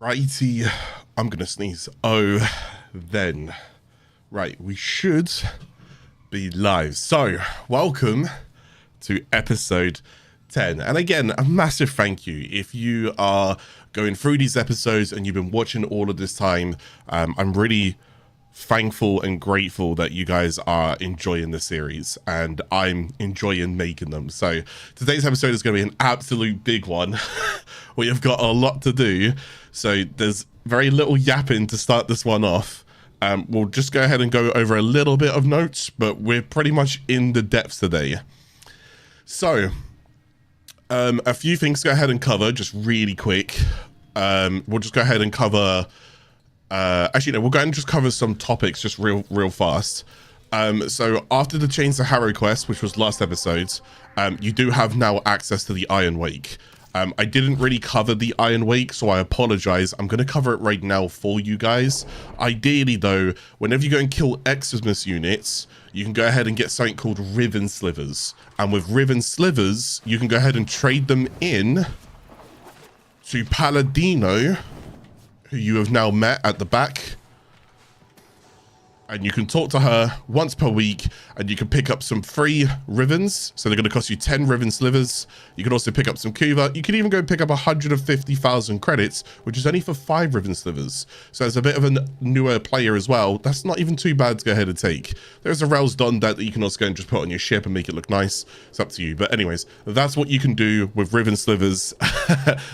Righty, I'm gonna sneeze. Oh, then. Right, we should be live. So, welcome to episode 10. And again, a massive thank you. If you are going through these episodes and you've been watching all of this time, I'm really thankful and grateful that you guys are enjoying the series and I'm enjoying making them. So today's episode is going to be an absolute big one. We have got a lot to do, so there's very little yapping to start this one off. We'll just go ahead and go over a little bit of notes, but we're pretty much in the depths today. So a few things to go ahead and cover just really quick. We'll just go ahead and cover actually, no, we'll go ahead and just cover some topics just real fast. So after the Chains of Harrow quest, which was last episode, you do have now access to the Iron Wake. I didn't really cover the Iron Wake, so I apologize. I'm going to cover it right now for you guys. Ideally, though, whenever you go and kill Xmas units, you can go ahead and get something called Riven Slivers. And with Riven Slivers, you can go ahead and trade them in to Paladino, who you have now met at the back, and you can talk to her once per week, and you can pick up some free Rivens. So they're going to cost you 10 Riven Slivers. You can also pick up some Kuva. You can even go pick up 150,000 credits, which is only for 5 Riven Slivers. So as a bit of a newer player as well, that's not even too bad to go ahead and take. There's a Rails Don that you can also go and just put on your ship and make it look nice. It's up to you. But anyways, that's what you can do with Riven Slivers.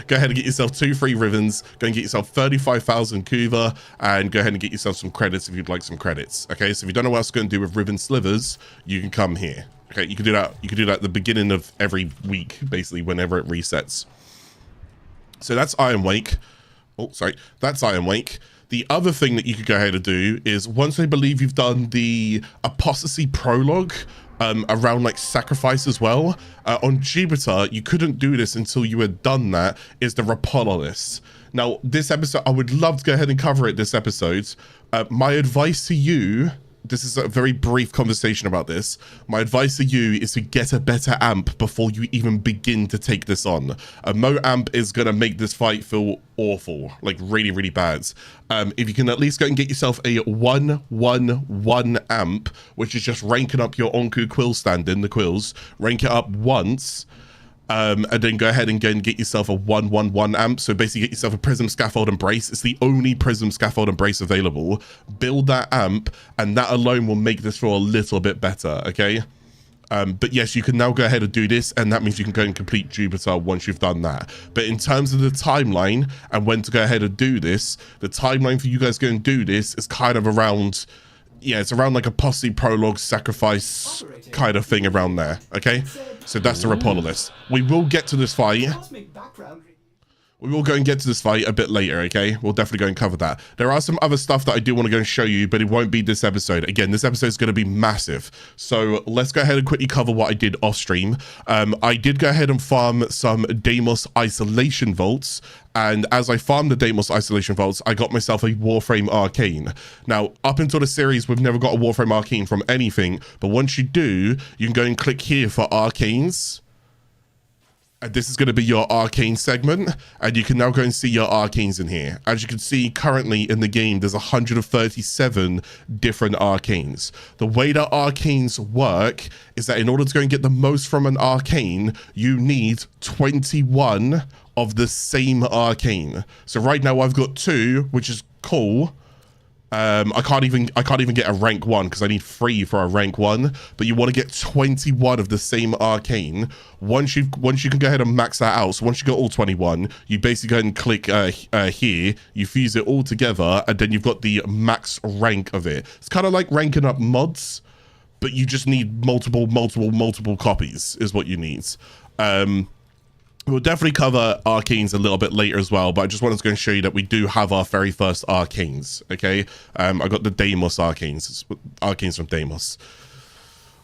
Go ahead and get yourself 2 free Rivens. Go and get yourself 35,000 Kuva, and go ahead and get yourself some credits if you'd like some credits. Okay, so if you don't know what else to go and do with Riven Slivers, you can come here. Okay, you can do that. You can do that at the beginning of every week, basically, whenever it resets. So that's Iron Wake. Oh, sorry, that's Iron Wake. The other thing that you could go ahead and do is, once I believe you've done the Apostasy prologue, around like sacrifice as well, on Jupiter, you couldn't do this until you had done that, is the Ropalolyst. Now, this episode, I would love to go ahead and cover it this episode. My advice to you, this is a very brief conversation about this. My advice to you is to get a better amp before you even begin to take this on. A Mo amp is going to make this fight feel awful, like really, really bad. If you can at least go and get yourself a 1-1-1 amp, which is just ranking up your Onku quill stand in the quills, rank it up once, and then go ahead and get yourself a 1-1-1 amp. So basically get yourself a Prism Scaffold and Brace. It's the only Prism Scaffold and Brace available. Build that amp, and that alone will make this feel a little bit better, okay? But yes, you can now go ahead and do this, and that means you can go and complete Jupiter once you've done that. But in terms of the timeline and when to go ahead and do this, the timeline for you guys going and do this is kind of around, yeah, it's around like a Apostasy prologue sacrifice kind of thing around there, okay? So that's the Ropalolyst. We will get to this fight. We will go and get to this fight a bit later, okay? We'll definitely go and cover that. There are some other stuff that I do want to go and show you, but it won't be this episode. Again, this episode is going to be massive. So let's go ahead and quickly cover what I did off stream. I did go ahead and farm some Deimos Isolation Vaults. And as I farmed the Deimos Isolation Vaults, I got myself a Warframe Arcane. Now, up until the series, we've never got a Warframe Arcane from anything. But once you do, you can go and click here for Arcanes. And this is going to be your Arcane segment, and you can now go and see your Arcanes in here. As you can see, currently in the game, there's 137 different Arcanes. The way that Arcanes work is that in order to go and get the most from an Arcane, you need 21 of the same Arcane. So right now I've got 2, which is cool. I can't even get a rank 1 because I need 3 for a rank 1, but you want to get 21 of the same Arcane. Once you can go ahead and max that out, so once you got all 21, you basically go ahead and click here, you fuse it all together, and then you've got the max rank of it. It's kind of like ranking up mods, but you just need multiple copies is what you need. We'll definitely cover Arcanes a little bit later as well, but I just wanted to go and show you that we do have our very first Arcanes, okay? I got the Deimos Arcanes. Arcanes from Deimos.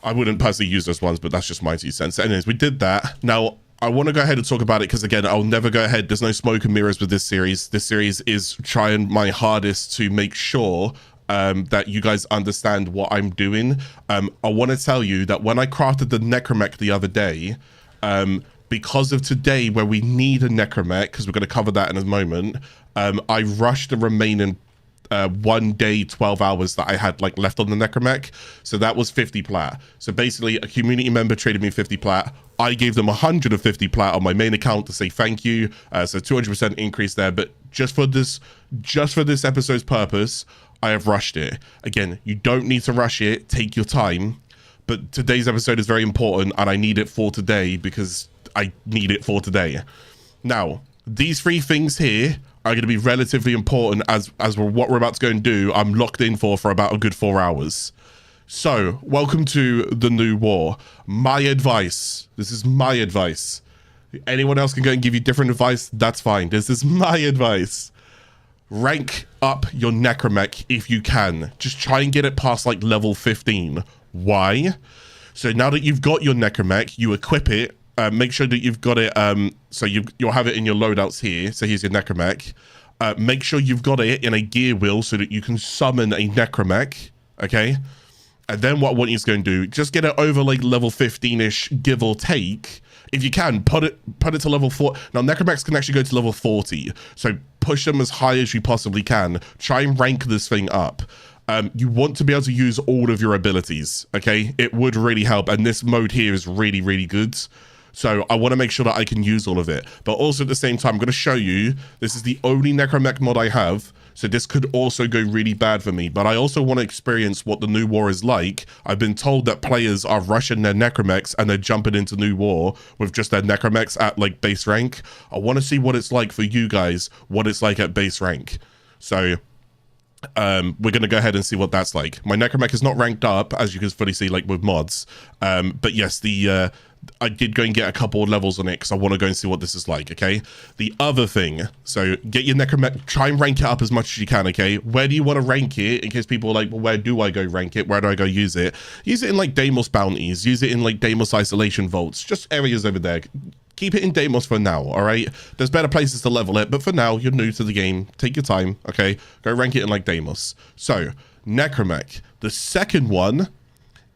I wouldn't personally use those ones, but that's just my 2 cents. Anyways, we did that. Now, I want to go ahead and talk about it because, again, I'll never go ahead. There's no smoke and mirrors with this series. This series is trying my hardest to make sure that you guys understand what I'm doing. I want to tell you that when I crafted the Necramech the other day, because of today where we need a Necramech, because we're going to cover that in a moment, I rushed the remaining 1 day, 12 hours that I had like left on the Necramech. So that was 50 plat. So basically a community member traded me 50 plat. I gave them 150 plat on my main account to say thank you. So 200% increase there. But just for this episode's purpose, I have rushed it. Again, you don't need to rush it. Take your time. But today's episode is very important and I need it for today because I need it for today. Now, these 3 things here are going to be relatively important as what we're about to go and do. I'm locked in for about a good 4 hours. So, welcome to the new war. My advice. This is my advice. Anyone else can go and give you different advice. That's fine. This is my advice. Rank up your Necramech if you can. Just try and get it past like level 15. Why? So now that you've got your Necramech, you equip it. Make sure that you've got it, so you'll have it in your loadouts here. So here's your Necramech. Make sure you've got it in a gear wheel so that you can summon a Necramech, okay? And then what I want you to go and do, just get it over like level 15-ish, give or take. If you can, put it to level 4. Now, Necramechs can actually go to level 40, so push them as high as you possibly can. Try and rank this thing up. You want to be able to use all of your abilities, okay? It would really help, and this mode here is really, really good. So I want to make sure that I can use all of it. But also at the same time, I'm going to show you, this is the only Necramech mod I have. So this could also go really bad for me. But I also want to experience what the new war is like. I've been told that players are rushing their Necramechs and they're jumping into new war with just their Necramechs at like base rank. I want to see what it's like for you guys, what it's like at base rank. So we're going to go ahead and see what that's like. My Necramech is not ranked up, as you can fully see, like with mods. But yes, I did go and get a couple of levels on it because I want to go and see what this is like, okay? The other thing, so get your Necramech, try and rank it up as much as you can, okay? Where do you want to rank it? In case people are like, well, where do I go rank it? Where do I go use it? Use it in like Deimos bounties. Use it in like Deimos isolation vaults. Just areas over there. Keep it in Deimos for now, all right? There's better places to level it, but for now, you're new to the game. Take your time, okay? Go rank it in like Deimos. So, Necramech. The second one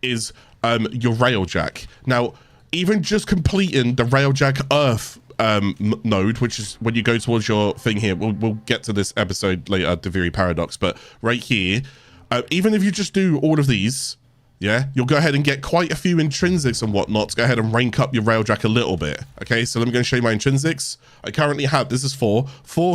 is your Railjack. Now, even just completing the Railjack Earth node, which is when you go towards your thing here, we'll get to this episode later, the Very Paradox, but right here, even if you just do all of these, yeah, you'll go ahead and get quite a few intrinsics and whatnot to go ahead and rank up your Railjack a little bit. Okay, so let me go and show you my intrinsics. I currently have, this is 4,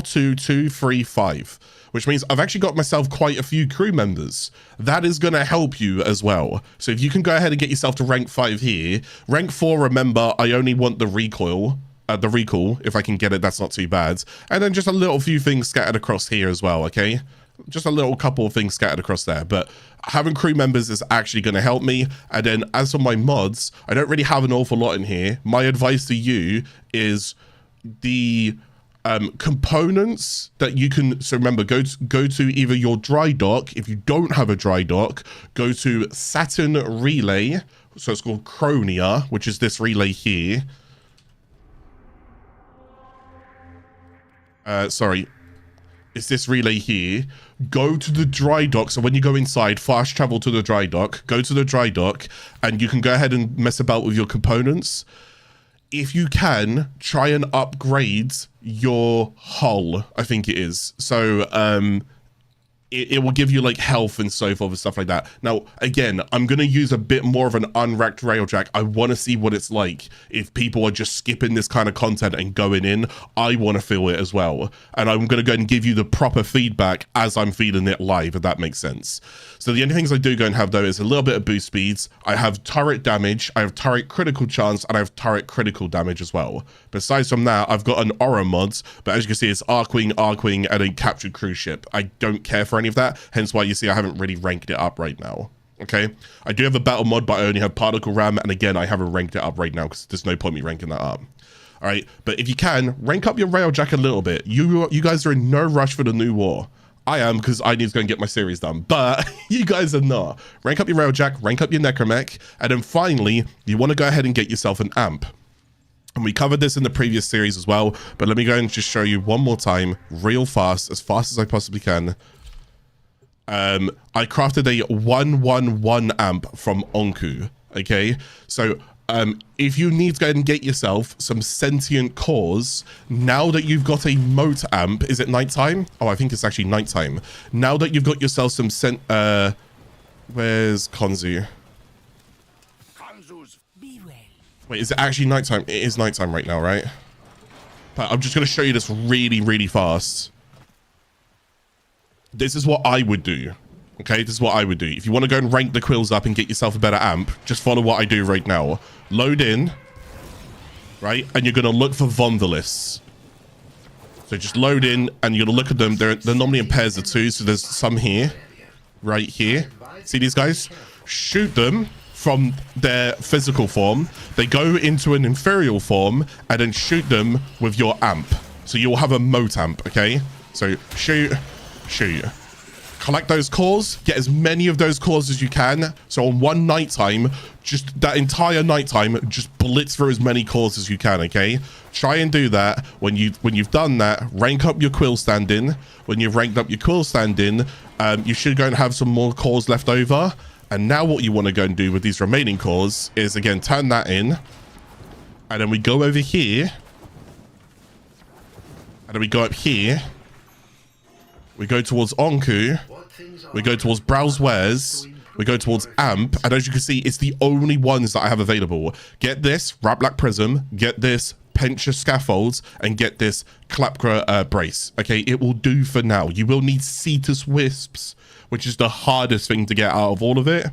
2, 2, 3, 5. Which means I've actually got myself quite a few crew members. That is going to help you as well. So if you can go ahead and get yourself to rank 5 here. Rank 4, remember, I only want the recall, if I can get it, that's not too bad. And then just a little few things scattered across here as well, okay? Just a little couple of things scattered across there. But having crew members is actually going to help me. And then as for my mods, I don't really have an awful lot in here. My advice to you is the components that you can, so remember, go to either your dry dock. If you don't have a dry dock, go to Saturn Relay. So it's called Chronia, which is this relay here. Sorry, it's this relay here. Go to the dry dock. So when you go inside, fast travel to the dry dock, go to the dry dock, and you can go ahead and mess about with your components. If you can, try and upgrade your hull, I think it is. So it will give you like health and so forth and stuff like that. Now, again, I'm going to use a bit more of an unracked Railjack. I want to see what it's like. If people are just skipping this kind of content and going in, I want to feel it as well. And I'm going to go and give you the proper feedback as I'm feeling it live, if that makes sense. So the only things I do go and have though is a little bit of boost speeds. I have turret damage, I have turret critical chance, and I have turret critical damage as well. Besides from that, I've got an aura mods, but as you can see, it's Arcwing, and a captured cruise ship. I don't care for any of that, hence why you see I haven't really ranked it up right now. Okay, I do have a battle mod, but I only have particle ram, and again, I haven't ranked it up right now because there's no point me ranking that up. All right, but if you can, rank up your Railjack a little bit. You guys are in no rush for the new war. I am, because I need to go and get my series done, but you guys are not. Rank up your Railjack, rank up your Necramech, and then finally, you want to go ahead and get yourself an amp. And we covered this in the previous series as well, but let me go and just show you one more time, real fast as I possibly can. I crafted a 111 amp from Onku, okay? So If you need to go and get yourself some sentient cores, now that you've got a moat amp, is it nighttime? Oh, I think it's actually nighttime. Now that you've got yourself some where's Konzu? Wait, is it actually nighttime? It is nighttime right now, right? But I'm just going to show you this really, really fast. This is what I would do. Okay, this is what I would do. If you want to go and rank the quills up and get yourself a better amp, just follow what I do right now. Load in, right? And you're going to look for Vonderlists. So just load in and you're going to look at them. They're normally in pairs of 2. So there's some here, right here. See these guys? Shoot them from their physical form. They go into an inferior form and then shoot them with your amp. So you'll have a moat amp, okay? So shoot. Collect those cores, get as many of those cores as you can. So on one nighttime, just that entire nighttime, just blitz through as many cores as you can, okay? Try and do that. When you've done that, rank up your quill standing. When you've ranked up your quill standing, you should go and have some more cores left over. And now what you want to go and do with these remaining cores is, again, turn that in. And then we go over here. And then we go up here. We go towards Onku. We go towards Browse Wares. We go towards Amp. And as you can see, it's the only ones that I have available. Get this Railjack Prism. Get this Pencha Scaffolds. And get this Clarke Brace. Okay, it will do for now. You will need Cetus Wisps, which is the hardest thing to get out of all of it.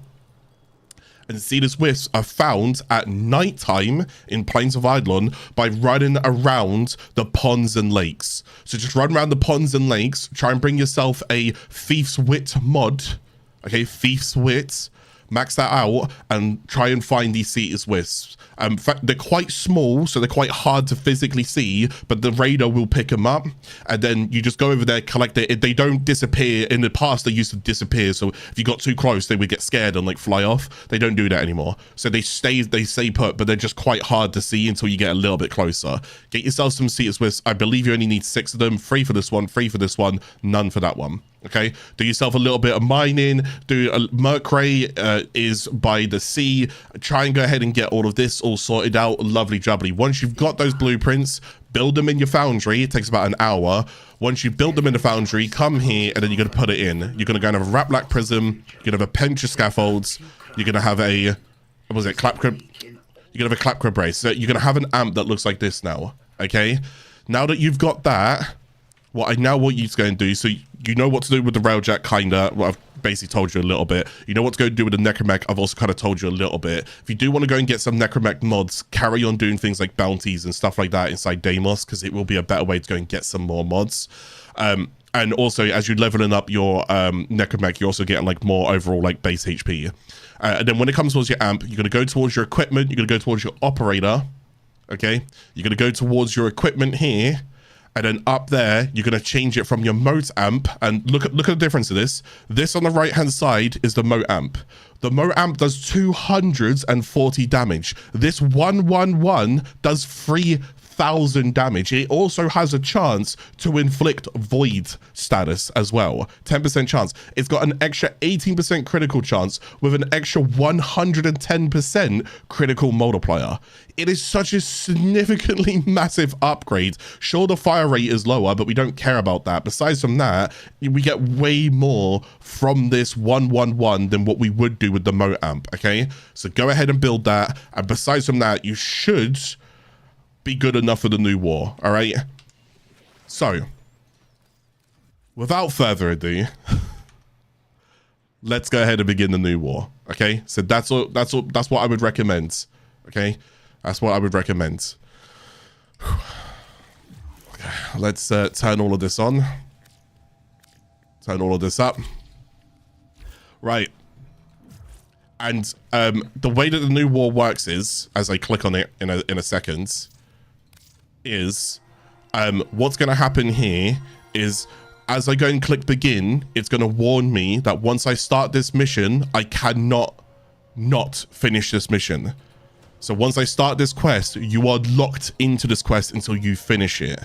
And Cetus Wisps are found at nighttime in Plains of Eidolon by running around the ponds and lakes. So just run around the ponds and lakes, try and bring yourself a Thief's Wit mod. Okay, Thief's Wit. Max that out and try and find these Cetus Wisps. In fact, they're quite small, so they're quite hard to physically see, but the radar will pick them up. And then you just go over there, collect it. They don't disappear. In the past, they used to disappear. So if you got too close, they would get scared and like fly off. They don't do that anymore. So they stay put, but they're just quite hard to see until you get a little bit closer. Get yourself some Cetus Wisps. I believe you only need 6 of them. 3 for this one, 3 for this one, none for that one. Okay, do yourself a little bit of mining. Do a Mercury is by the sea. Try and go ahead and get all of this all sorted out. Lovely jubbly. Once you've got those blueprints, build them in your foundry. It takes about an hour. Once you build them in the foundry, come here and then you're going to put it in. You're going to go and have a Railjack Prism. You're going to have a Pencha Scaffolds. You're going to have a, what was it, Clarke? You're going to have a Clarke Brace. So you're going to have an amp that looks like this now. Okay, now that you've got that, what I now want you to go and do, so you know what to do with the Railjack, kinda. Well, I've basically told you a little bit. You know what to go and do with the Necramech. I've also kind of told you a little bit. If you do want to go and get some Necramech mods, carry on doing things like bounties and stuff like that inside Deimos, because it will be a better way to go and get some more mods. And also, as you're leveling up your Necramech, you're also getting like more overall like base HP. And then when it comes towards your amp, you're going to go towards your equipment. You're going to go towards your operator. Okay? You're going to go towards your equipment here. And then up there, you're going to change it from your moat amp. And look at the difference of this. This on the right-hand side is the moat amp. The moat amp does 240 damage. This 111 does 3,000 damage. It also has a chance to inflict void status as well. 10% chance. It's got an extra 18% critical chance with an extra 110% critical multiplier. It is such a significantly massive upgrade. Sure, the fire rate is lower, but we don't care about that. Besides from that, we get way more from this 111 than what we would do with the moat amp, okay? So go ahead and build that. And besides from that, you should be good enough for the new war, all right? So, without further ado, let's go ahead and begin the new war, okay? So that's what I would recommend, okay? That's what I would recommend. Okay, let's turn all of this on. Turn all of this up. Right. And the way that the new war works is, as I click on it in a second, is what's going to happen here is as I go and click begin, it's going to warn me that once I start this mission, I cannot not finish this mission. So once I start this quest, you are locked into this quest until you finish it.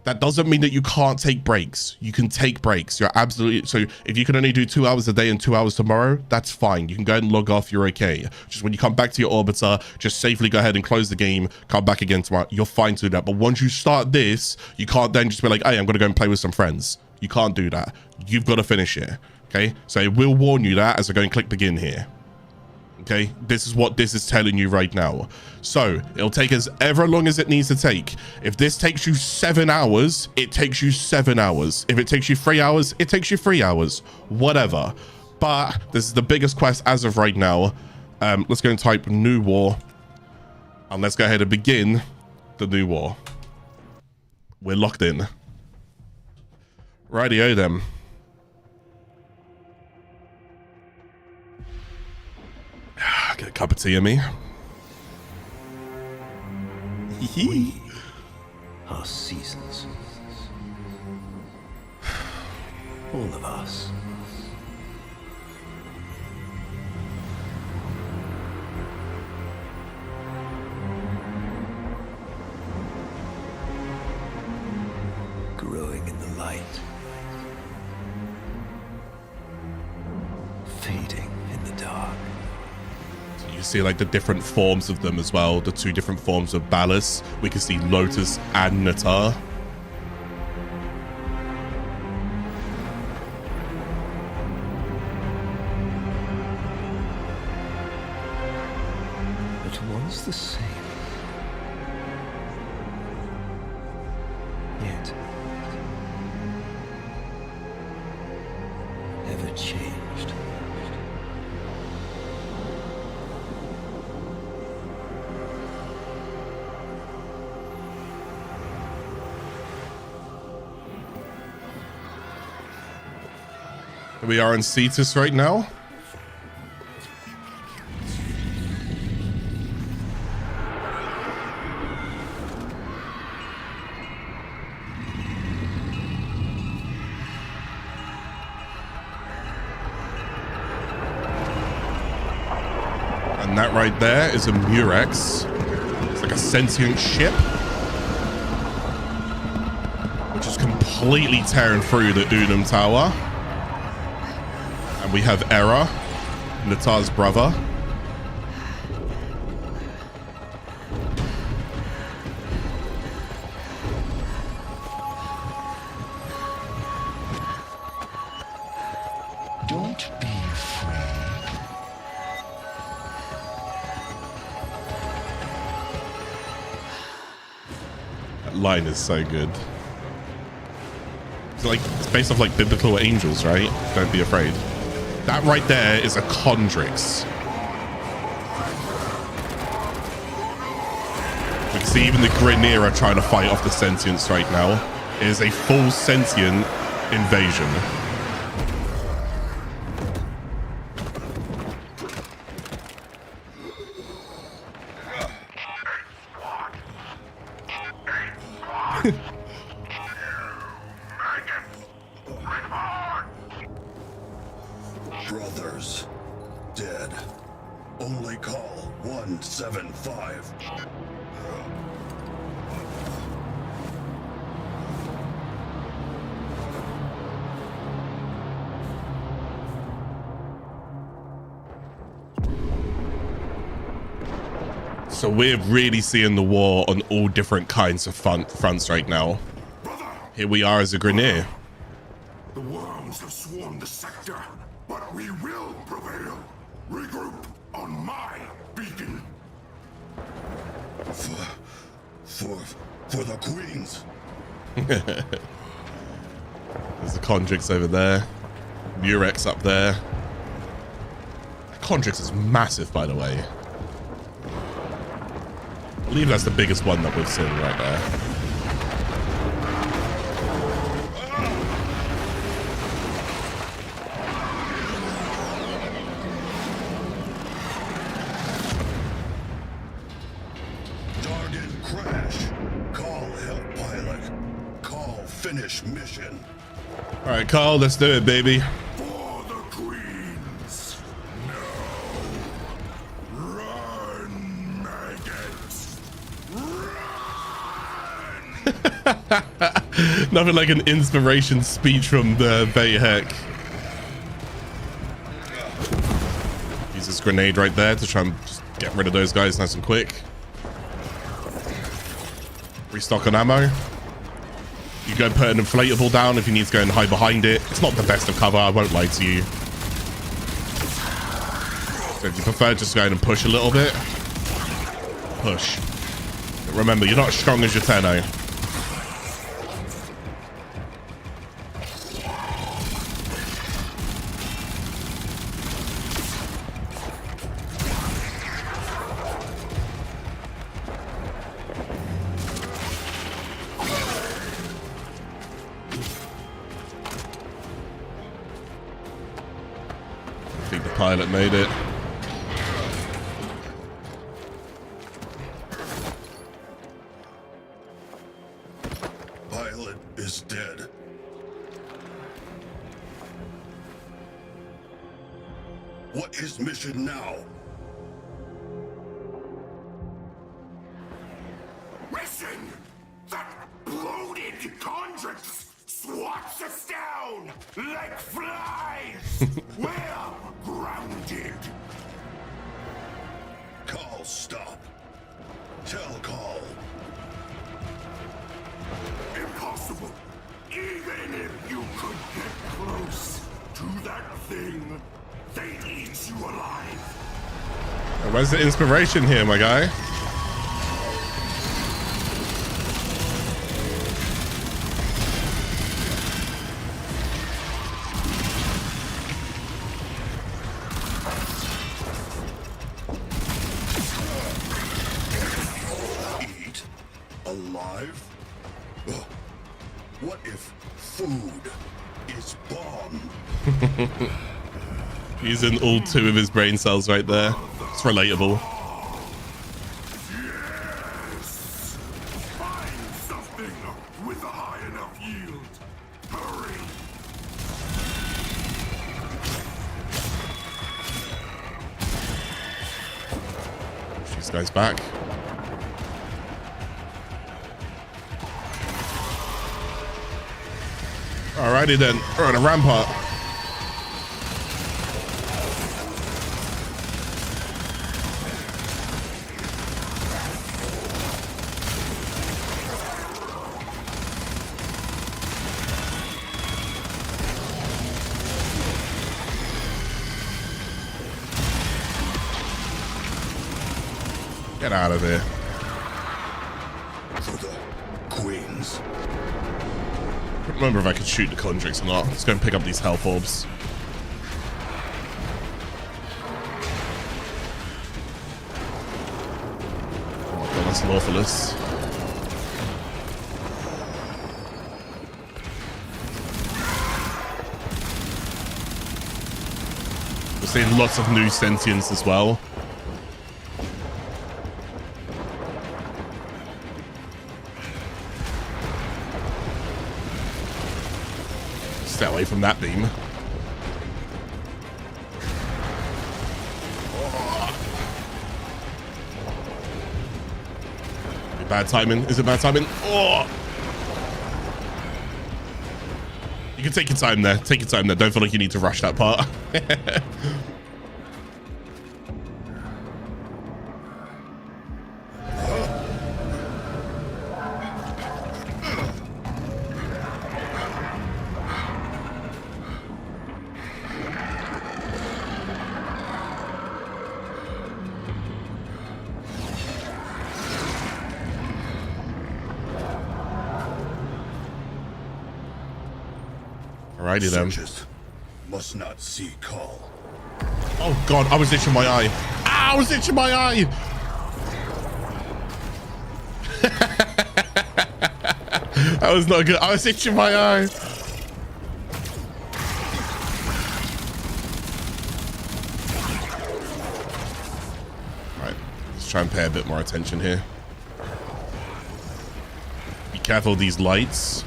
That doesn't mean that you can't take breaks. You can take breaks. You're absolutely, so if you can only do 2 hours a day and 2 hours tomorrow, that's fine. You can go ahead and log off, you're okay. Just when you come back to your orbiter, just safely go ahead and close the game, come back again tomorrow. You're fine to do that. But once you start this, you can't then just be like, hey, I'm gonna go and play with some friends. You can't do that. You've got to finish it, okay? So it will warn you that as I go and click begin here. Okay, this is what this is telling you right now. So it'll take us ever long as it needs to take. If this takes you 7 hours, it takes you 7 hours. If it takes you 3 hours, it takes you 3 hours, whatever. But this is the biggest quest as of right now. Let's go and type new war, and let's go ahead and begin the new war. We're locked in. Rightio then. Get a cup of tea in me. We are seasons. All of us. Growing in the light. Fading in the dark. You see like the different forms of them as well, the 2 different forms of Ballas. We can see Lotus and Natar. But once the same. Yet never changed. We are in Cetus right now. And that right there is a Murex. It's like a sentient ship, which is completely tearing through the Unum Tower. And we have Era, Natar's brother. Don't be afraid. That line is so good. It's like, it's based off like biblical angels, right? Don't be afraid. That right there is a Condrix. We can see even the Grineer are trying to fight off the sentience right now. It is a full sentient invasion. Brothers, dead. Only call 175. So we're really seeing the war on all different kinds of fronts right now. Here we are as a Grineer. The worms have swarmed the sector, but we will prevail. Regroup on my beacon. For the queens. There's the Condrix over there. Murex up there. Condrix is massive, by the way. I believe that's the biggest one that we've seen right there. Target crash. Call help pilot. Call finish mission. All right, Carl, let's do it, baby. For the queens. No. Run, maggots. Run! Nothing like an inspiration speech from the Bayheck. Use this grenade right there to try and just get rid of those guys nice and quick. Restock on ammo. You go put an inflatable down if you need to go and hide behind it. It's not the best of cover, I won't lie to you. So if you prefer just go and push a little bit, push. But remember, you're not as strong as your Tenno. I think the pilot made it. Pilot is dead. What is mission now? Mission! That bloated Condrix swats us down like flies! We're grounded! Call stop. Tell call. Impossible. Even if you could get close to that thing, they'd eat you alive. Where's the inspiration here, my guy? Eat alive? Ugh. What if food is bomb? Using all 2 of his brain cells right there. It's relatable. Yes! Find something with a high enough yield. Hurry! These guys back. Alrighty then, we're on a rampart. Get out of there. For the queens. I don't remember if I could shoot the Condrix or not. Let's go and pick up these health orbs. Oh my god, that's an Ropalolyst. We're seeing lots of new sentience as well. Stay away from that beam. Bad timing. Is it bad timing? Oh! You can take your time there. Take your time there. Don't feel like you need to rush that part. Alrighty then. Searchers must not see call. Oh god, I was itching my eye. Ah, I was itching my eye. That was not good. I was itching my eye. Right, let's try and pay a bit more attention here. Be careful of these lights.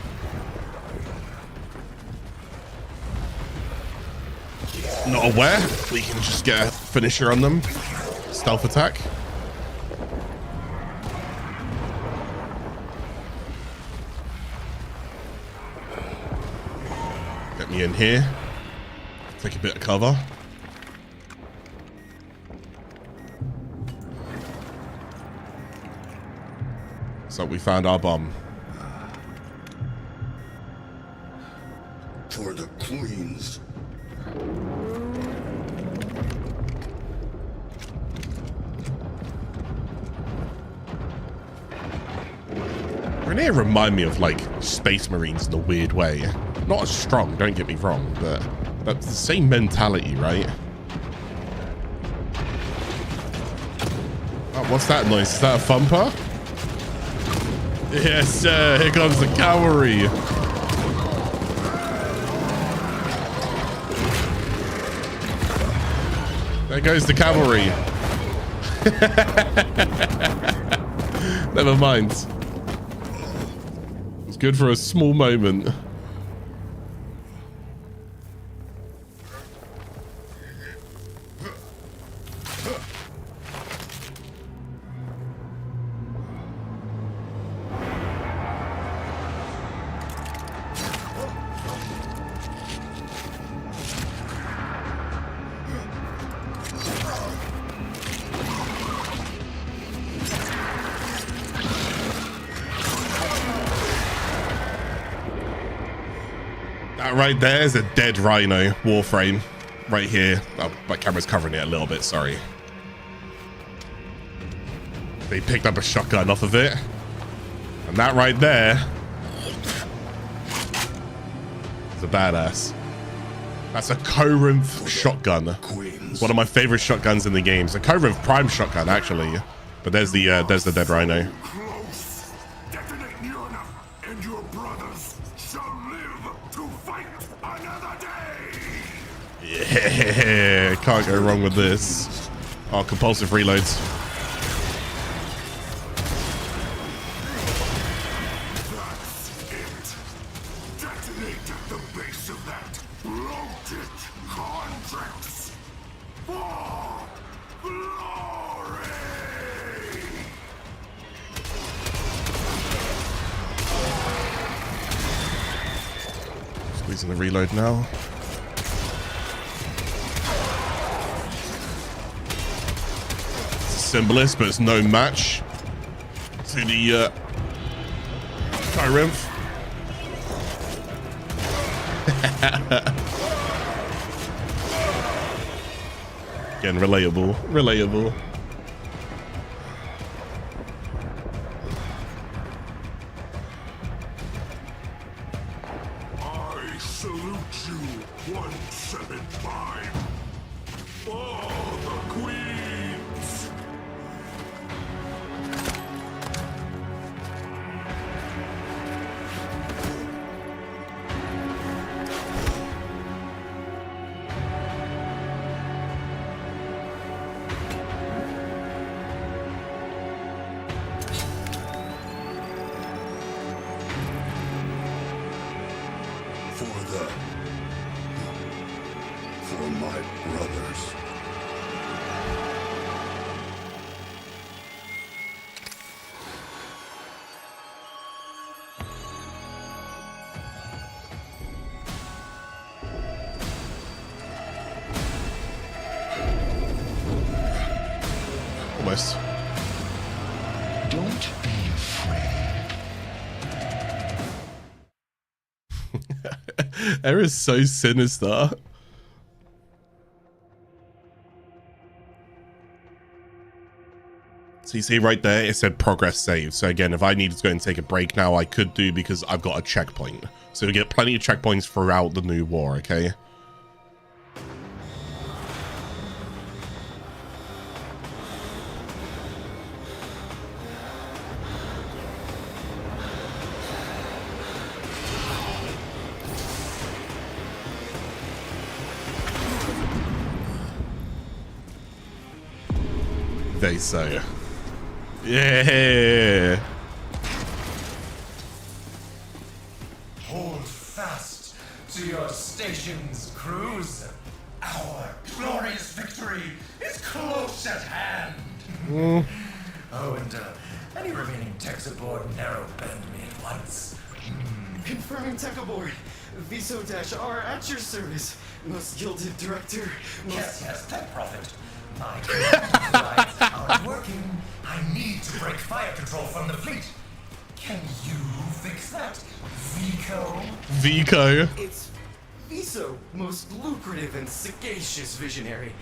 Not aware. We can just get a finisher on them. Stealth attack. Get me in here. Take a bit of cover. So we found our bomb. For the queens. They remind me of like Space Marines in a weird way. Not as strong, don't get me wrong, but that's the same mentality, right? Oh, what's that noise? Is that a thumper? Yes, sir. Here comes the cavalry. There goes the cavalry. Never mind. It's good for a small moment. That right there is a dead rhino Warframe right here. Oh, my camera's covering it a little bit, sorry. They picked up a shotgun off of it. And that right there is a badass. That's a Corinth shotgun. It's one of my favorite shotguns in the game. It's a Corinth Prime shotgun, actually. But there's the dead rhino. Close. Detonate near enough, and your brothers shall live to fight another day. Yeah, can't go wrong with this. Oh, compulsive reloads. That's it. Detonate at the base of that bloated contracts. For glory! Squeezing the reload now. It's a Symbolist, but it's no match to the Corinth. Again, relatable. I salute you, 175. All the queens. For my brothers. Almost. Don't be afraid. Air is so sinister. So you see right there, it said progress saved. So again, if I needed to go and take a break now, I could do because I've got a checkpoint. So you get plenty of checkpoints throughout the new war, okay? They say. Yeah. Hold fast to your stations, crews. Our glorious victory is close at hand. Oh, and any remaining techs aboard narrow bend me at once. Confirming tech aboard. Viso-R at your service, most gilded director. Yes, that prophet. My lights aren't working. I need to break fire control from the fleet. Can you fix that, Vico? Vico. It's Viso, most lucrative and sagacious visionary.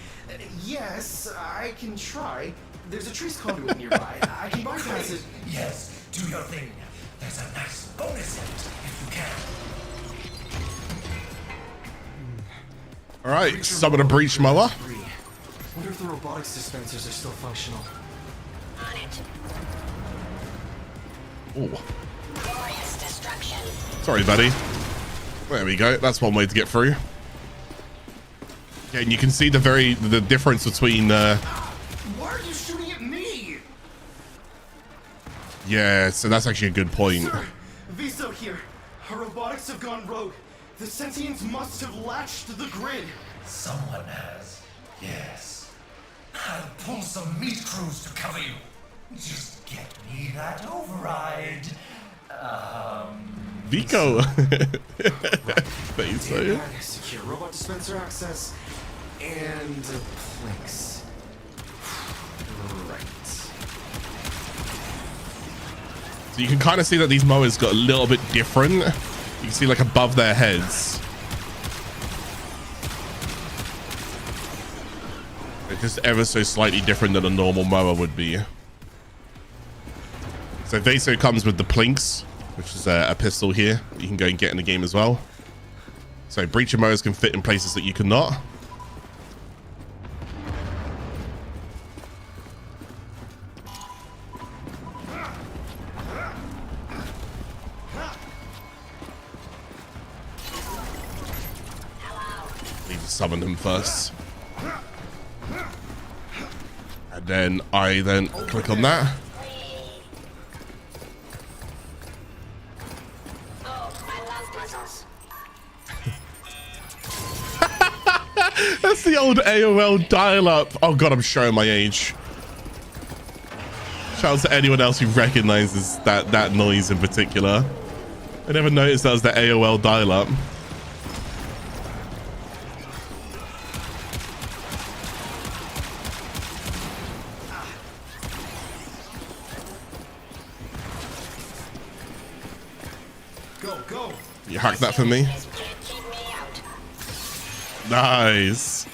Yes, I can try. There's a trace conduit nearby. I can bypass it. Yes, do your thing. There's a nice bonus in it, if you can. All right, summon a breach mower. Wonder if the robotics dispensers are still functional. On it. Ooh. Glorious destruction. Sorry, buddy. There we go. That's one way to get through. Okay, and you can see the difference between. Why are you shooting at me? Yeah, so that's actually a good point. Sir, Viso here. Our robotics have gone rogue. The sentients must have latched the grid. Someone has. Yes. I'll pull some meat crews to cover you. Just get me that override. Vico. Thanks, man. Secure robot dispenser access and planks. Right. So you can kind of see that these mowers got a little bit different. You can see like above their heads. They're just ever so slightly different than a normal mower would be. So Vaso comes with the plinks, which is a pistol here that you can go and get in the game as well. So breacher mowers can fit in places that you cannot. Need to summon him first. And then I click on that. That's the old AOL dial-up. Oh god, I'm showing my age. Shout out to anyone else who recognizes that noise in particular. I never noticed that was the AOL dial-up. Go. You hacked that for me? Nice.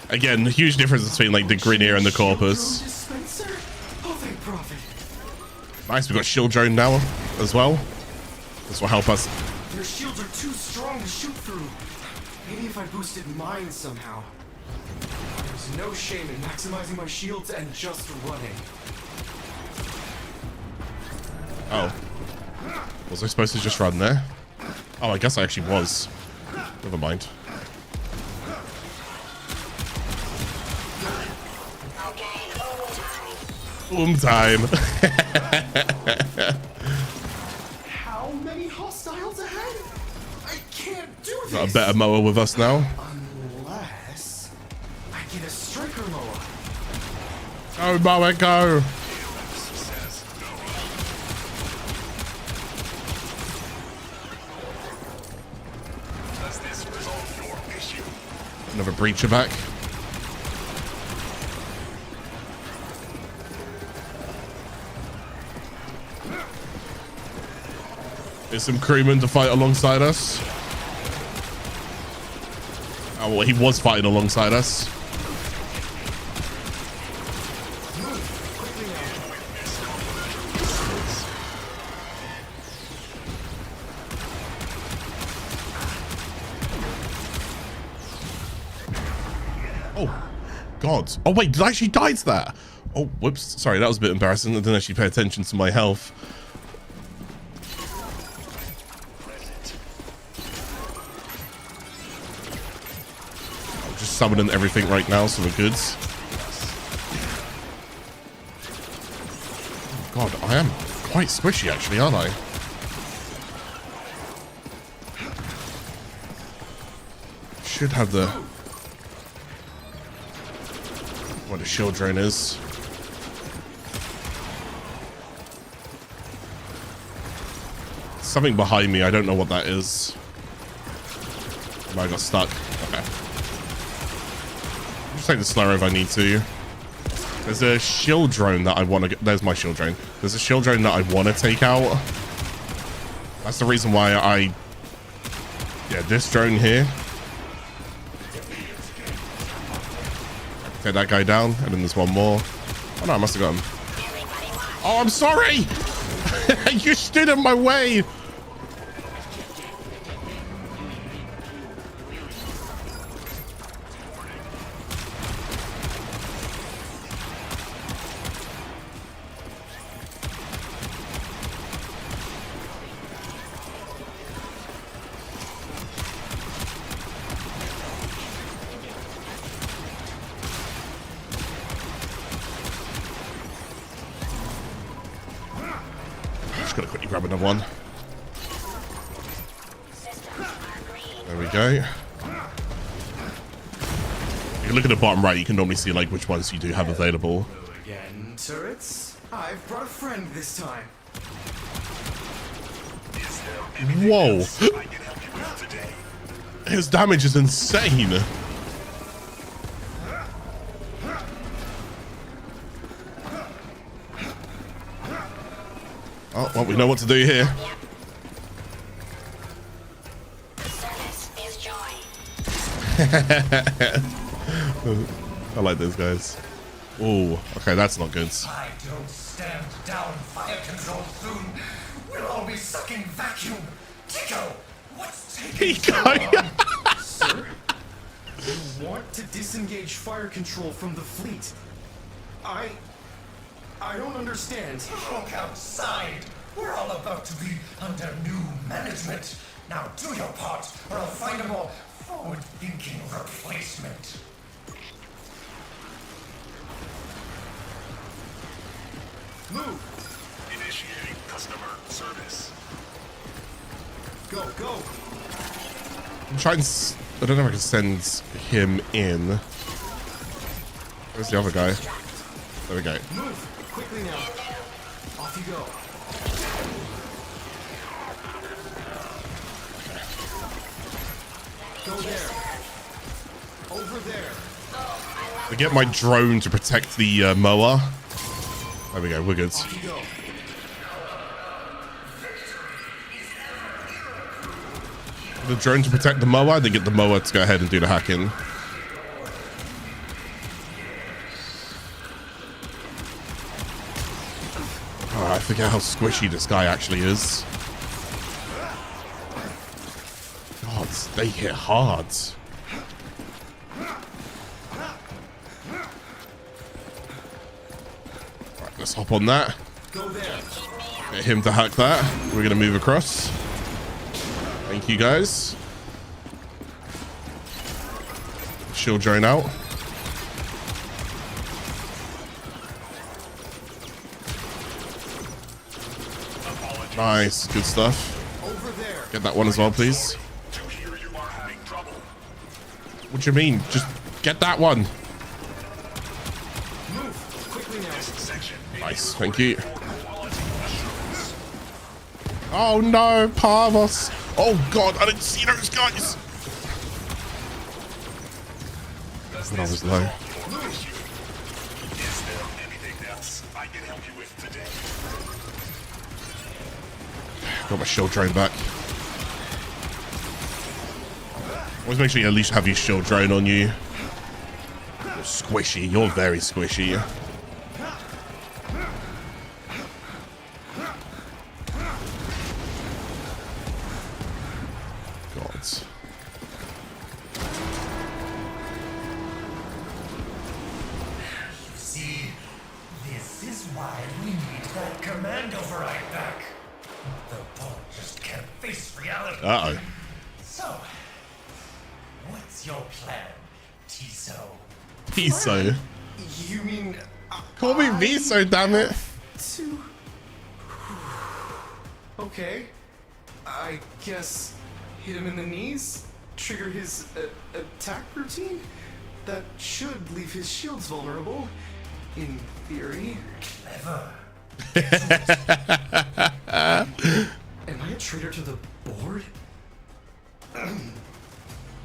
Again, huge difference between like the Grenier and the Corpus. Dispenser? Oh, thank Prophet. Nice, we've got shield drone now as well. This will help us. Your shields are too strong to shoot through. Maybe if I boosted mine somehow. There's no shame in maximizing my shields and just running. Oh. Was I supposed to just run there? Oh, I guess I actually was. Never mind. Time. How many hostiles ahead? I can't do this. Got a better mower with us now. Unless I get a striker mower. Go, mower, go. Does this resolve your issue? Another breacher back. There's some crewmen to fight alongside us. Oh, well, he was fighting alongside us. Oh, God. Oh, wait, did I actually die to that? Oh, whoops. Sorry, that was a bit embarrassing. I didn't actually pay attention to my health. Summoning everything right now, so we're good. Oh God, I am quite squishy actually, aren't I? Should have the... what a shield drone is. Something behind me, I don't know what that is. I got stuck. Okay. I'll just take the slower if I need to. There's a shield drone that I want to get. There's my shield drone. There's a shield drone that I want to take out. That's the reason why yeah, this drone here. Take that guy down, and then there's one more. Oh no, I must have got him. Oh, I'm sorry! You stood in my way! Just gotta quickly grab another one. There we go. If you look at the bottom right, you can normally see like which ones you do have available. Again, turrets. I've brought a friend this time. Whoa! His damage is insane. Oh, well, we know what to do here. Service is joy. I like those guys. Oh, okay, that's not good. I don't stand down. Fire control soon. We'll all be sucking vacuum. Tico, what's taking so long? Sir, you want to disengage fire control from the fleet? I don't understand. Look outside. We're all about to be under new management. Now do your part, or I'll find a more forward-thinking replacement. Move! Initiating customer service. Go, go! I'm trying to... I don't know if I can send him in. Where's the other guy? There we go. Move! Quickly now. Off you go. Go there. Over there. I get my drone to protect the mower. There we go, we're good. Off you go. The drone to protect the mower, then get the mower to go ahead and do the hacking. Oh, I forget how squishy this guy actually is. God, they hit hard. Right, let's hop on that. Go there. Get him to hack that. We're gonna move across. Thank you guys. Shield drone out. Nice, good stuff. Over there. Get that one as well, please. What do you mean? Just get that one. Move. Quickly now. Nice, thank you. Oh no, Parvos. Oh god, I didn't see those guys. When I was low. Is there anything else I can help you with today? Got my shield drone back. Always make sure you at least have your shield drone on you. You're squishy. You're very squishy. God. See, this is why we need that command override back. The ball just can't face reality. Uh-oh. So, what's your plan, Tiso? Piso. You mean... Call me Miso, damn it. To... Okay. I guess hit him in the knees? Trigger his attack routine? That should leave his shields vulnerable. In theory. Clever. Am I a traitor to the board?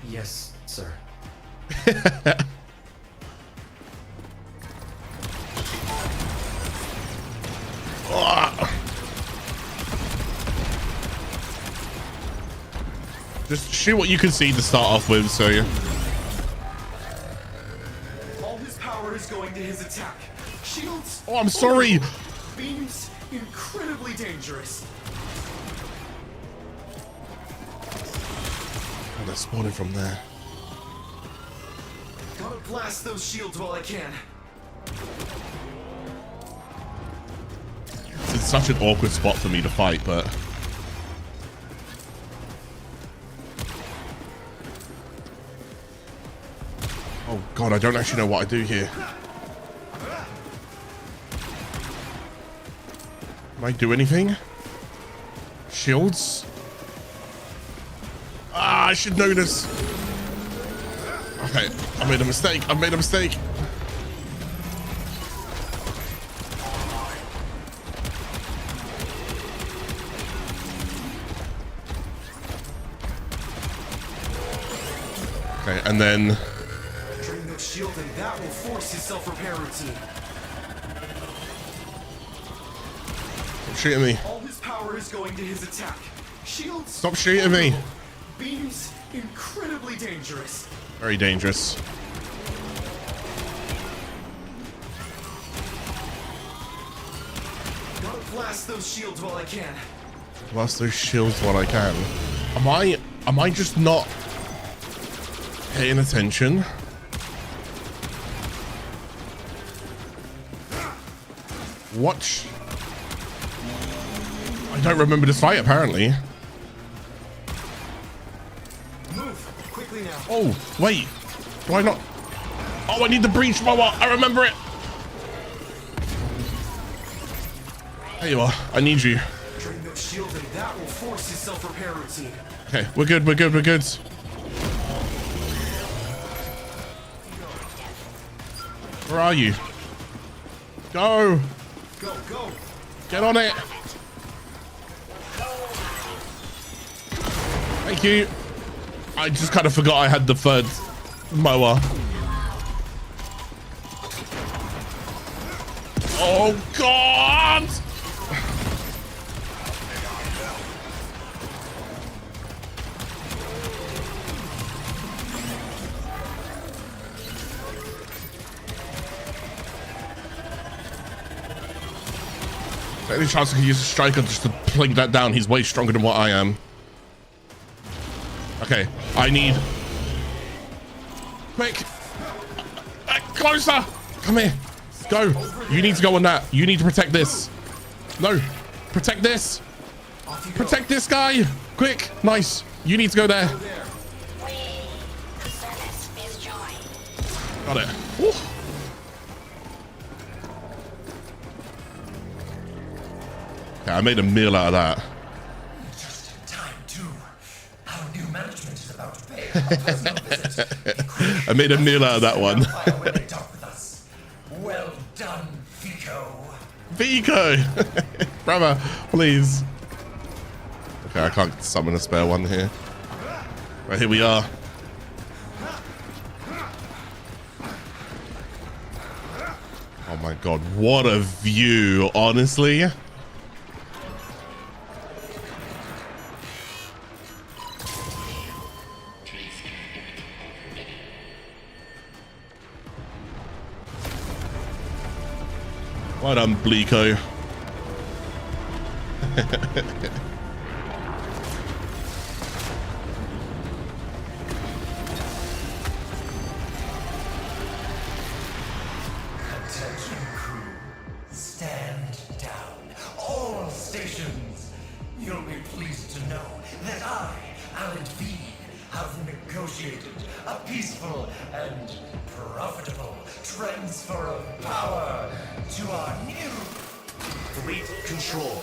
Yes, sir. Just shoot what you can see to start off with, so yeah. All his power is going to his attack. Shields. Oh, I'm sorry. Beams incredibly dangerous. Oh, they're spawning from there. Gotta blast those shields while I can. It's such an awkward spot for me to fight, but... Oh god, I don't actually know what I do here. Can I do anything? Shields? Ah, I should know this. Okay, I made a mistake. I made a mistake. Okay, and then... Drain the shield and that will force his self-repair routine. Stop shooting me. All his power is going to his attack. Shields. Stop shooting me. Beams incredibly dangerous. Very dangerous. Gotta blast those shields while I can. Blast those shields while I can. Am I just not paying attention? Watch. I don't remember this fight apparently. Move quickly now. Oh, wait. Do I not? Oh, I need the breach mower. I remember it. There you are. I need you. Drain the shield and that will force his self-repair routine. Okay, we're good. We're good. We're good. Where are you? Go. Go, go. Get on it. Thank you. I just kind of forgot I had the third mower. Oh, God. Any chance I can use a striker just to plink that down? He's way stronger than what I am. Okay, I need... Quick! Closer! Come here. Go. You need to go on that. You need to protect this. No. Protect this. Protect this guy. Quick. Nice. You need to go there. Service is joined. Got it. Woo. Okay, I made a meal out of that. Just in time, too. Our new management is about to pay a personal visit. I made a meal out of that one. When they talk with us. Well done, Vico. Vico! Brother, please. Okay, I can't summon a spare one here. Right, here we are. Oh my god, what a view, honestly. Well done, Bleeko. Attention, crew. Stand down. All stations. You'll be pleased to know that I, Alan V, have negotiated a peaceful and profitable transfer of power to our new Fleet control.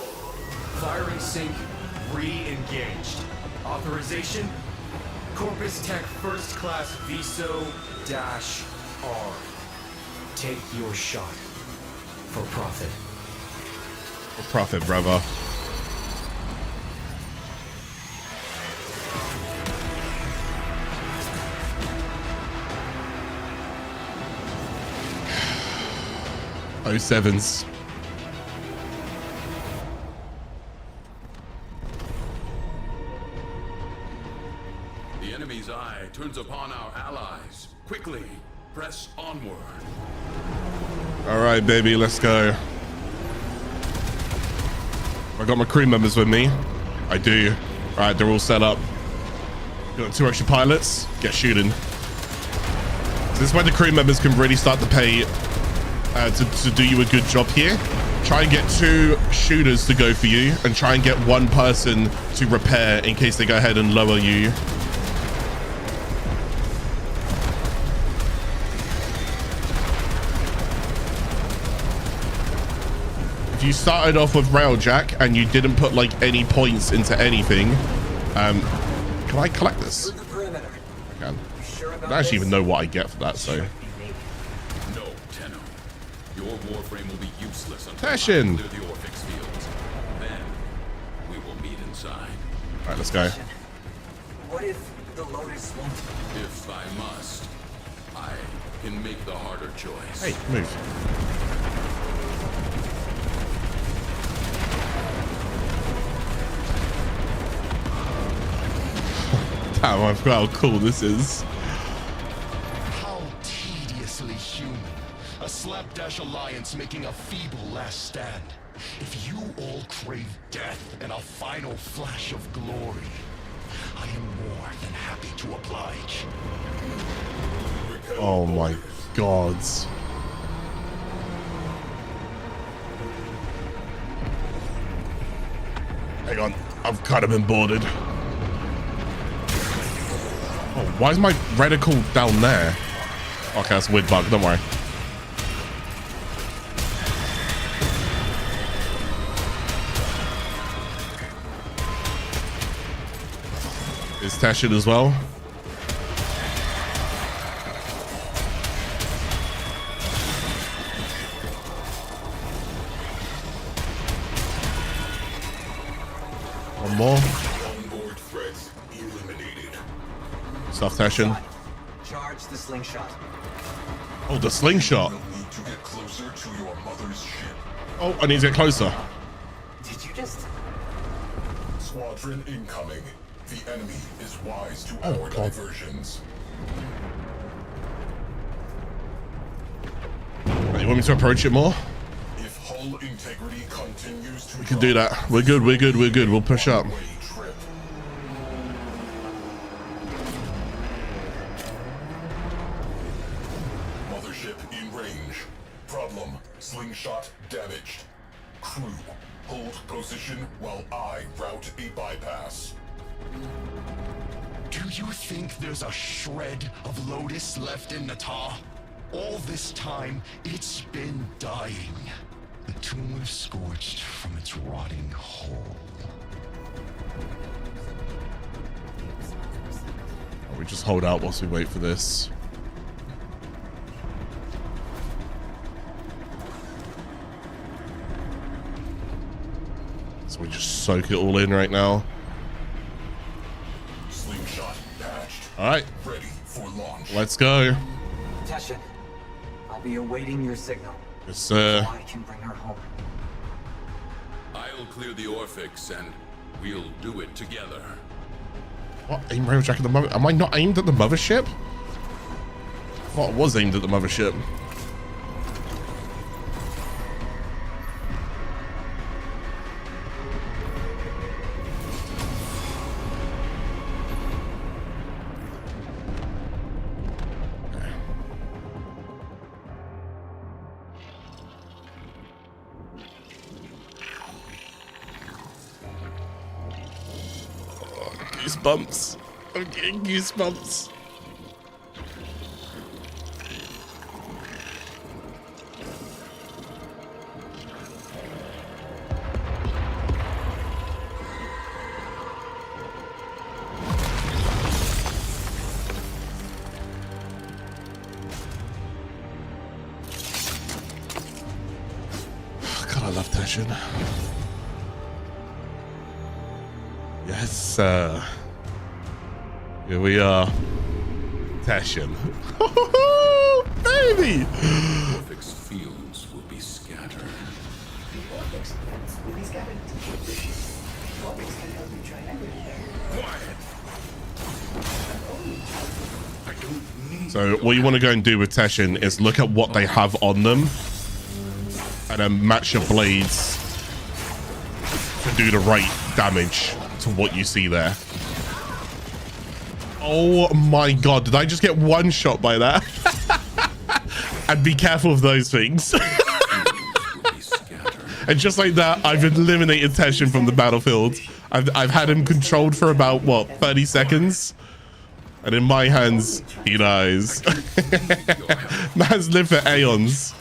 Firing sync re-engaged. Authorization. Corpus Tech First Class VSO-R. Take your shot. For profit. For profit, brother. 07s. The enemy's eye turns upon our allies. Quickly, press onward. All right, baby, let's go. I got my crew members with me. I do. All right, they're all set up. Got 2 extra pilots. Get shooting. This is where the crew members can really start to pay to do you a good job here. Try and get 2 shooters to go for you, and try and get 1 person to repair in case they go ahead and lower you. If you started off with Railjack and you didn't put like any points into anything, can I collect this? I can. I don't actually even know what I get for that, so. No, Tenno. Your Warframe will be useless until Tashin. clear the Orphix fields. Then we will meet inside. All right, let's go. What if the Lotus won't? If I must, I can make the harder choice. Hey, move. Damn, I forgot how cool this is. How tediously human. A slapdash alliance making a feeble last stand. If you all crave death and a final flash of glory, I am more than happy to oblige. Oh my god. Hang on, I've kind of been boarded. Oh, why is my reticle down there? Okay, that's a weird bug, don't worry. Is Tashin as well? One more. Onboard threats eliminated. Stuff Tashin. Charge the slingshot. Oh, the slingshot. You'll need to get closer to your mother's ship. Oh, I need to get closer. Did you just? Squadron incoming. The enemy is wise to Oh, our God. diversions. Right, you want me to approach it more? If hull integrity continues to We can do that. We're good, we're good, we're good. We'll push up. Trip. Mothership in range. Problem. Slingshot damaged. Crew, hold position while I route a bypass. Do you think there's a shred of Lotus left in the tar? All this time, it's been dying. The tomb was scorched from its rotting hull. We just hold out whilst we wait for this. So we just soak it all in right now. Slingshot patched. All right, Ready for launch. let's go. Tashin, I'll be awaiting your signal. Yes, So sir. I can bring her home. I'll clear the Orphix and we'll do it together. What? Aim Railjack at the mother? Am I not aimed at the mothership? Well, I was aimed at the mothership. Goosebumps. I'm getting goosebumps. God, I love Tashin. Yes, sir. Here we are. Tashin. Baby! Orphix fields will be scatter. The vortex defense will be scattered. Vortex can help you triangulate them. Quiet! I don't need So what you want to go and do with Teshin is look at what they have on them and then match your blades to do the right damage to what you see there. Oh my god, did I just get one shot by that? And be careful of those things. And just like that, I've eliminated Teshin from the battlefield. I've had him controlled for about, what, 30 seconds? And in my hands, he dies. Man's lived for aeons.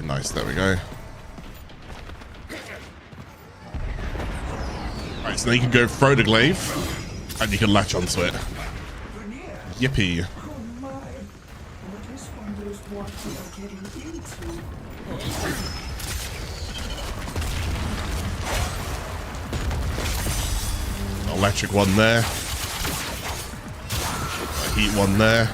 Nice, there we go. Alright, so now you can go throw the glaive, and you can latch onto it. Yippee. Oh my! What is wonders what we are getting into? Electric one there. Heat one there.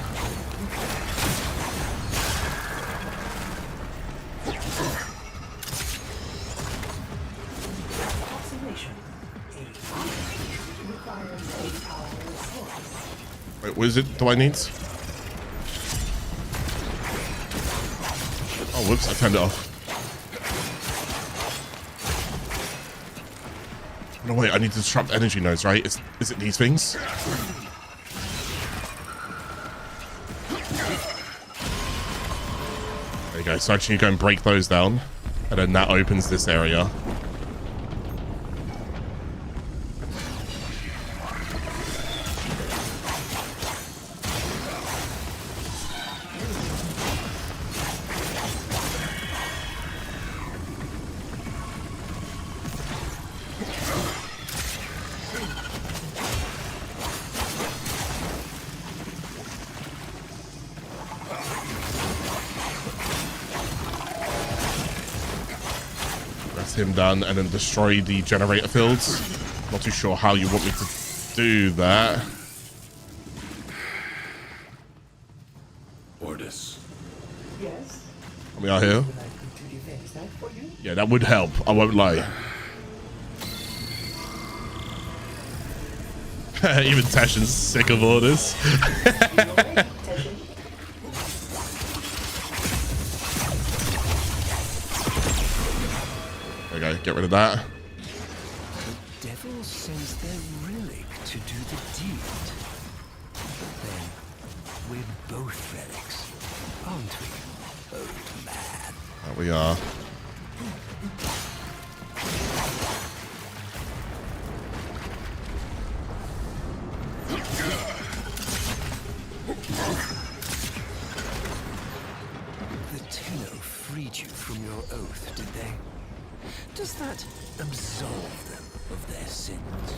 Wait, what is it? Do I need? Oh, whoops! I turned it off. No, wait! I need to disrupt energy nodes, right? Is it these things? There you go. So actually, you go and break those down, and then that opens this area. Him done, and then destroy the generator fields. Not too sure how you want me to do that. Ordis. Yes? We are here. Would I put to defense that for you? Yeah, that would help. I won't lie. Even Tashin's sick of orders. There we go, get rid of that. The devil sends their relic to do the deed. Then we're both relics, aren't we, old man? There we are. The Tenno freed you from your oath, did they? Does that absolve them of their sins?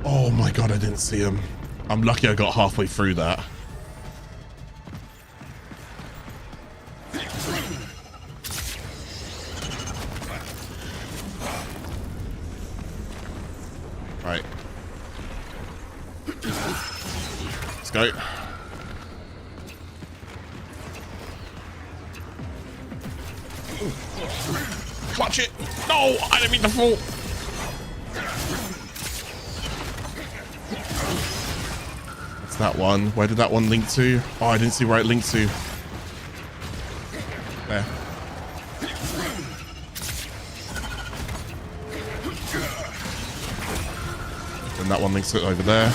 Oh my god, I didn't see him. I'm lucky I got halfway through that. Right. Let's go. Clutch it! No! I didn't mean to fall! What's that one? Where did that one link to? Oh, I didn't see where it linked to. There. And that one links to it over there.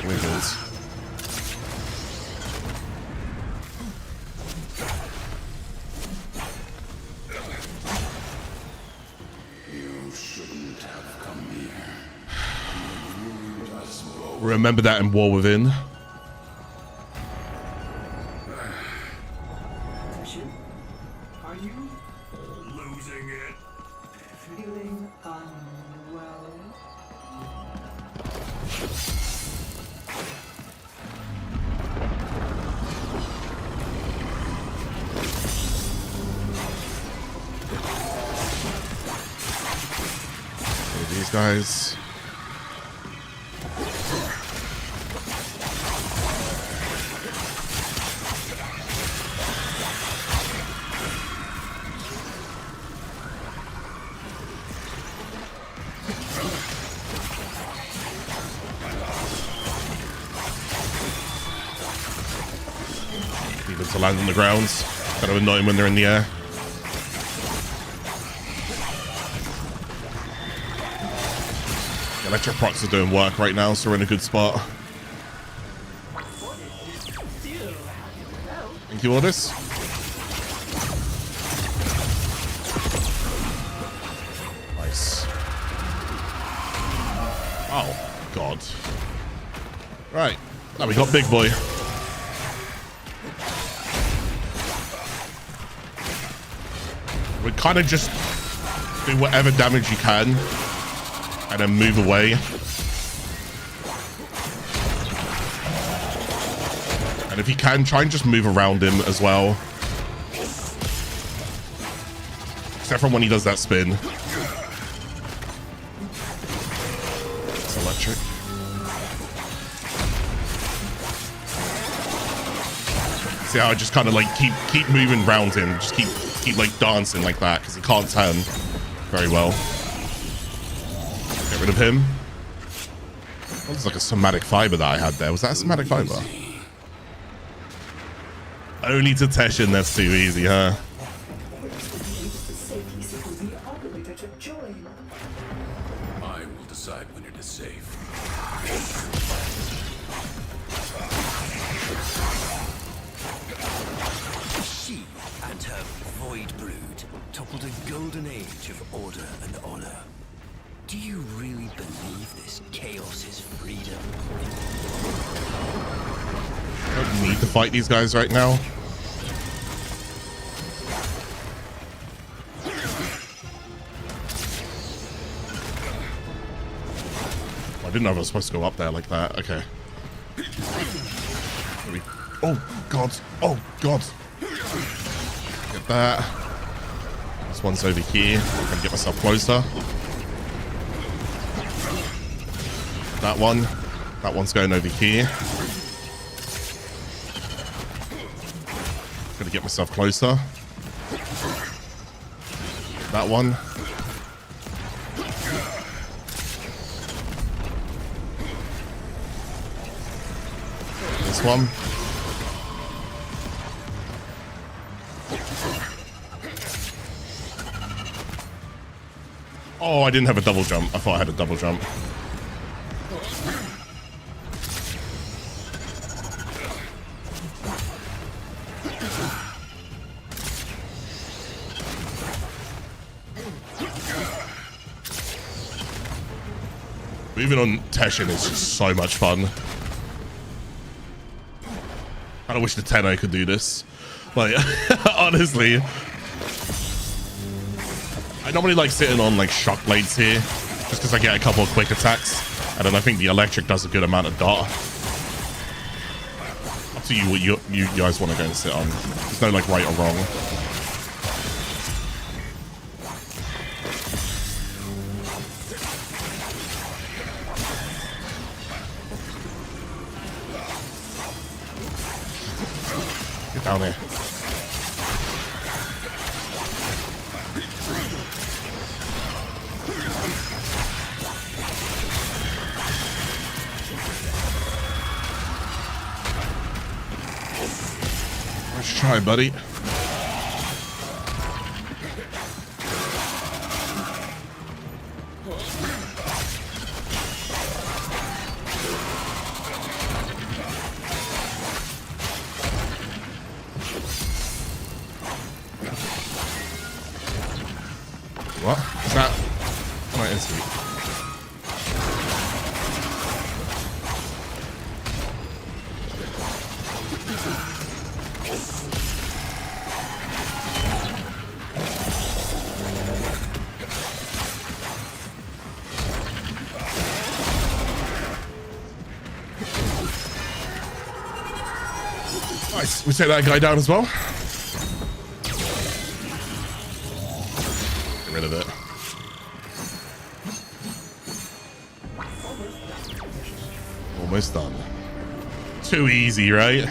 Wiggles. You shouldn't have come here. You ruined us both. Remember that in War Within. Are you? Losing it. Feeling unwell? These guys. Even to land on the ground. Kind of annoying when they're in the air. Electric procs are doing work right now, so we're in a good spot. Thank you, Ordis. Nice. Oh, God. Right. Now we got Big Boy. We kind of just do whatever damage you can. And then move away. And if you can, try and just move around him as well. Except from when he does that spin. It's electric. See how I just kind of like keep moving around him. Just keep like dancing like that because he can't turn very well. Get rid of him. That was like a somatic fiber that I had there. Was that a somatic fiber? Only to Teshin, that's too easy, huh? I will decide when it is safe. She and her void brood toppled a golden age of order and honor. Do you really believe this chaos is freedom? I don't need to fight these guys right now. I didn't know I was supposed to go up there like that. Okay. Oh, God. Oh, God. Get that. This one's over here. I'm going to get myself closer. That one. That one's going over here. Gonna get myself closer. That one. This one. Oh, I didn't have a double jump. I thought I had a double jump. Moving on Teshin is just so much fun. I wish the Tenno could do this. Like, honestly. I normally like sitting on like shock blades here, just because I get a couple of quick attacks. And then I think the electric does a good amount of dot. Up to you what you guys want to go and sit on. There's no like right or wrong. Down there. Let's try, buddy. What? Is that my instinct? Nice. We take that guy down as well. Get rid of it. Almost done. Too easy, right?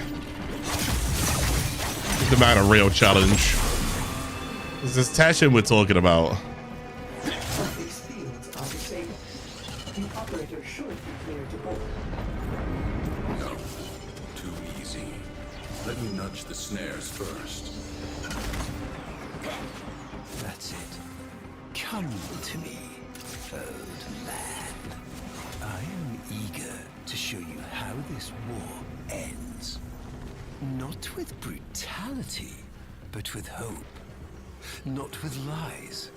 Give the man a real challenge. This is Tashin we're talking about. These fields are disabled. The operator should be cleared to board. No, too easy. Let me nudge the snares first. That's it. Come to me, old man. I am eager to show you how this war ends. Not with brutality, but with hope. Not with lies,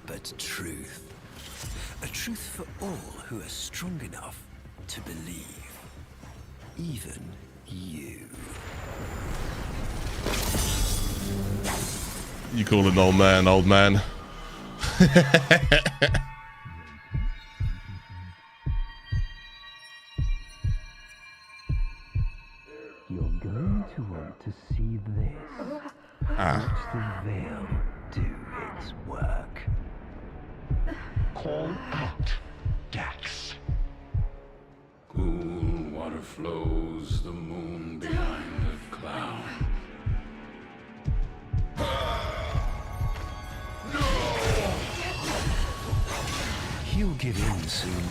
but truth. A truth for all who are strong enough to believe. Even you. You call an old man, old man. You're going to want to see this. Watch the veil do its work. Call out, Dax. Cool water flows, the moon behind the cloud. He'll give in soon.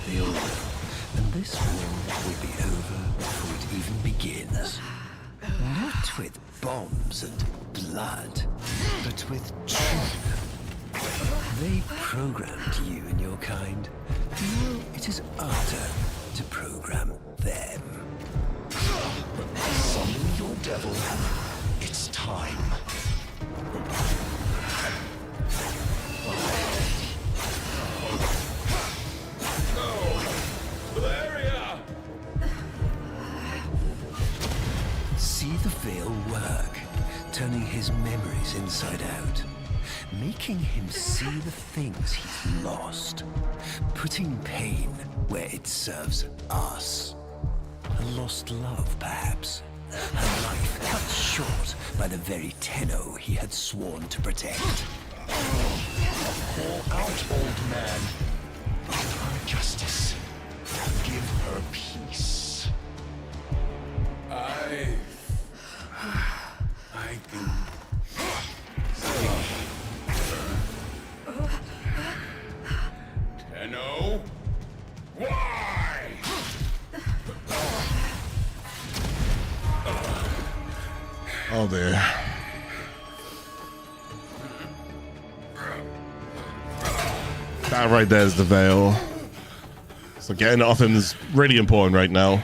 They all will. And this war will be over before it even begins. Not with bombs and blood, but with truth. They programmed you and your kind. Now it is our turn to program them. Summon your devil. It's time. See the veil work, turning his memories inside out, making him see the things he's lost, putting pain where it serves us. A lost love, perhaps. A life cut short by the very Tenno he had sworn to protect. Call out, old man. Give her justice. Give her peace. I can Tenno? Why? Oh dear. That right there is the veil. So getting it off him is really important right now.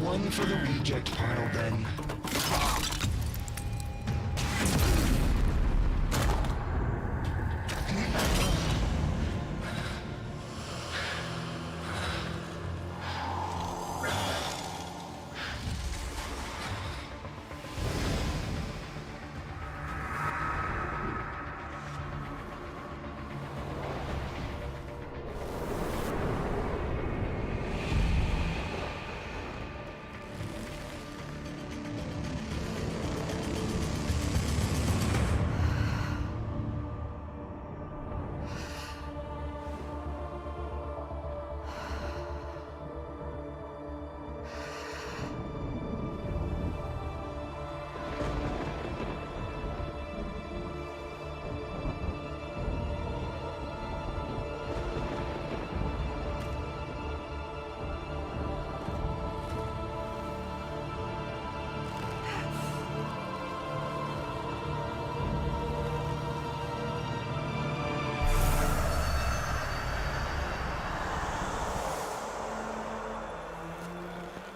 One for the reject pile, then.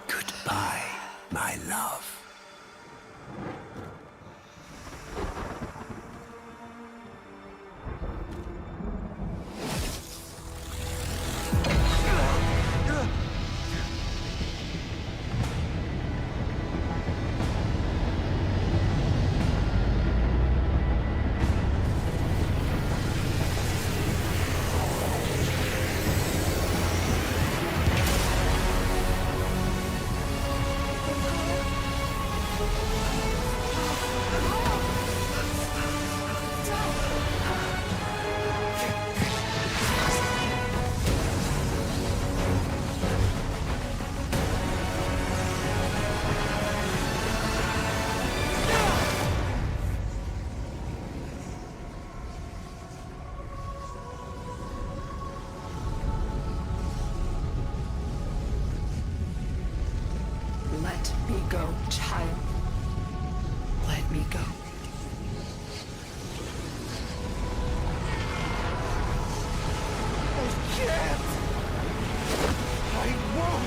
Goodbye, my love. go, child. Let me go. I can't. I won't.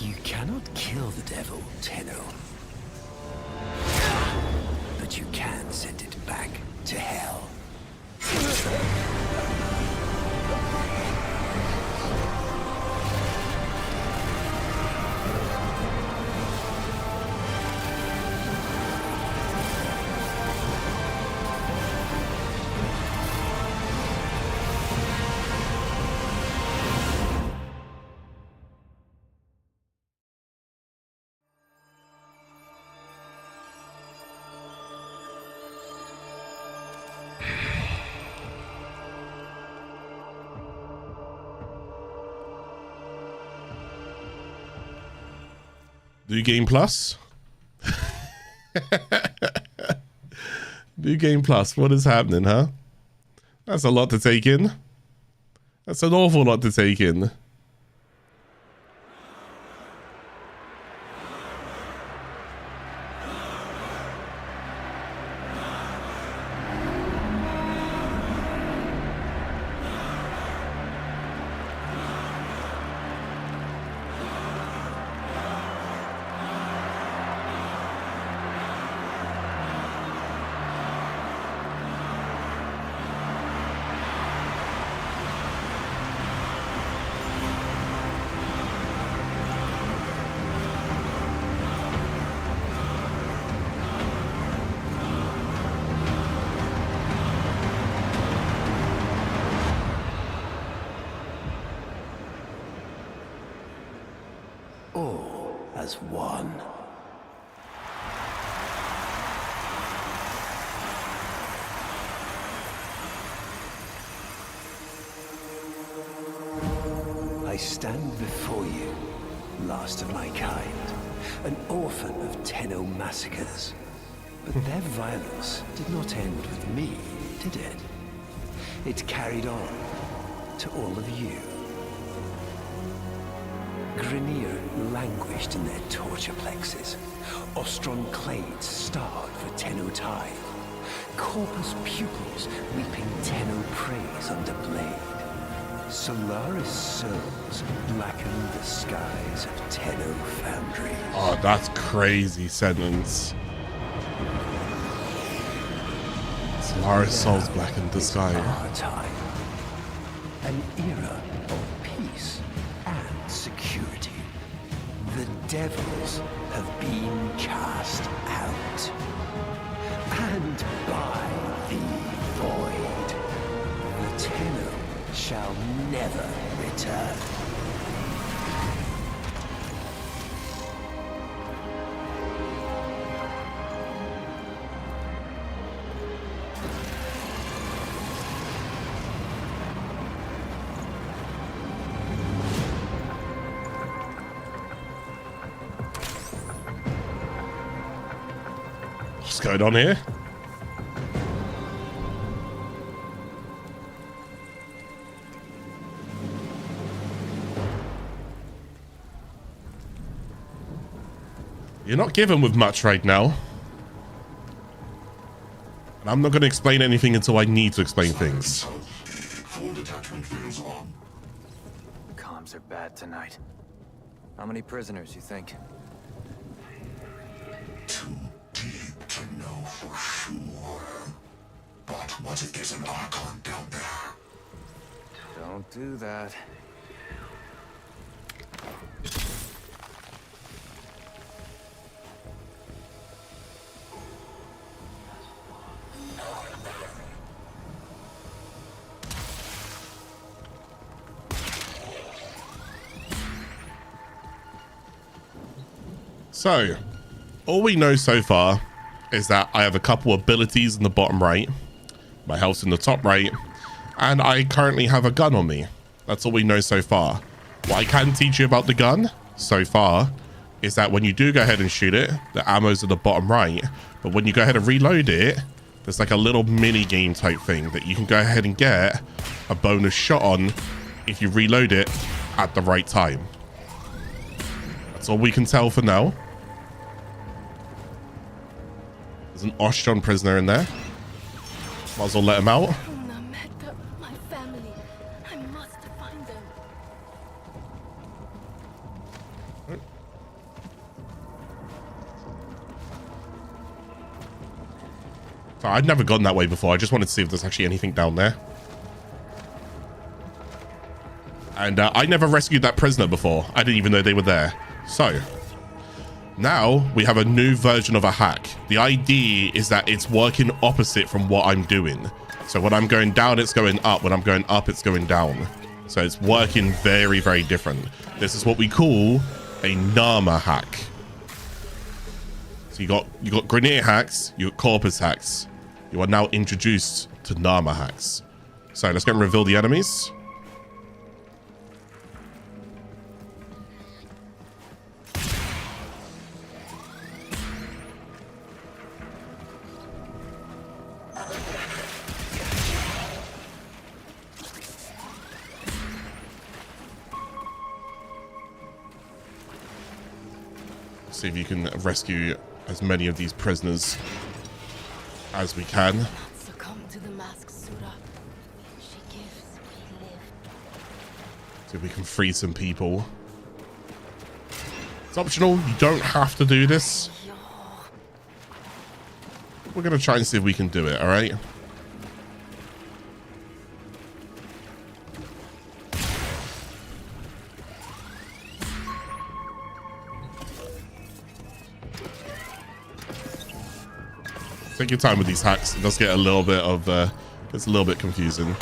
You cannot kill the devil, Tenno. But you can send it back to hell. New Game Plus? New Game Plus, what is happening, huh? That's a lot to take in. That's an awful lot to take in. As one. I stand before you, last of my kind, an orphan of Tenno massacres. But their violence did not end with me, did it? It carried on to all of you. Grineer languished in their torture plexes. Ostron clades starved for Tenno tithe. Corpus pupils weeping Tenno praise under blade. Solaris souls blackened the skies of Tenno foundry. Oh, that's crazy sentence. Solaris souls blackened the sky. Our time. An era of peace and security. The devils have been cast out. And by the void, the Tenno shall never return. What's going on here? You're not given with much right now. And I'm not going to explain anything until I need to explain things. Full detachment fields on. Comms are bad tonight. How many prisoners, you think? Too deep to know for sure. But what if there's an Archon down there? Don't do that. So, all we know so far is that I have a couple abilities in the bottom right, my health's in the top right, and I currently have a gun on me. That's all we know so far. What I can teach you about the gun, so far is that when you do go ahead and shoot it, the ammo's at the bottom right. But when you go ahead and reload it, there's like a little mini game type thing that you can go ahead and get a bonus shot on if you reload it at the right time. That's all we can tell for now. There's an Oshjon prisoner in there. Might as well let him out. My family. I must find them. So I'd never gone that way before. I just wanted to see if there's actually anything down there. And I never rescued that prisoner before. I didn't even know they were there. So now we have a new version of a hack. The idea is that it's working opposite from what I'm doing. So when I'm going down, it's going up. When I'm going up, it's going down. So it's working very, very different. This is what we call a Nama hack. So you got Grineer hacks, you got Corpus hacks. You are now introduced to Nama hacks. So let's go and reveal the enemies. See if you can rescue as many of these prisoners as we can. Succumb to the mask, Sura. She gives, we live. See if we can free some people. It's optional. You don't have to do this. We're going to try and see if we can do it, all right? Take your time with these hacks. It does get a little bit of gets a little bit confusing.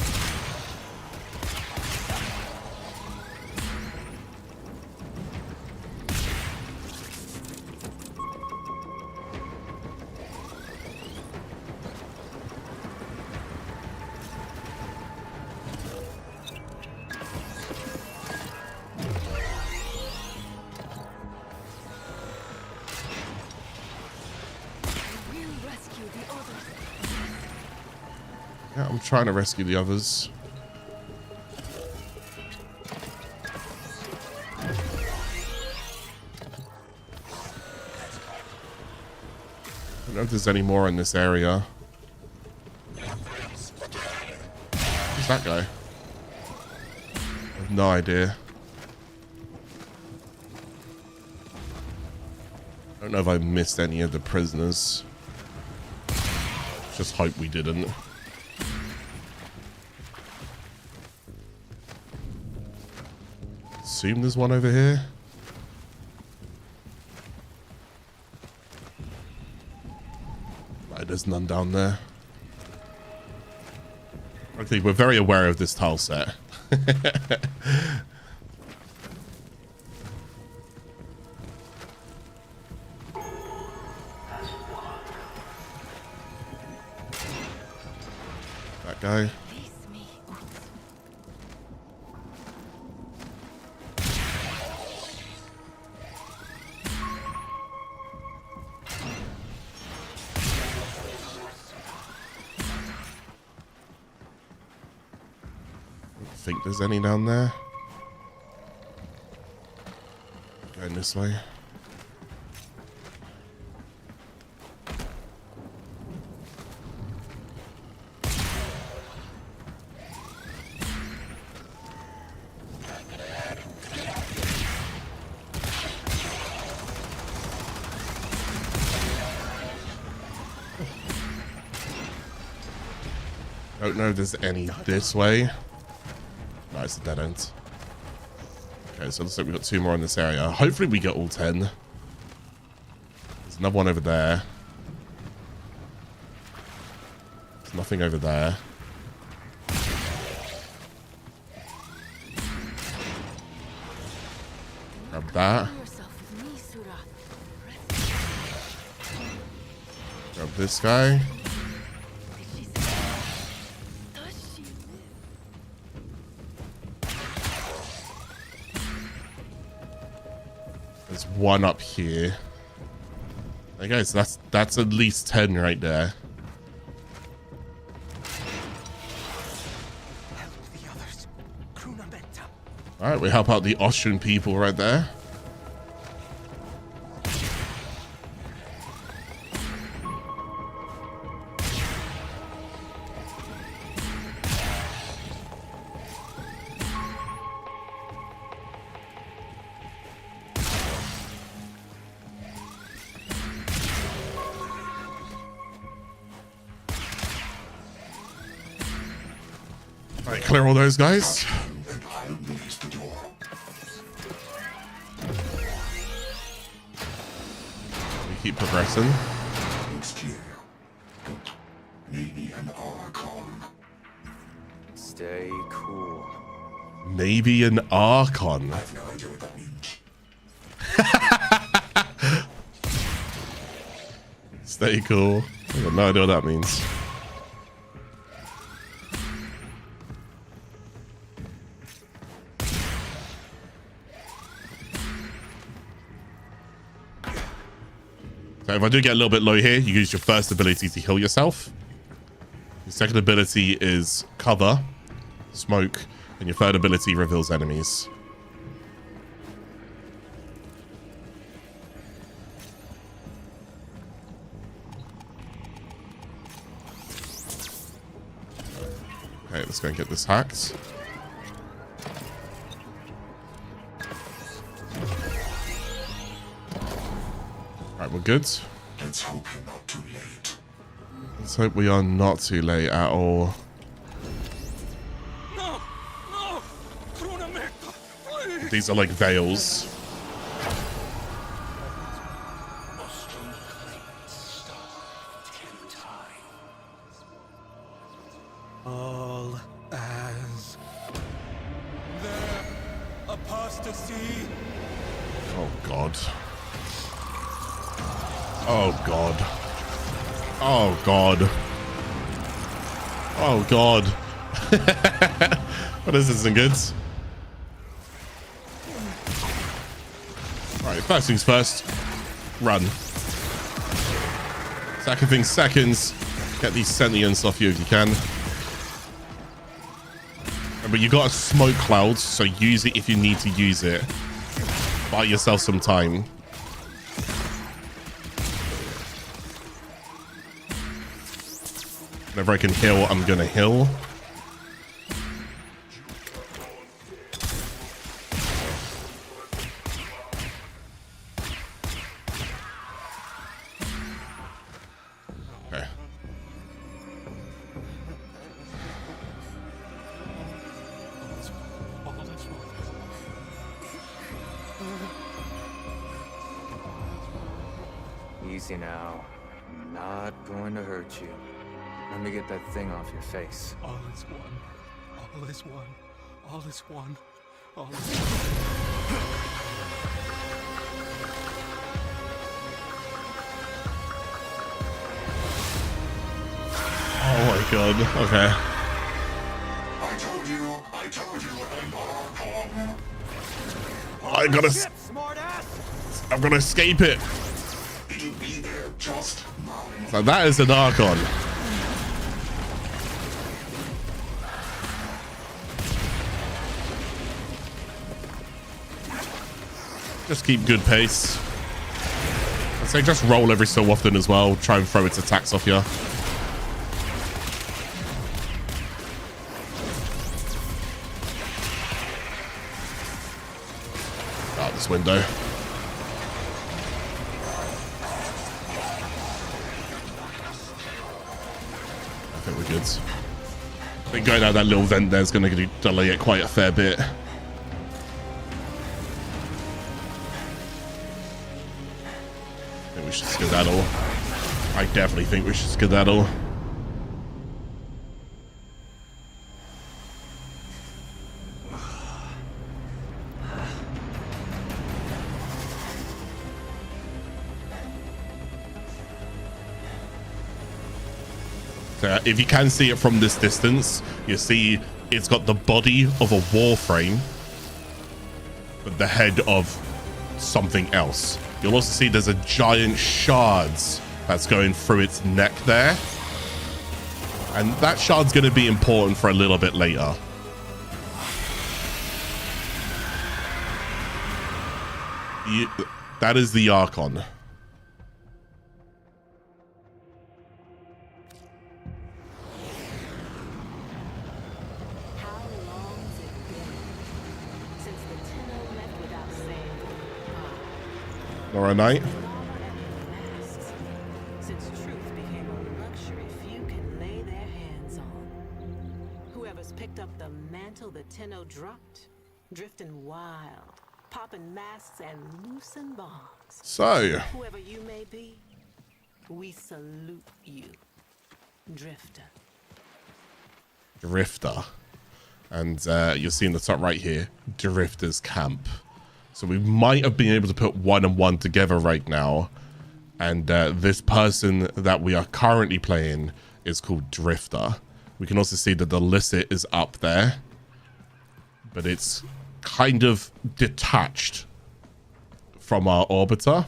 Yeah, I'm trying to rescue the others. I don't know if there's any more in this area. Who's that guy? I have no idea. I don't know if I missed any of the prisoners. Just hope we didn't. Assume there's one over here. Right, there's none down there. I think we're very aware of this tile set. That guy. Think there's any down there. Going this way. Don't know if there's any this way. No, it's a dead end. Okay, so it looks like we've got 2 more in this area. Hopefully we get all 10. There's another one over there. There's nothing over there. Grab that. Grab this guy. There's one up here. Hey guys, that's at least 10 right there. All right, we help out the Austrian people right there. All right, clear all those guys. We keep progressing. It's clear. Maybe an Archon. Stay cool. Maybe an Archon. I have no idea what that means. Stay cool. I have no idea what that means. So if I do get a little bit low here, you use your first ability to heal yourself. Your second ability is cover, smoke, and your third ability reveals enemies. Okay, let's go and get this hacked. Alright, we're good. Let's hope you're not too late. Let's hope we are not too late at all. No! No! Necramechs, please! These are like veils. All as their apostasy. Oh god. Oh god. Oh god. Oh god. What is this, isn't good? Alright, first things first. Run. Second things seconds. Get these sentients off you if you can. But you got a smoke cloud, so use it if you need to use it. Buy yourself some time. Whenever I can heal, I'm gonna heal. Okay. Easy now. I'm not going to hurt you. Let me get that thing off your face. All is one. All is one. All is one. All is one. Oh my god. Okay. I told you, I gotta. I'm gonna escape it. it'll be there just now. So that is an Archon. Just keep good pace. I'd say just roll every so often as well. Try and throw its attacks off you. Out this window. I think we're good. I think going out that little vent there is going to delay it quite a fair bit. We should skedaddle. I definitely think we should skedaddle. So if you can see it from this distance, you see it's got the body of a Warframe, but the head of something else. You'll also see there's a giant shards that's going through its neck there. And that shard's going to be important for a little bit later. That is the Archon. Nora Knight. Since truth became a luxury few can lay their hands on. Whoever's picked up the mantle the Tenno dropped, drifting wild, popping masks and loosing bombs. So, whoever you may be, we salute you, Drifter. Drifter. And you'll see in the top right here, Drifter's camp. So we might have been able to put 1 and 1 together right now. And this person that we are currently playing is called Drifter. We can also see that the Licit is up there. But it's kind of detached from our Orbiter.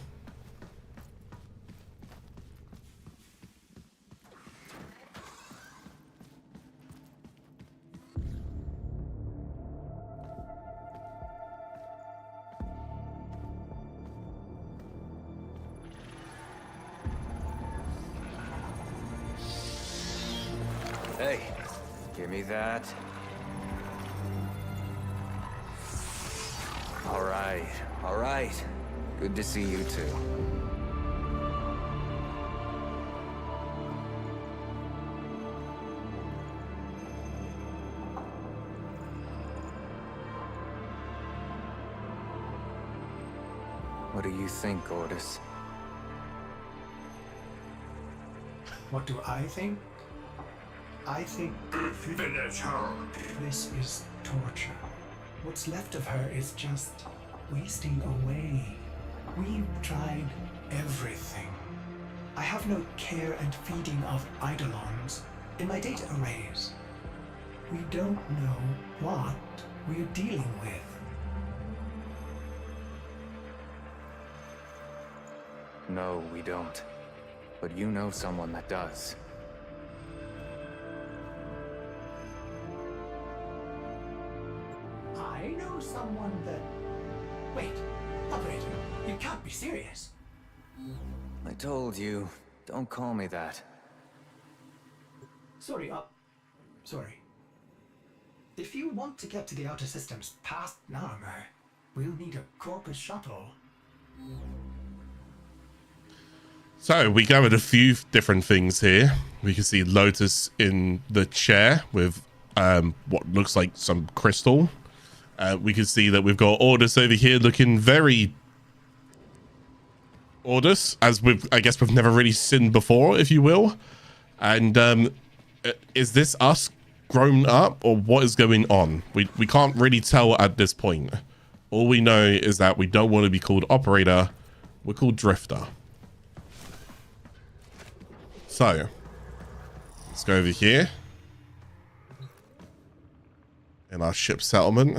Hey, give me that. All right. Good to see you too. What do you think, Ordis? What do I think? I think Finish her. this is torture. What's left of her is just wasting away. We've tried everything. I have no care and feeding of eidolons in my data arrays. We don't know what we're dealing with. No, we don't. But you know someone that does. I know someone that... Wait, operator, you can't be serious. I told you, don't call me that. Sorry. If you want to get to the outer systems past Narmer, we'll need a Corpus shuttle. So we gathered a few different things here. We can see Lotus in the chair with what looks like some crystal. We can see that we've got Ordis over here looking very Ordis, as I guess we've never really seen before, if you will. And is this us grown up, or what is going on? We can't really tell at this point. All we know is that we don't want to be called Operator. We're called Drifter. So, let's go over here. In our ship settlement.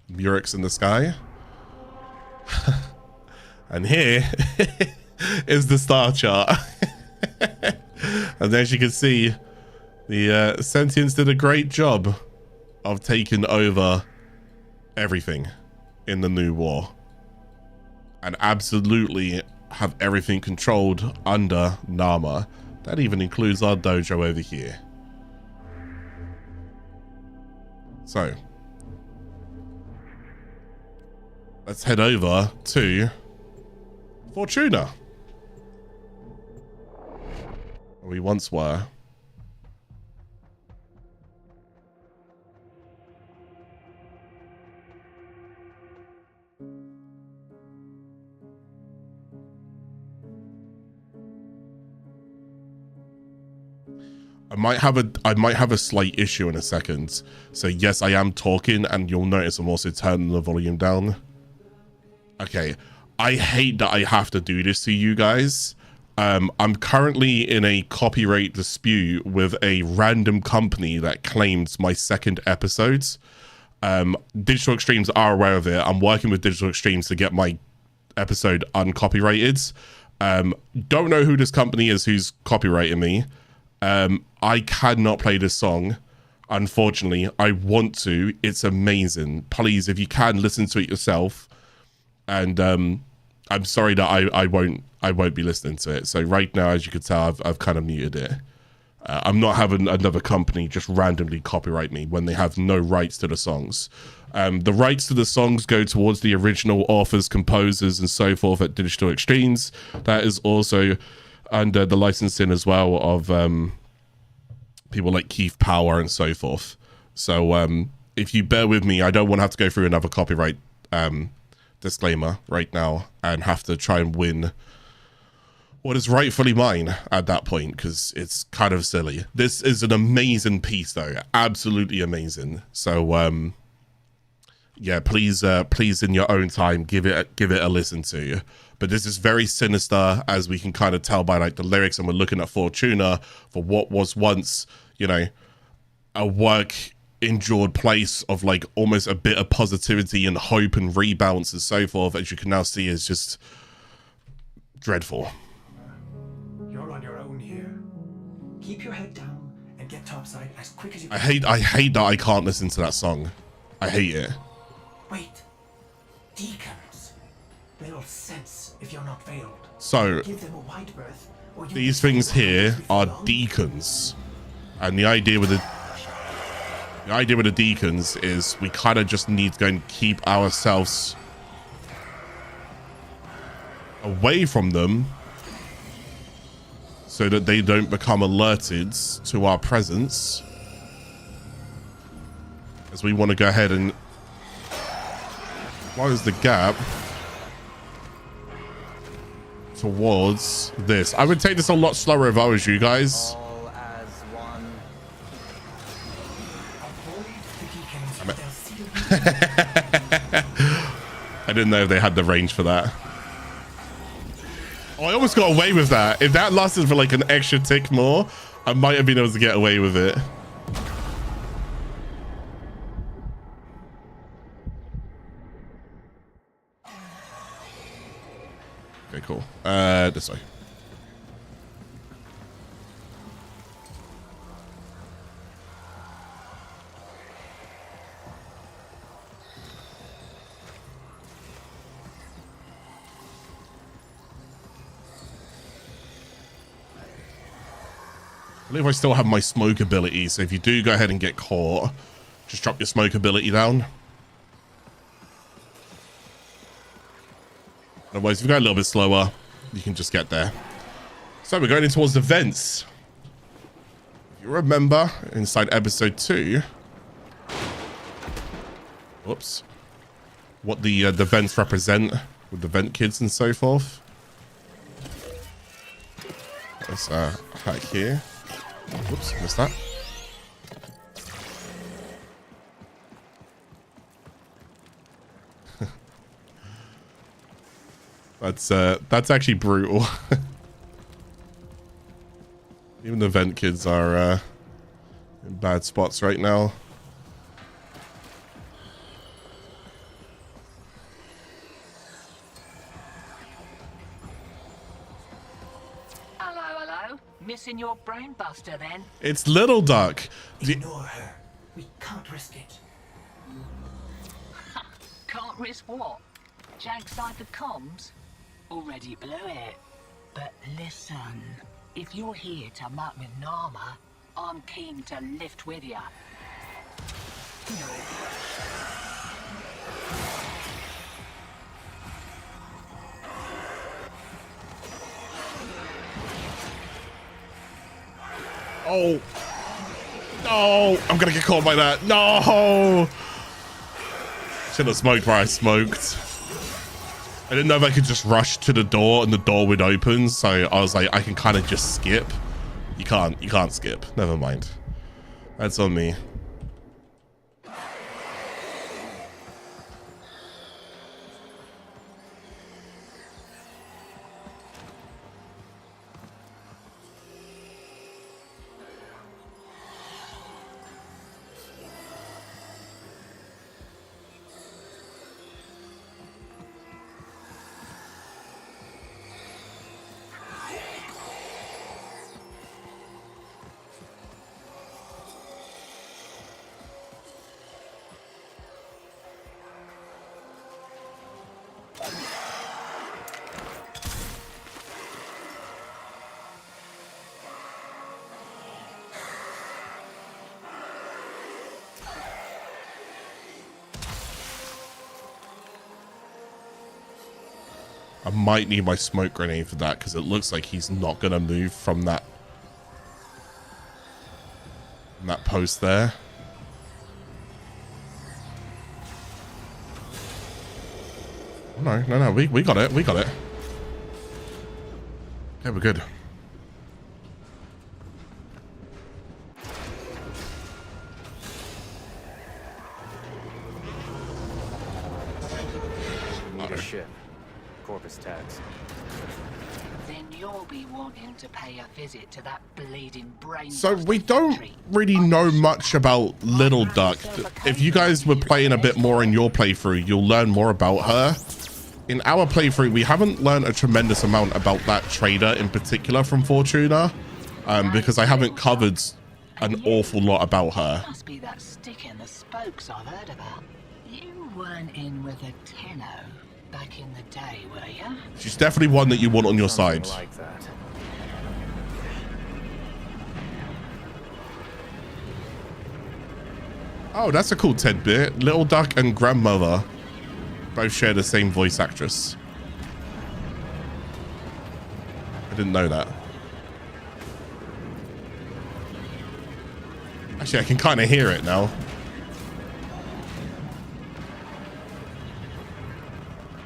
Murex in the sky. And here is the star chart. And as you can see, the Sentients did a great job of taking over everything in the new war. And absolutely have everything controlled under Nama. That even includes our dojo over here. So, let's head over to Fortuna, where we once were. I might have a slight issue in a second. So yes, I am talking, and you'll notice I'm also turning the volume down. Okay, I hate that I have to do this to you guys. I'm currently in a copyright dispute with a random company that claims my second episodes. Digital Extremes are aware of it. I'm working with Digital Extremes to get my episode uncopyrighted. Don't know who this company is who's copyrighting me. I cannot play this song. Unfortunately, I want to. It's amazing. Please, if you can, listen to it yourself. And I'm sorry that I won't be listening to it. So right now, as you can tell, I've kind of muted it. I'm not having another company just randomly copyright me when they have no rights to the songs. The rights to the songs go towards the original authors, composers, and so forth at Digital Extremes. That is also under the licensing as well of people like Keith Power and so forth. So if you bear with me, I don't want to have to go through another copyright disclaimer right now and have to try and win what is rightfully mine at that point, because it's kind of silly. This is an amazing piece though, absolutely amazing. So yeah, please in your own time give it a listen to. But this is very sinister, as we can kind of tell by like the lyrics, and we're looking at Fortuna for what was once, you know, a work endured place of like almost a bit of positivity and hope and rebounds and so forth, as you can now see, is just dreadful. You're on your own here. Keep your head down and get topside as quick as you can. I hate that I can't listen to that song. I hate it. Wait. Deacons. They'll sense if you're not veiled. So Give them a wide berth, or you these things here are deacons. And the idea with the deacons is we kind of just need to go and keep ourselves away from them so that they don't become alerted to our presence, as we want to go ahead and close the gap towards this. I would take this a lot slower if I was you guys. All as one. I didn't know if they had the range for that. Oh, I almost got away with that. If that lasted for like an extra tick more, I might have been able to get away with it. Okay, cool. This way. I believe I still have my smoke ability, so if you do go ahead and get caught, just drop your smoke ability down. Otherwise, if you go a little bit slower, you can just get there. So we're going in towards the vents. If you remember, inside episode 2, whoops, what the vents represent with the vent kids and so forth. Let's hack here. Whoops, missed that. That's actually brutal. Even the vent kids are in bad spots right now. Hello. Missing your brain buster then? It's Little Duck. Ignore her. We can't risk it. Can't risk what? Jag-side the comms? Already blew it. But listen, if you're here to muck with Nama, I'm keen to lift with ya. Oh. No, I'm gonna get caught by that. No. Should have smoked where I smoked. I didn't know if I could just rush to the door and the door would open, so I was like, I can kind of just skip. You can't skip. Never mind. That's on me. I might need my smoke grenade for that because it looks like he's not going to move from that post there. No, we got it. We got it. Yeah, we're good. Need a ship. Corpus tags. Then you'll be wanting to pay a visit to that bleeding brain. So we don't really know much about Little Duck. If you guys were playing a bit more in your playthrough, you'll learn more about her. In our playthrough, we haven't learned a tremendous amount about that trader in particular from Fortuna, because I haven't covered an awful lot about her. Must be that stick in the spokes I've heard about. You weren't in with a tenno back in the day, were you? She's definitely one that you want on your side. Like that. Oh, that's a cool tidbit. Little Duck and Grandmother both share the same voice actress. I didn't know that. Actually, I can kind of hear it now.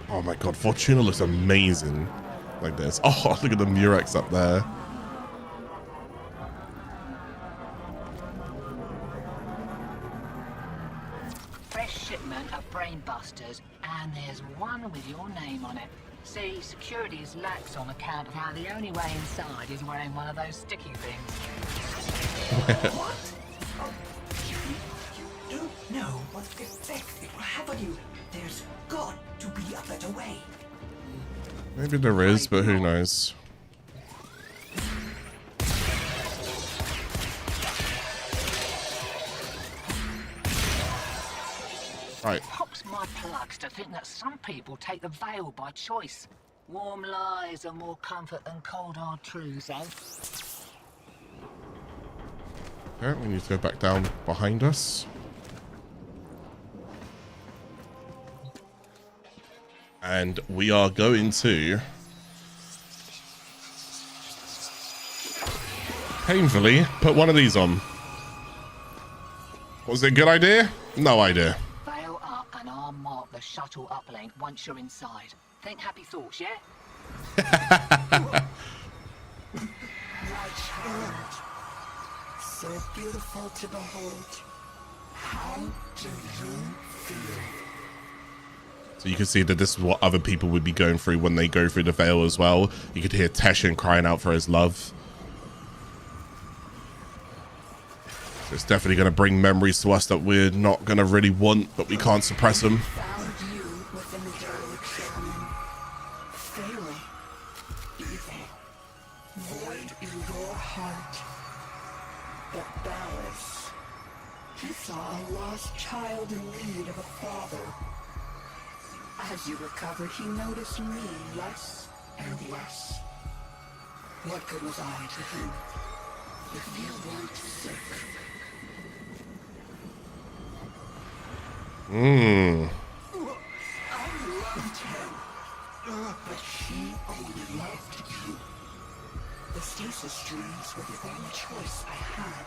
Oh my god, Fortuna looks amazing like this. Oh, look at the Murex up there. Fresh shipment of brainbusters, and there's one with your name on it. See, security is lax on account of how the only way inside is wearing one of those sticky things. What? You don't know what effect it will have on you. There's got to be a better way. Maybe there is, but who knows? Right. Pops my plugs to think that some people take the veil by choice. Warm lies are more comfort than cold hard truths, eh? Okay, we need to go back down behind us. And we are going to painfully put one of these on. Was it a good idea? No idea. Veil up and I'll mark the shuttle uplink once you're inside. Think happy thoughts, yeah? My child, so beautiful to behold. How do you feel? So you can see that this is what other people would be going through when they go through the veil as well. You could hear Teshin crying out for his love. So it's definitely going to bring memories to us that we're not going to really want, but we can't suppress them. Found you within the derelict shaman. Failing. Evil. Void in your heart. But Ballas. He saw a lost child in need of a father. As you recovered, he noticed me less and less. What good was I to him? If you weren't sick. I loved him. But she only loved you. The stasis dreams were the only choice I had.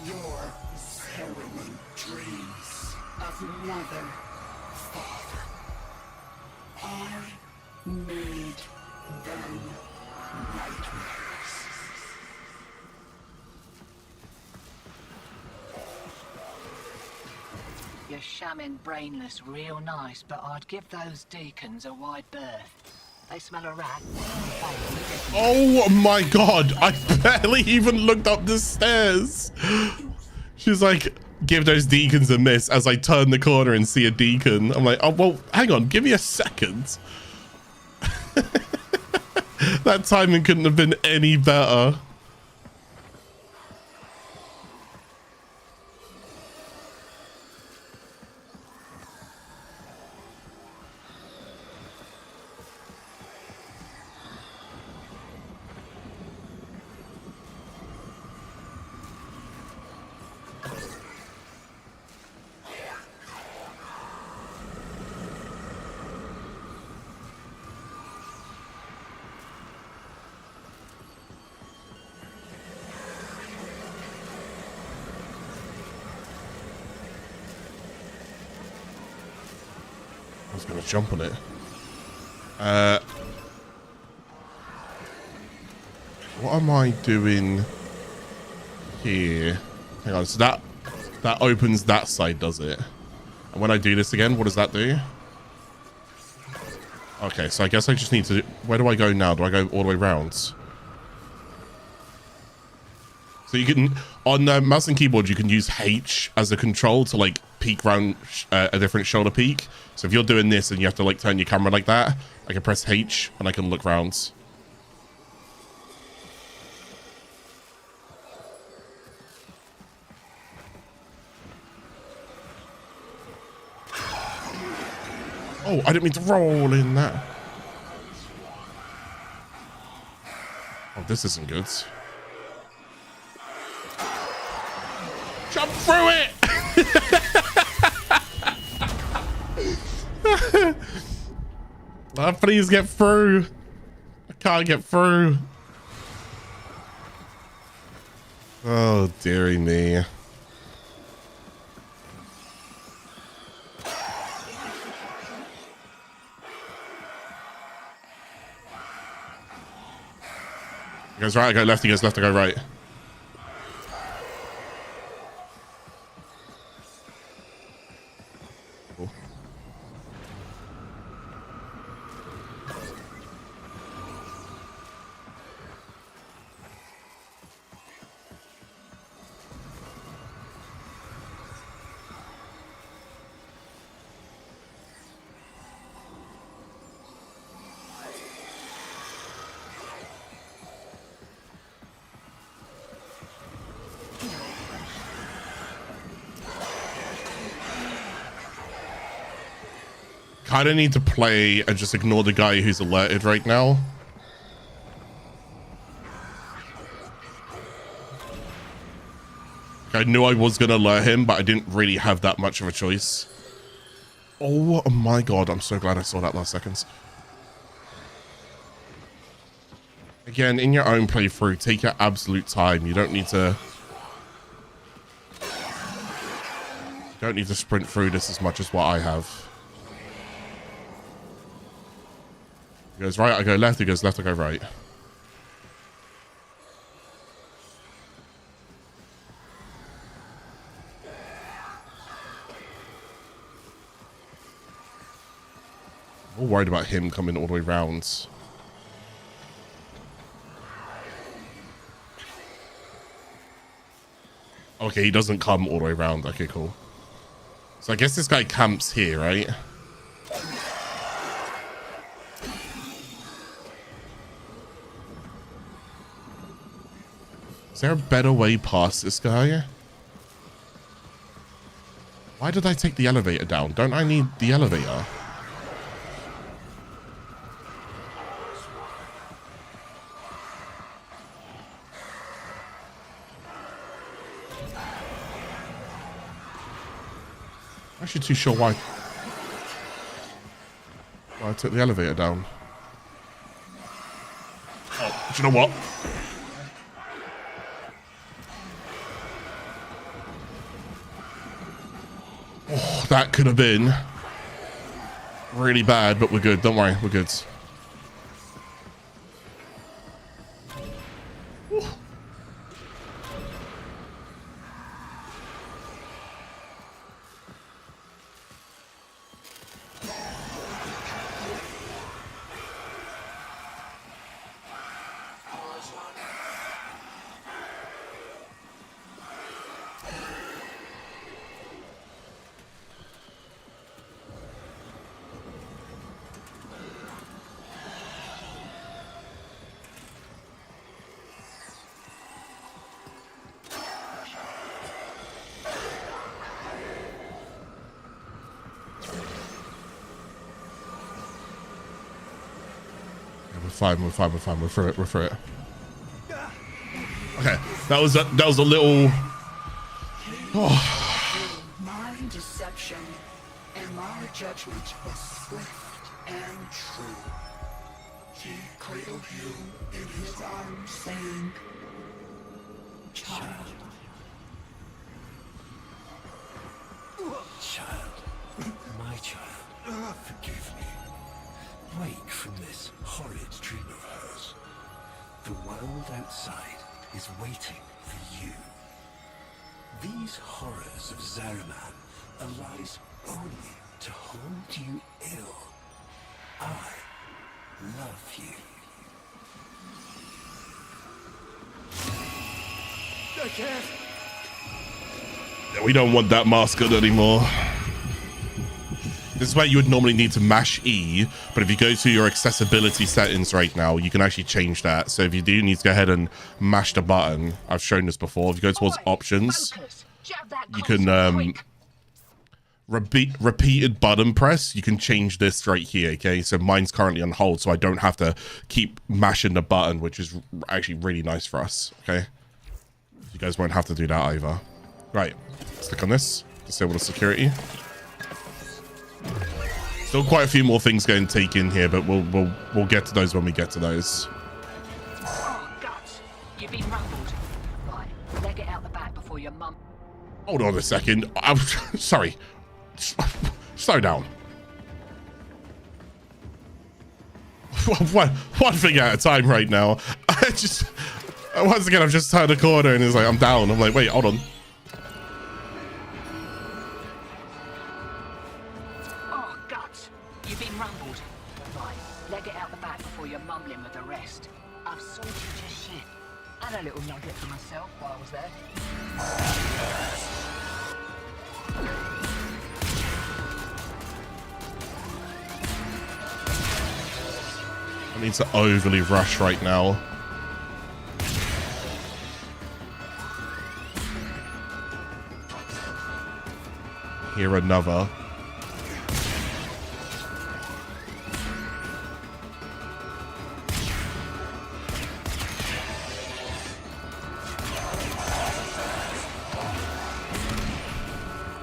Your harrowing dreams of mother, father. I made them nightmares. You're shamming brainless real nice, but I'd give those deacons a wide berth. They smell a rat. Oh my god, I barely even looked up the stairs. She's like, give those deacons a miss as I turn the corner and see a deacon. I'm like, oh, well, hang on, give me a second. That timing couldn't have been any better. I was gonna jump on it. What am I doing here? Hang on, so that opens that side, does it? And when I do this again, what does that do? Okay, so I guess I just need to... Where do I go now? Do I go all the way round? So you can... On mouse and keyboard, you can use H as a control to, like, peek round a different shoulder peak. So if you're doing this and you have to, like, turn your camera like that, I can press H and I can look round. Oh, I didn't mean to roll in that. Oh, this isn't good. Jump through it! Oh, please get through. I can't get through. Oh, dearie me. He goes right, I go left, he goes left, I go right. Cool. I don't need to play and just ignore the guy who's alerted right now. I knew I was going to alert him, but I didn't really have that much of a choice. Oh my god, I'm so glad I saw that last seconds. Again, in your own playthrough, take your absolute time. You don't need to... sprint through this as much as what I have. He goes right, I go left, he goes left, I go right. I'm all worried about him coming all the way round. Okay, he doesn't come all the way around. Okay, cool. So I guess this guy camps here, right? Is there a better way past this guy? Why did I take the elevator down? Don't I need the elevator? I'm actually too sure why I took the elevator down. Oh, do you know what? Oh, that could have been really bad, but we're good. Don't worry, we're good. We're fine. We're through it. Okay, that was a little. Oh. My deception and my judgment was swift and true. He cradled you in his arms, saying, "Child." Child. My child. Forgive me. Wake from this horrid dream of hers. The world outside is waiting for you. These horrors of Zariman are lies only to hold you ill. I love you. I can't. We don't want that mascot anymore. This is where you would normally need to mash E, but if you go to your accessibility settings right now, you can actually change that. So if you do need to go ahead and mash the button, I've shown this before. If you go towards options, you can repeated button press. You can change this right here, okay? So mine's currently on hold, so I don't have to keep mashing the button, which is actually really nice for us, okay? You guys won't have to do that either. Right, let's click on this. Disable the security. Still quite a few more things getting taken here, but we'll get to those when we get to those. Oh, guts. You've been rumbled. Right, leg it out the back before your mum... Hold on a second. I'm sorry. Slow down. One thing at a time right now. I just... Once again, I've just turned a corner and it's like, I'm down. I'm like, wait, hold on. Oh, guts. You've been rumbled. Right, leg it out the back before you're mumbling with the rest. I've sorted your shit. And a little nugget for myself while I was there. I need to overly rush right now. Here another.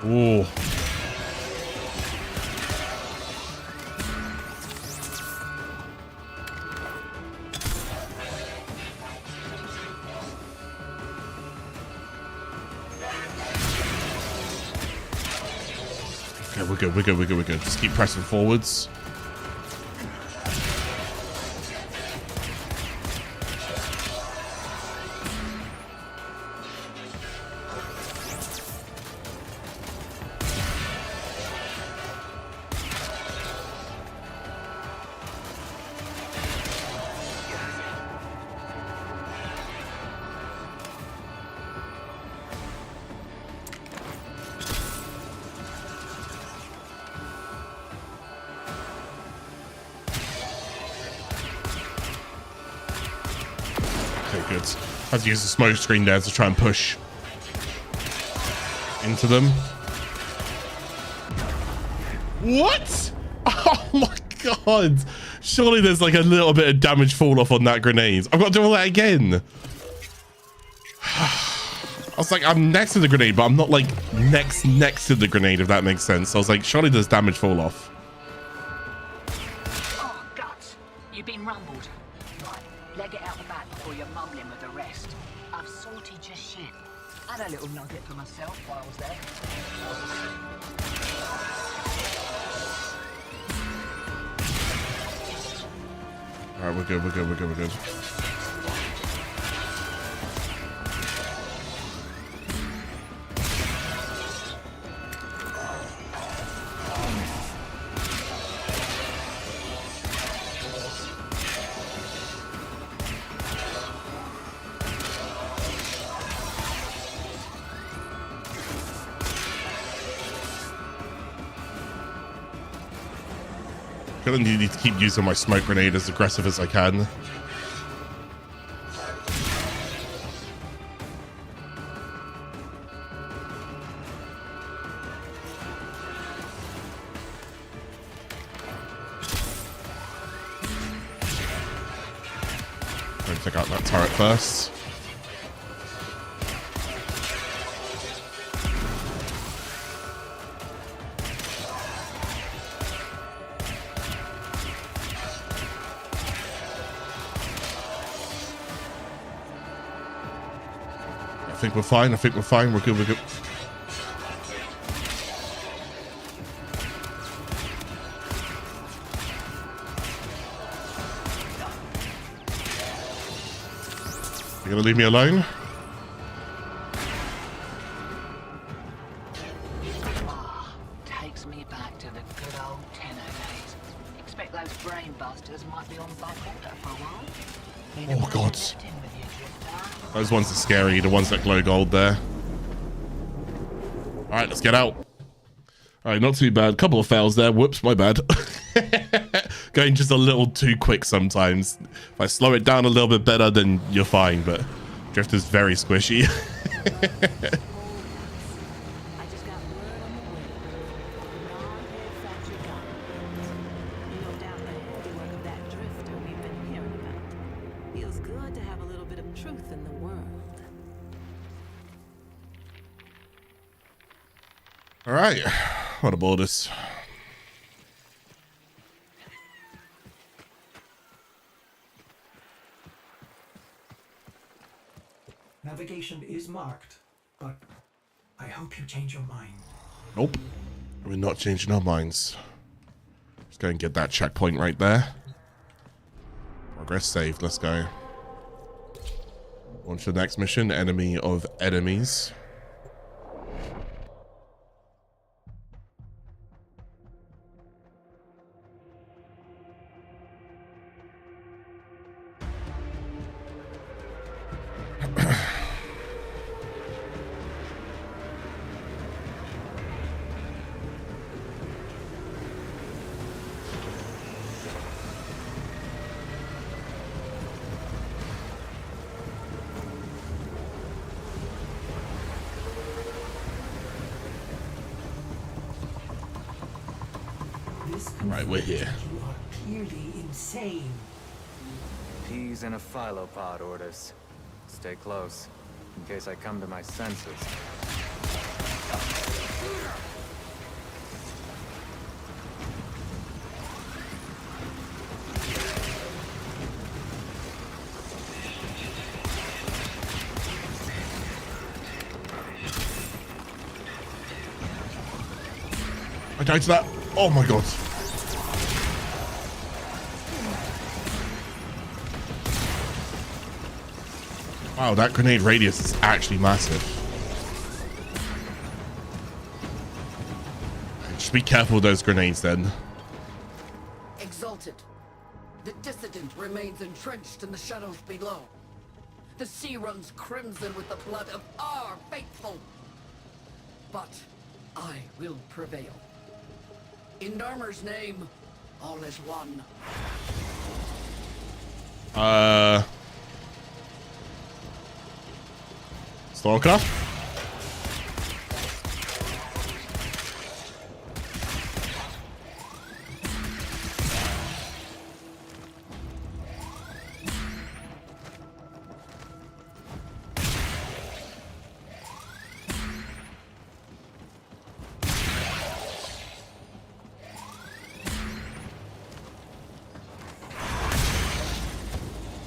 Ooh. Okay, we're good. Just keep pressing forwards. Okay, good. I have to use the smoke screen there to try and push into them. What? Oh my god. Surely there's like a little bit of damage fall off on that grenade. I've got to do all that again. I was like, I'm next to the grenade, but I'm not like next to the grenade, if that makes sense. So I was like, surely there's damage fall off. Oh, guts. You've been rumbled. Right, leg it out the back before you're mumbling with the rest. I've sorted your shit. And a little nugget for myself while I was there. All right, we're good. Gonna need to keep using my smoke grenade as aggressive as I can. Going to take out that turret first. I think we're fine. We're good. gonna leave me alone? Takes me back to the good old tenor days. Expect those brain busters might be on back order for a while. Oh god. Those ones are scary, the ones that glow gold there. Alright, let's get out. Alright, not too bad. Couple of fails there. Whoops, my bad. Going just a little too quick sometimes. If I slow it down a little bit better, then you're fine, but Drift is very squishy. Alright, what about this? Navigation is marked, but I hope you change your mind. Nope, we're not changing our minds. Let's go and get that checkpoint right there. Progress saved, let's go. On to the next mission, enemy of enemies. Right, we're here. You are clearly insane. Peas in a phylopod, Orders. Stay close, in case I come to my senses. I died to that. Oh my god. Wow, that grenade radius is actually massive. Just be careful with those grenades then. Exalted. The dissident remains entrenched in the shadows below. The sea runs crimson with the blood of our faithful. But I will prevail. In Dharma's name, all is one. Stalker?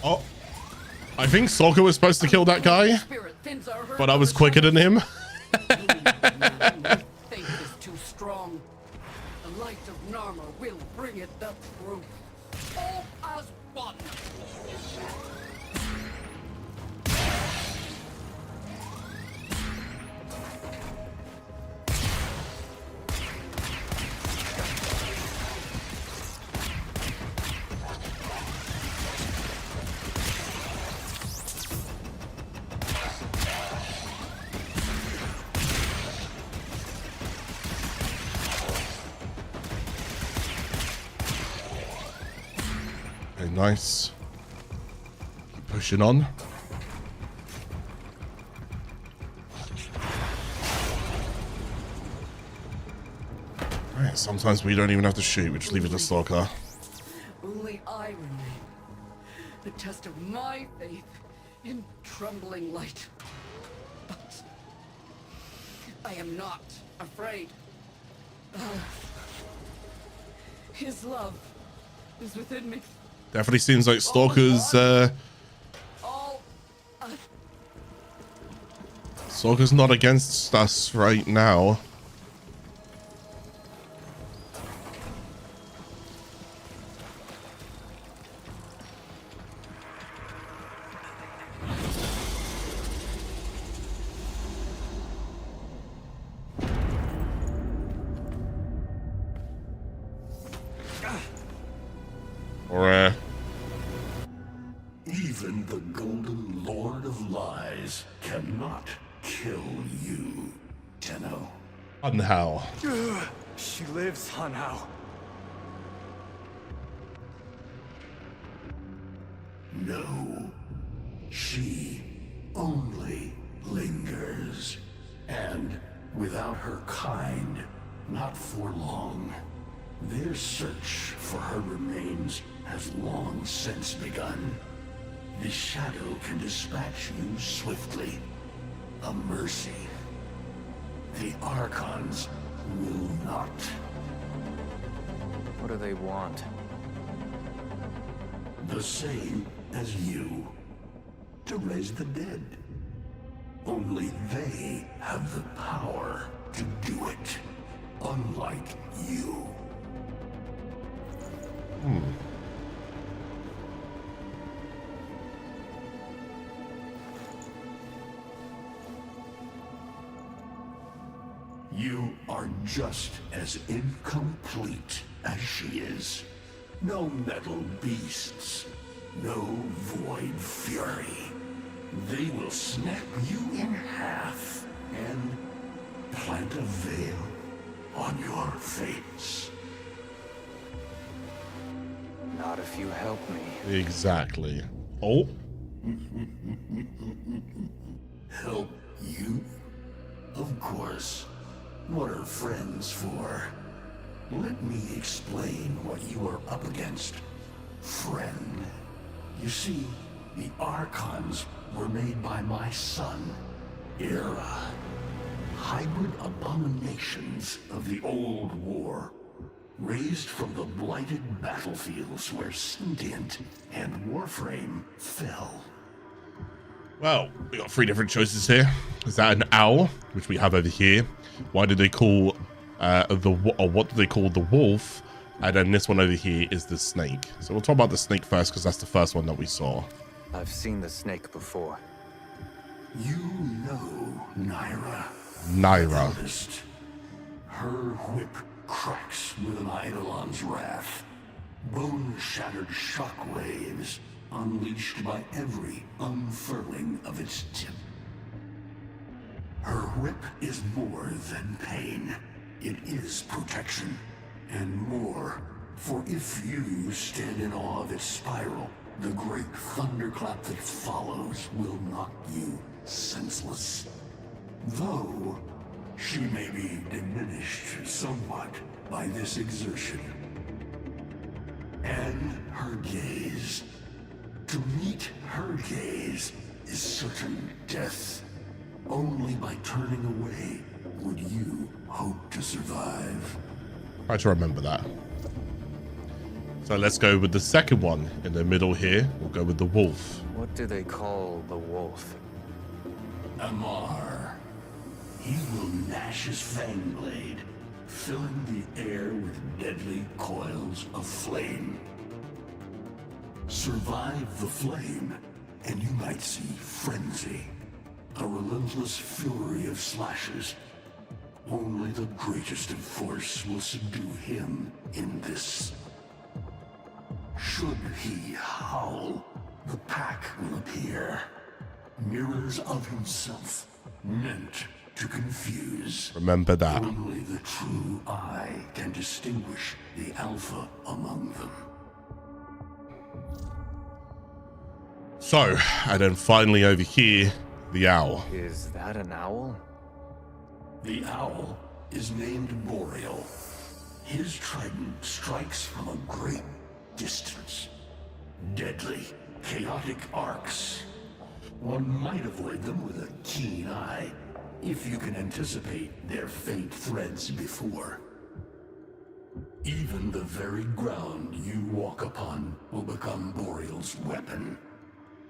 Oh, I think Stalker was supposed to kill that guy, but I was quicker than him. Faith is too strong. The light of Narma will bring it the proof. All as one. Okay, nice. Keep pushing on. Alright, sometimes we don't even have to shoot, we just leave it to Stalker. Only I remain. The test of my faith in trembling light. But I am not afraid. His love is within me. Definitely seems like Stalker's Stalker's not against us right now. Even the Golden Lord of Lies cannot kill you, Tenno. Unhow. She lives, Hanao. No. She only lingers. And without her kind, not for long. Their search for her remains has long since begun. The shadow can dispatch you swiftly. A mercy. The Archons will not. What do they want? The same as you. To raise the dead. Only they have the power to do it. Unlike you. You are just as incomplete as she is. No metal beasts. No void fury. They will snap you in half and plant a veil on your face. Not if you help me. Exactly. Oh. Help you? Of course. What are friends for? Let me explain what you are up against, friend. You see, the Archons were made by my son, Era. Hybrid abominations of the old war. Raised from the blighted battlefields where Sentient and Warframe fell. Well, we got 3 different choices here. Is that an owl, which we have over here? Why do they call what do they call the wolf? And then this one over here is the snake. So we'll talk about the snake first because that's the first one that we saw. I've seen the snake before. You know Naira. Naira. Eldest. Her whip cracks with an Eidolon's wrath. Bone-shattered shockwaves unleashed by every unfurling of its tip. Her whip is more than pain. It is protection. And more, for if you stand in awe of its spiral, the great thunderclap that follows will knock you senseless. Though, she may be diminished somewhat by this exertion. And her gaze. To meet her gaze is certain death. Only by turning away would you hope to survive. Try to remember that. So let's go with the second one in the middle here. We'll go with the wolf. What do they call the wolf? Amar. He will gnash his fang blade, filling the air with deadly coils of flame. Survive the flame, and you might see frenzy. A relentless fury of slashes. Only the greatest of force will subdue him in this. Should he howl, the pack will appear. Mirrors of himself, meant to confuse. Remember that. Only the true eye can distinguish the alpha among them. So, and then finally over here, the owl. Is that an owl? The owl is named Boreal. His trident strikes from a great distance. Deadly, chaotic arcs. One might avoid them with a keen eye, if you can anticipate their faint threads before. Even the very ground you walk upon will become Boreal's weapon.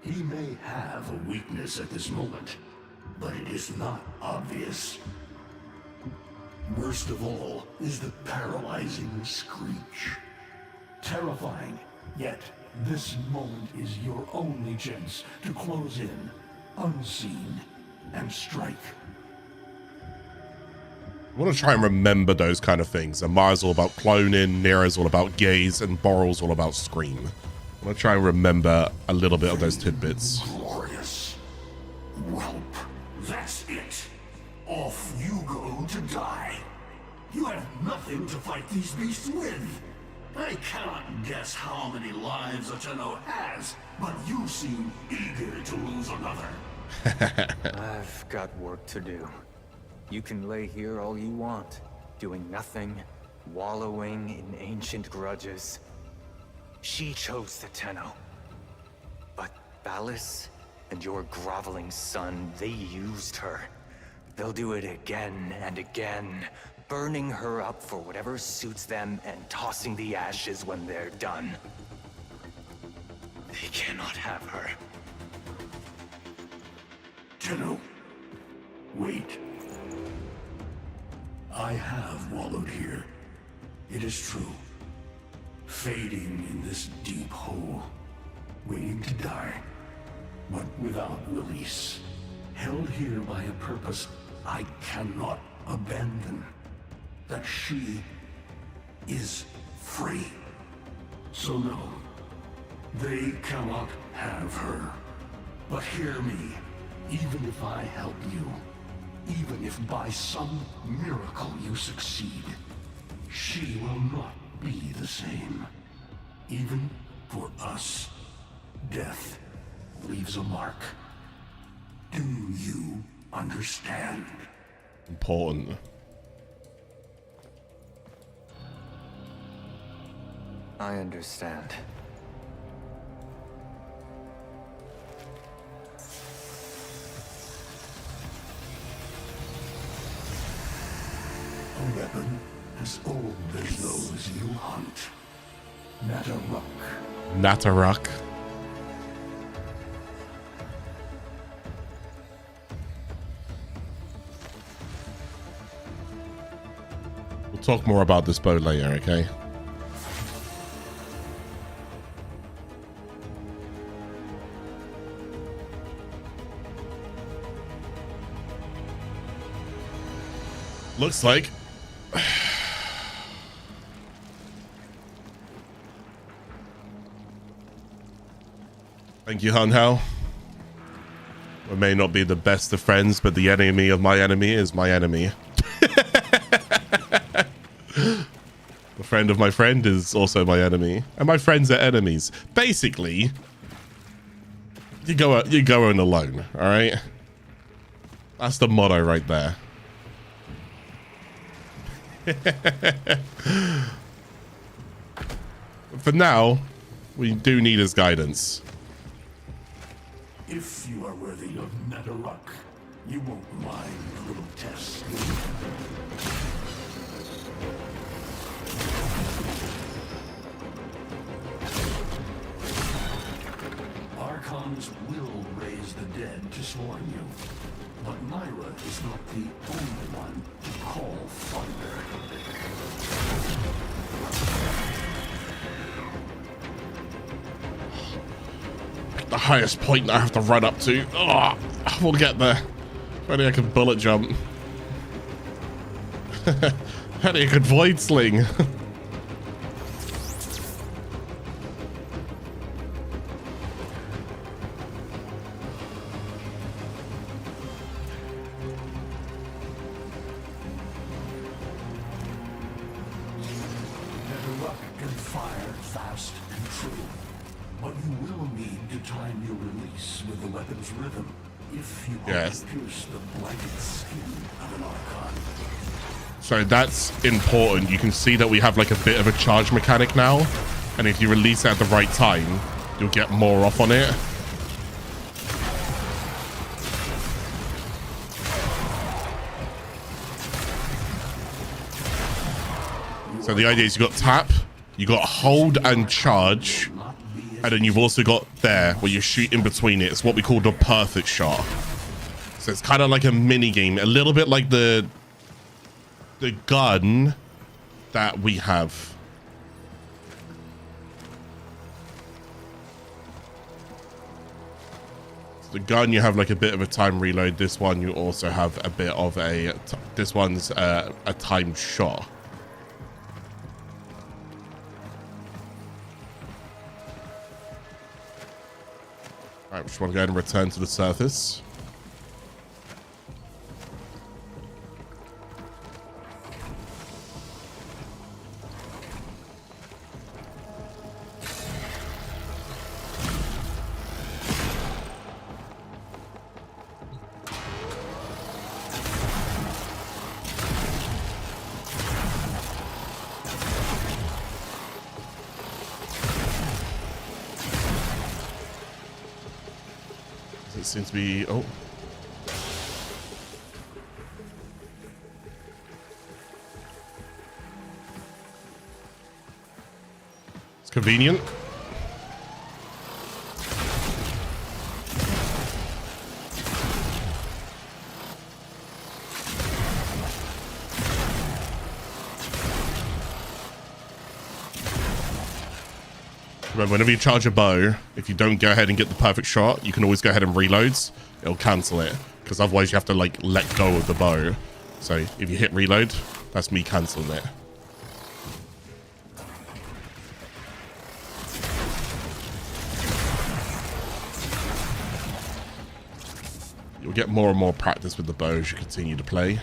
He may have a weakness at this moment, but it is not obvious. Worst of all is the paralyzing screech. Terrifying, yet this moment is your only chance to close in, unseen, and strike. I want to try and remember those kind of things. Amar's all about cloning, Nera's all about gaze, and Boral's all about scream. I'm gonna try and remember a little bit of those tidbits. Glorious. Whelp. That's it. Off you go to die. You have nothing to fight these beasts with. I cannot guess how many lives a Tenno has, but you seem eager to lose another. I've got work to do. You can lay here all you want, doing nothing, wallowing in ancient grudges. She chose the Tenno. But Ballas and your groveling son, they used her. They'll do it again and again, burning her up for whatever suits them and tossing the ashes when they're done. They cannot have her. Tenno, wait. I have wallowed here. It is true. Fading in this deep hole, waiting to die, but without release. Held here by a purpose I cannot abandon. That she is free. So no, they cannot have her. But hear me, even if I help you, even if by some miracle you succeed, she will not be the same. Even for us, death leaves a mark. Do you understand? Important. I understand. A weapon as old as those you hunt. Nataruk. Nataruk. We'll talk more about this bow later, okay? Looks like thank you, Hunhao. We may not be the best of friends, but the enemy of my enemy is my enemy. The friend of my friend is also my enemy, and my friends are enemies. Basically, you're going alone. All right, that's the motto right there. For now, we do need his guidance. If you are worthy of Nataruk, you won't mind a little test. Archons will raise the dead to swarm you. But Myra is not the only one to call thunder. The highest point I have to run up to. Oh, we'll get there. If only I could bullet jump. If only I could void sling. Rhythm, if you yes. pierce the blanket skin of an Archon. So that's important. You can see that we have like a bit of a charge mechanic now, and if you release it at the right time, you'll get more off on it. So the idea is you got tap, you got hold and charge, and then you've also got there where you shoot in between it. It's what we call the perfect shot. So it's kind of like a mini game, a little bit like the gun that we have. So the gun, you have like a bit of a time reload. This one, you also have a bit of this one's a timed shot. Just want to go ahead and return to the surface. It seems to be... Oh. It's convenient. Remember, whenever you charge a bow, if you don't go ahead and get the perfect shot, you can always go ahead and reload. It'll cancel it, because otherwise you have to like let go of the bow. So if you hit reload, that's me canceling it. You'll get more and more practice with the bow as you continue to play.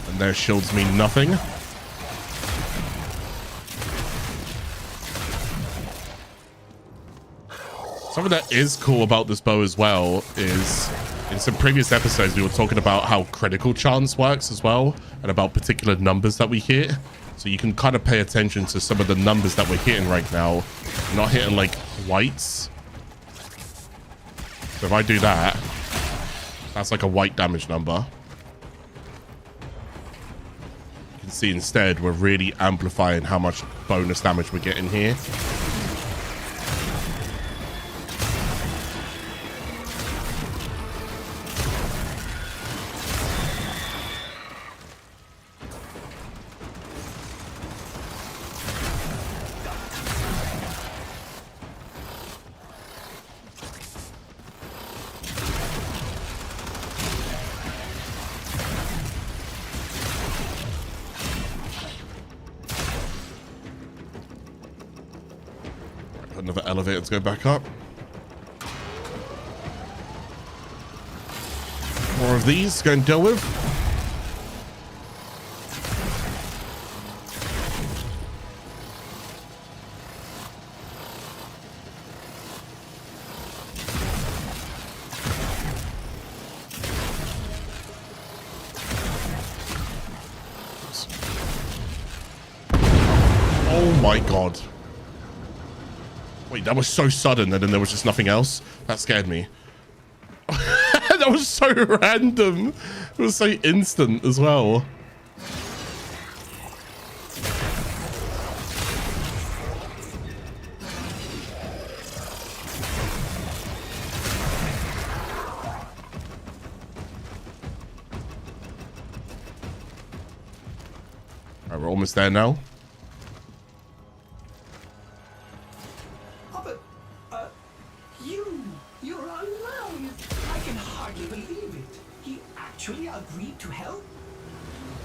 And their shields mean nothing. Something that is cool about this bow as well is in some previous episodes we were talking about how critical chance works as well and about particular numbers that we hit. So you can kind of pay attention to some of the numbers that we're hitting right now. We're not hitting like whites. So if I do that, that's like a white damage number. You can see instead we're really amplifying how much bonus damage we're getting here. Another elevator to go back up. More of these go and deal with. Oh my god. Wait, that was so sudden and then there was just nothing else? That scared me. That was so random. It was so instant as well. Alright, we're almost there now.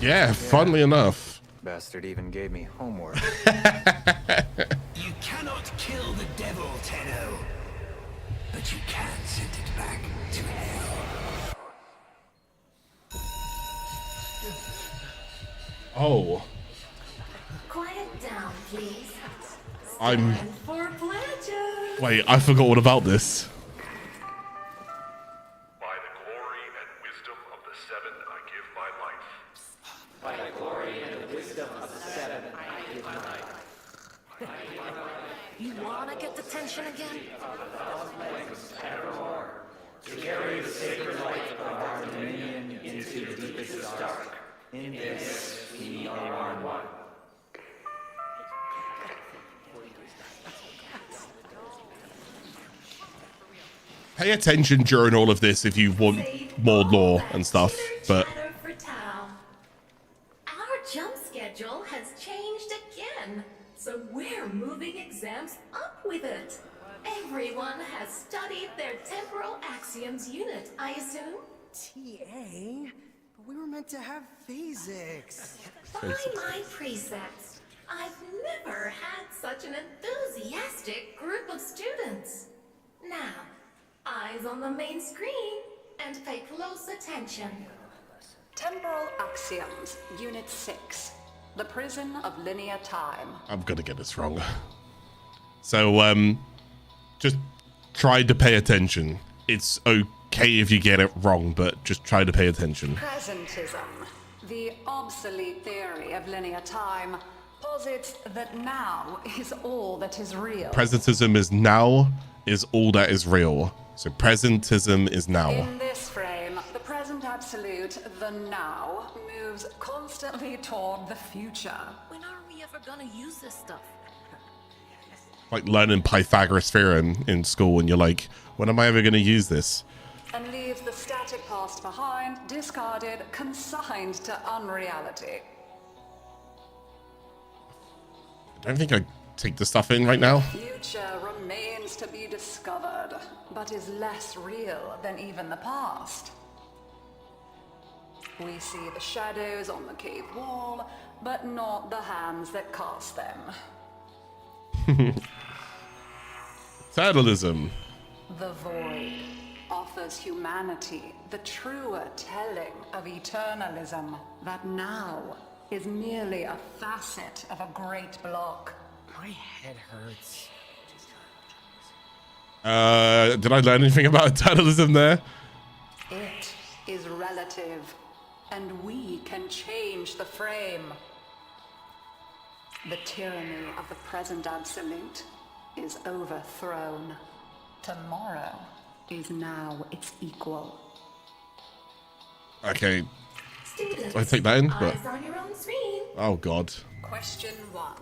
Yeah, funnily enough. Bastard even gave me homework. You cannot kill the devil, Tenno, but you can send it back to hell. Oh. Quiet down, please. I'm... For pleasure. Wait, I forgot all about this. You wanna get the tension again? To carry the sacred light of our dominion into the deepest dark. In this, we are one. Pay attention during all of this if you want more lore and stuff, but... Our jump schedule has changed again, so we're moving exams up with it. Everyone has studied their temporal axioms unit, I assume? TA? But we were meant to have physics. By my precepts. I've never had such an enthusiastic group of students. Now, eyes on the main screen and pay close attention. Temporal Axioms, Unit 6. The Prison of Linear Time. I'm gonna get this wrong. So, just try to pay attention. It's okay if you get it wrong, but just try to pay attention. Presentism, the obsolete theory of linear time, posits that now is all that is real. Presentism is now is all that is real. So presentism is now. In this frame, the present absolute, the now, moves constantly toward the future. When are we ever gonna use this stuff? Like learning Pythagoras theorem in school and you're like, when am I ever gonna use this? And leaves the static past behind, discarded, consigned to unreality. I don't think I take the stuff in right now. Future remains to be discovered, but is less real than even the past. We see the shadows on the cave wall, but not the hands that cast them. Fatalism. The void offers humanity the truer telling of eternalism, that now is merely a facet of a great block. My head hurts. Did I learn anything about fatalism there? It is relative, and we can change the frame. The tyranny of the present absolute is overthrown. Tomorrow is now its equal. Okay. Students, I take that in, but eyes on your own screen. oh god. Question 1.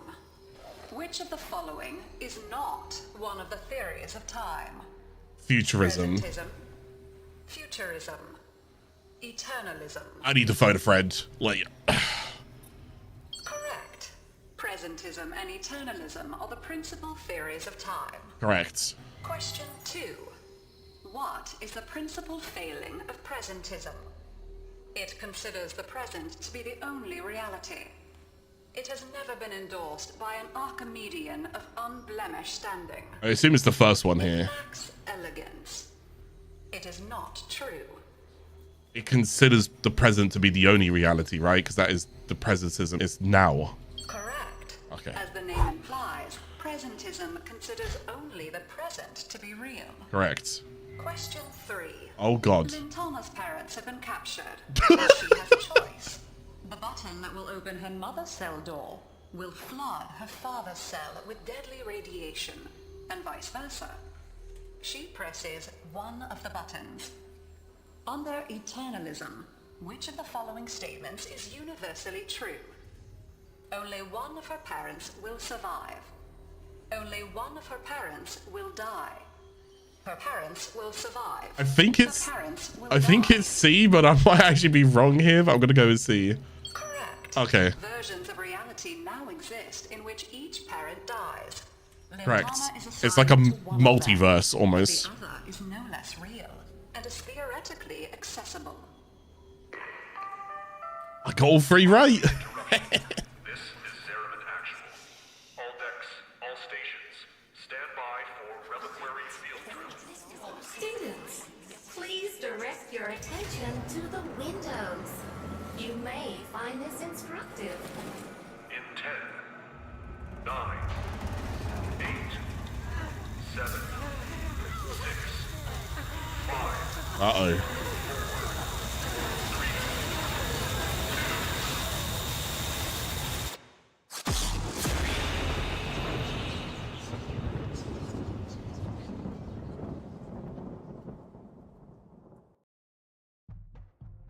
Which of the following is not one of the theories of time? Futurism. Presentism, futurism, eternalism. I need to phone a friend. Like Correct. Presentism and eternalism are the principal theories of time. correct. Question 2. What is the principal failing of presentism? It considers the present to be the only reality. It has never been endorsed by an Archimedean of unblemished standing. I assume it's the first one here. Lacks elegance. It is not true. It considers the present to be the only reality, right? Because that is the presentism is now. Correct. Okay. As the name implies, presentism considers only the present to be real. Correct. Question 3. Oh god. Lintana's parents have been captured. She has a choice. The button that will open her mother's cell door will flood her father's cell with deadly radiation, and vice versa. She presses one of the buttons. Under eternalism, which of the following statements is universally true? Only one of her parents will survive. Only one of her parents will die. Her parents will survive. I think it's Her parents will I think die. it's C, but I might actually be wrong here, but I'm gonna go with C. Correct. Okay. Versions of reality now exist in which each parent dies. Correct. Lintana is It's like a assigned to one of them. multiverse almost. The other is no less real and is theoretically accessible. I got all three right. This is Zeraman Actual. All decks, all stations, stand by for reliquary field drill. Students, please direct your attention to the windows. You may find this instructive. In 10, 9, 8, 7, 6, 5. Uh-oh.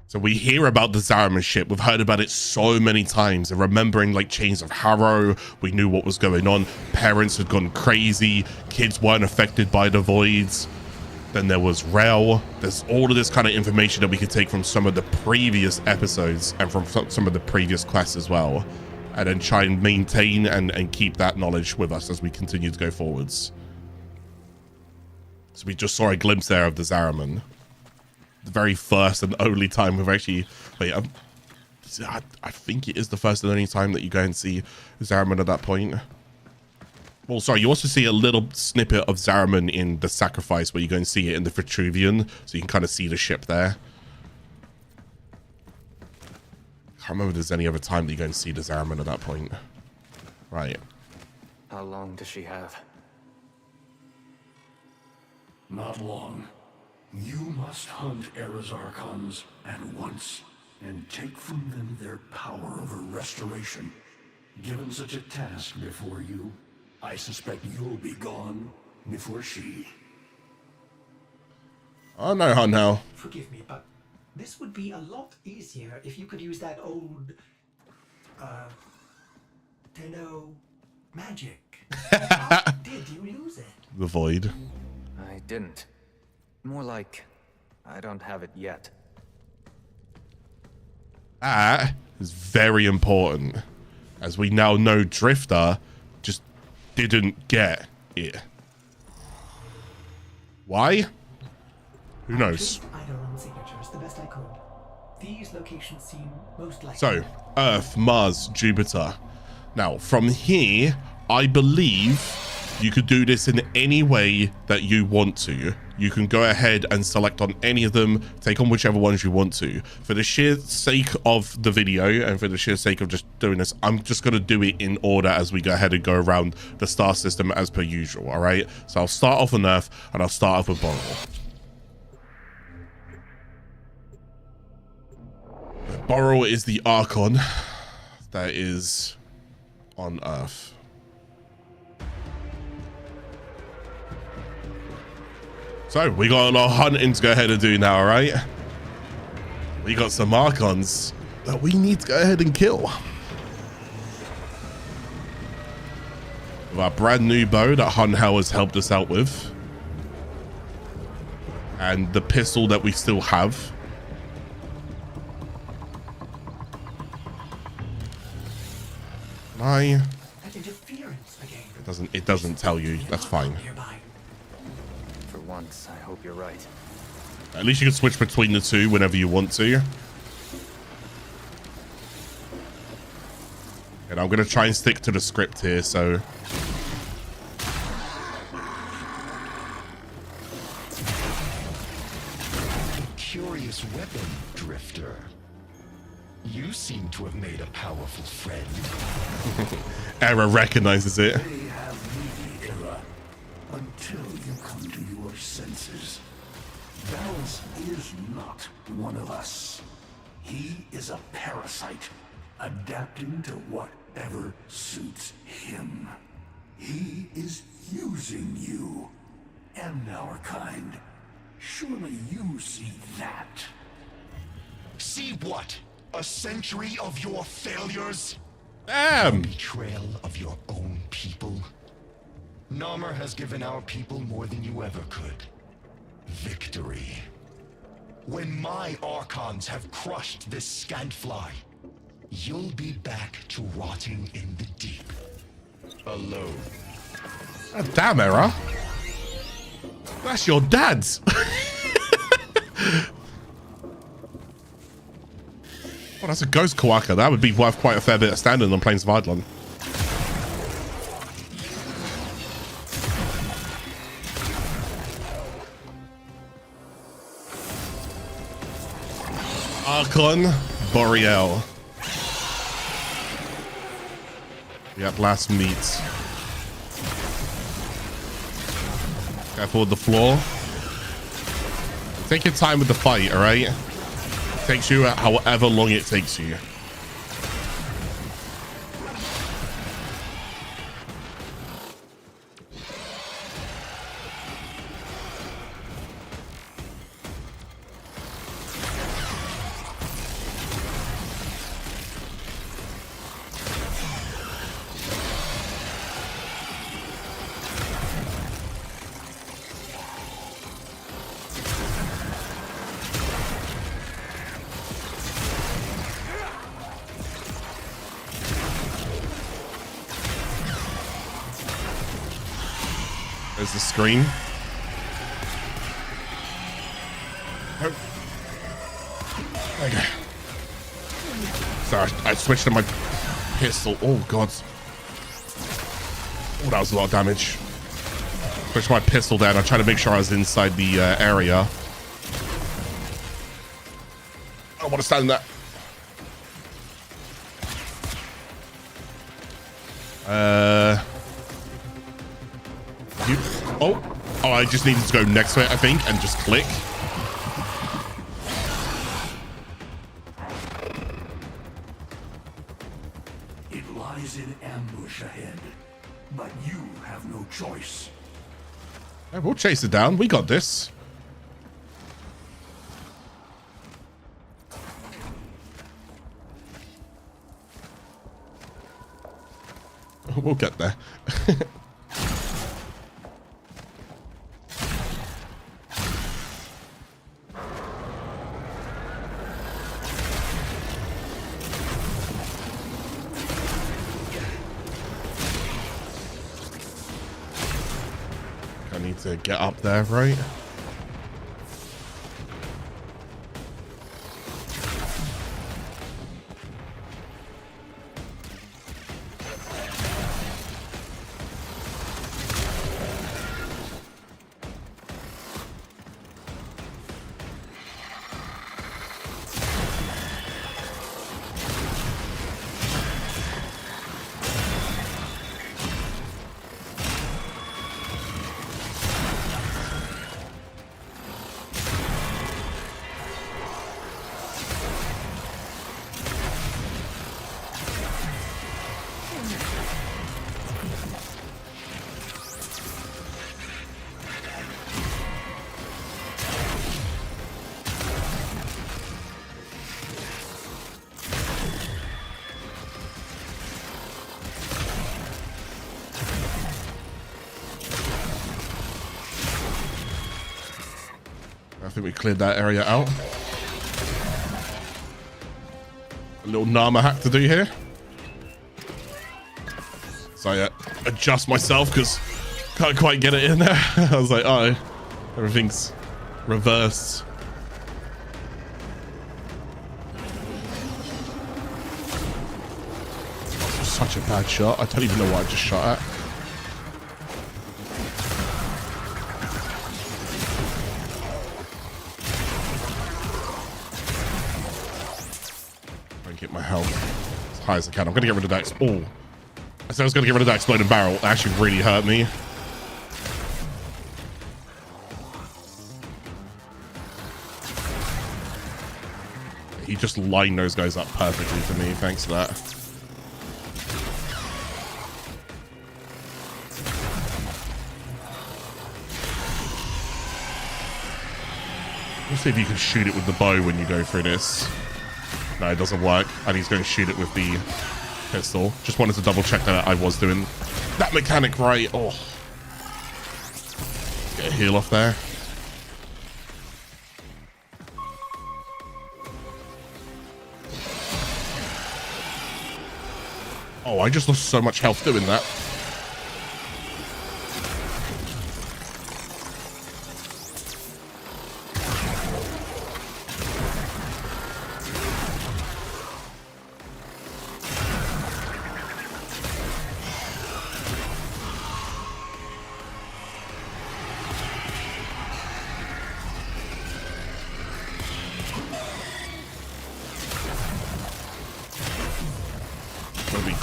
So we hear about the Zaraman ship. We've heard about it so many times. And remembering like Chains of Harrow, we knew what was going on. Parents had gone crazy. Kids weren't affected by the voids. Then there was Rail. There's all of this kind of information that we could take from some of the previous episodes and from some of the previous quests as well. And then try and maintain and keep that knowledge with us as we continue to go forwards. So we just saw a glimpse there of the Zaraman. The very first and only time we've actually... Wait, I think it is the first and only time that you go and see Zariman at that point. Well, sorry, you also see a little snippet of Zariman in the Sacrifice where you go and see it in the Vitruvian, so you can kind of see the ship there. I can't remember if there's any other time that you go and see the Zariman at that point. Right. How long does she have? Not long. You must hunt Era's Archons at once, and take from them their power over restoration. Given such a task before you, I suspect you'll be gone before she. Oh no, huh, now. Forgive me, but this would be a lot easier if you could use that old, magic. How did you lose it? The void. I didn't. More like, I don't have it yet. That is very important, as we now know Drifter just didn't get it. Why? Who knows? Eidolon signatures the best I could. These locations seem most likely. So, Earth, Mars, Jupiter. Now, from here, I believe you could do this in any way that you want to. You can go ahead and select on any of them, take on whichever ones you want to. For the sheer sake of the video and for the sheer sake of just doing this, I'm just going to do it in order as we go ahead and go around the star system as per usual, all right? So I'll start off on Earth and I'll start off with Boral. Boral is the Archon that is on Earth. So we got a lot of hunting to go ahead and do now, all right? We got some Archons that we need to go ahead and kill. With our brand new bow that Hunhell has helped us out with. And the pistol that we still have. That interference again. It doesn't tell you. That's fine. For once, I hope you're right. At least you can switch between the two whenever you want to. And I'm going to try and stick to the script here, so... Curious weapon, Drifter. You seem to have made a powerful friend. Era recognizes it. They have me, Era, until you come to your senses. Balance is not one of us. He is a parasite, adapting to whatever suits him. He is using you and our kind. Surely you see that. See what? A century of your failures? Damn! A betrayal of your own people? Narmer has given our people more than you ever could. Victory. When my Archons have crushed this scantfly, you'll be back to rotting in the deep. Alone. Oh, damn, Era. That's your dad's. Oh, that's a ghost Kawaka. That would be worth quite a fair bit of standing on Plains of Eidolon. Archon Boreal. We at last meet. Careful with the floor. Take your time with the fight, alright? Takes you however long it takes you. There's the screen. Oh. Okay. Sorry, I switched to my pistol. Oh, God. Oh, that was a lot of damage. Switched my pistol down. I tried to make sure I was inside the area. I don't want to stand in that. Oh, I just needed to go next to it, I think, and just click. It lies in ambush ahead, but you have no choice. Yeah, we'll chase it down. We got this. We'll get there. I need to get up there, right? I think we cleared that area out. A little Nama hack to do here. So I adjust myself because can't quite get it in there. I was like, oh, everything's reversed. Such a bad shot. I don't even know what I just shot at. My health as high as I can. I'm gonna get rid of that. Oh, I said I was gonna get rid of that exploding barrel. It actually really hurt me. He just lined those guys up perfectly for me. Thanks for that. Let's see if you can shoot it with the bow when you go through this. No, it doesn't work. And he's going to shoot it with the pistol. Just wanted to double check that I was doing that mechanic right. Oh. Get a heal off there. Oh, I just lost so much health doing that.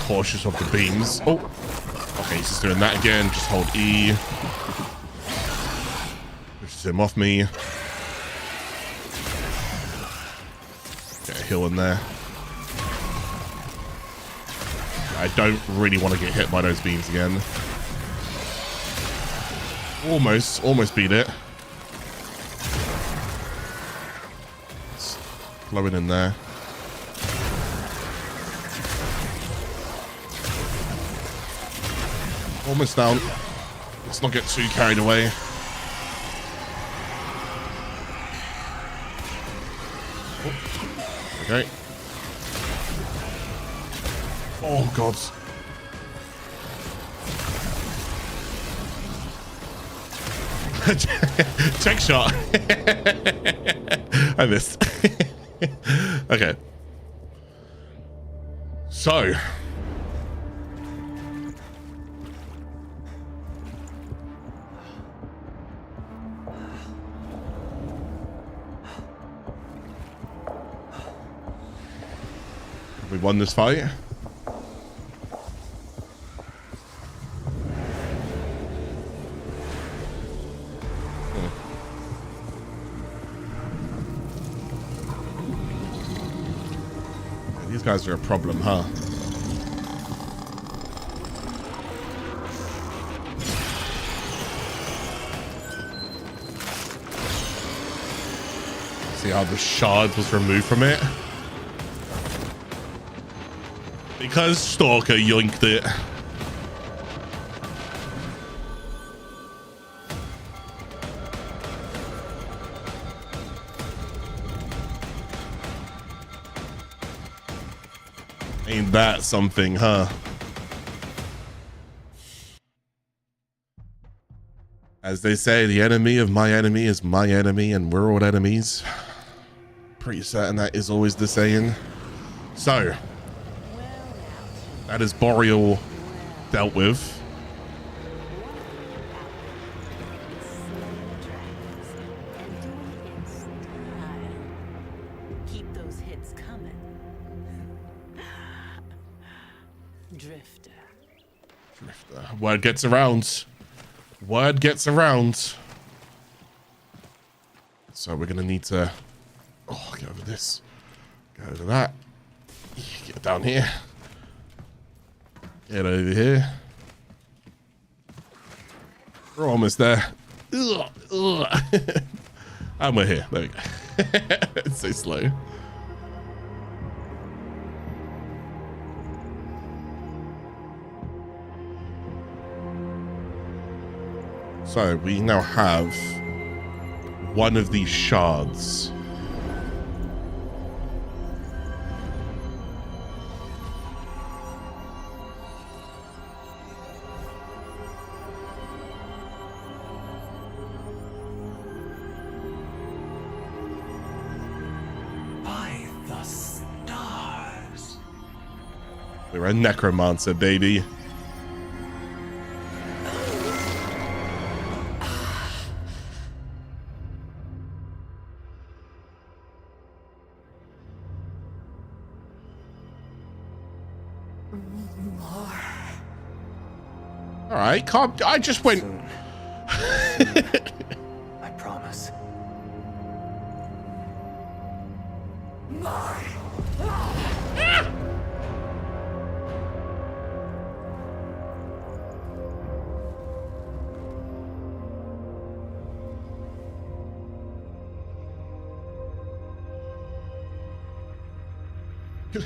Cautious of the beams. Oh, okay, he's just doing that again. Just hold E. Pushes him off me. Get a heal in there. I don't really want to get hit by those beams again. Almost beat it. It's flowing in there. Almost down. Let's not get too carried away. Oh. Okay. Oh, God. Check shot. I missed. Okay. So. We won this fight. These guys are a problem, huh? See how the shard was removed from it? Because Stalker yoinked it. Ain't that something, huh? As they say, the enemy of my enemy is my enemy, and we're all enemies. Pretty certain that is always the saying. So, that is Boreal dealt with. Keep those hits coming. Drifter. Word gets around. Word gets around. So we're gonna need to get over this. Get over that. Get down here. Get over here. We're almost there. Ugh, ugh. And we're here. There we go. It's so slow. So we now have one of these shards. By the stars. We're a necromancer, baby. All right, calm. I just went. I promise.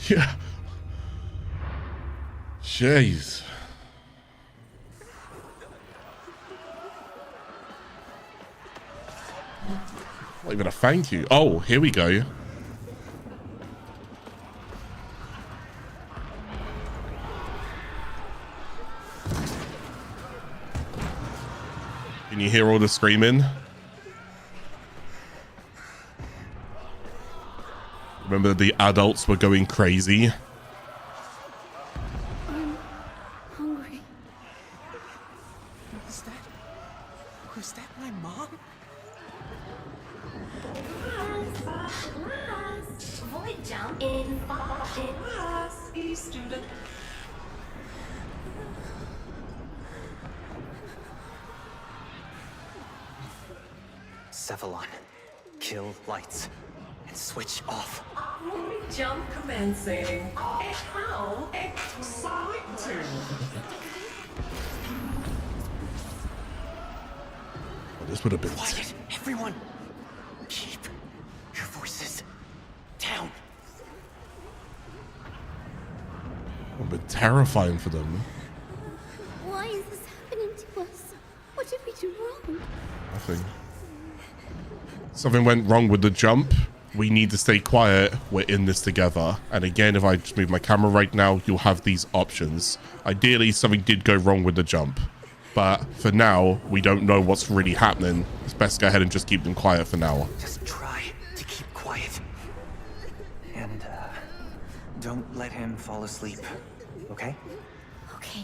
Yeah. Jeez. Not even a thank you. Oh, here we go. Can you hear all the screaming? Remember the adults were going crazy. I'm hungry. Was that my mom? Void jump in class, student. Cephalon, kill lights and switch off. Void jump commencing. How exciting! Oh, this would have been. Quiet, everyone. Keep your voices down. Would have been terrifying for them. Why is this happening to us? What did we do wrong? Nothing. Something went wrong with the jump. We need to stay quiet. We're in this together. And again, if I just move my camera right now, you'll have these options. Ideally, something did go wrong with the jump. But for now, we don't know what's really happening. It's best to go ahead and just keep them quiet for now. Just try to keep quiet. And, Don't let him fall asleep, okay? Okay.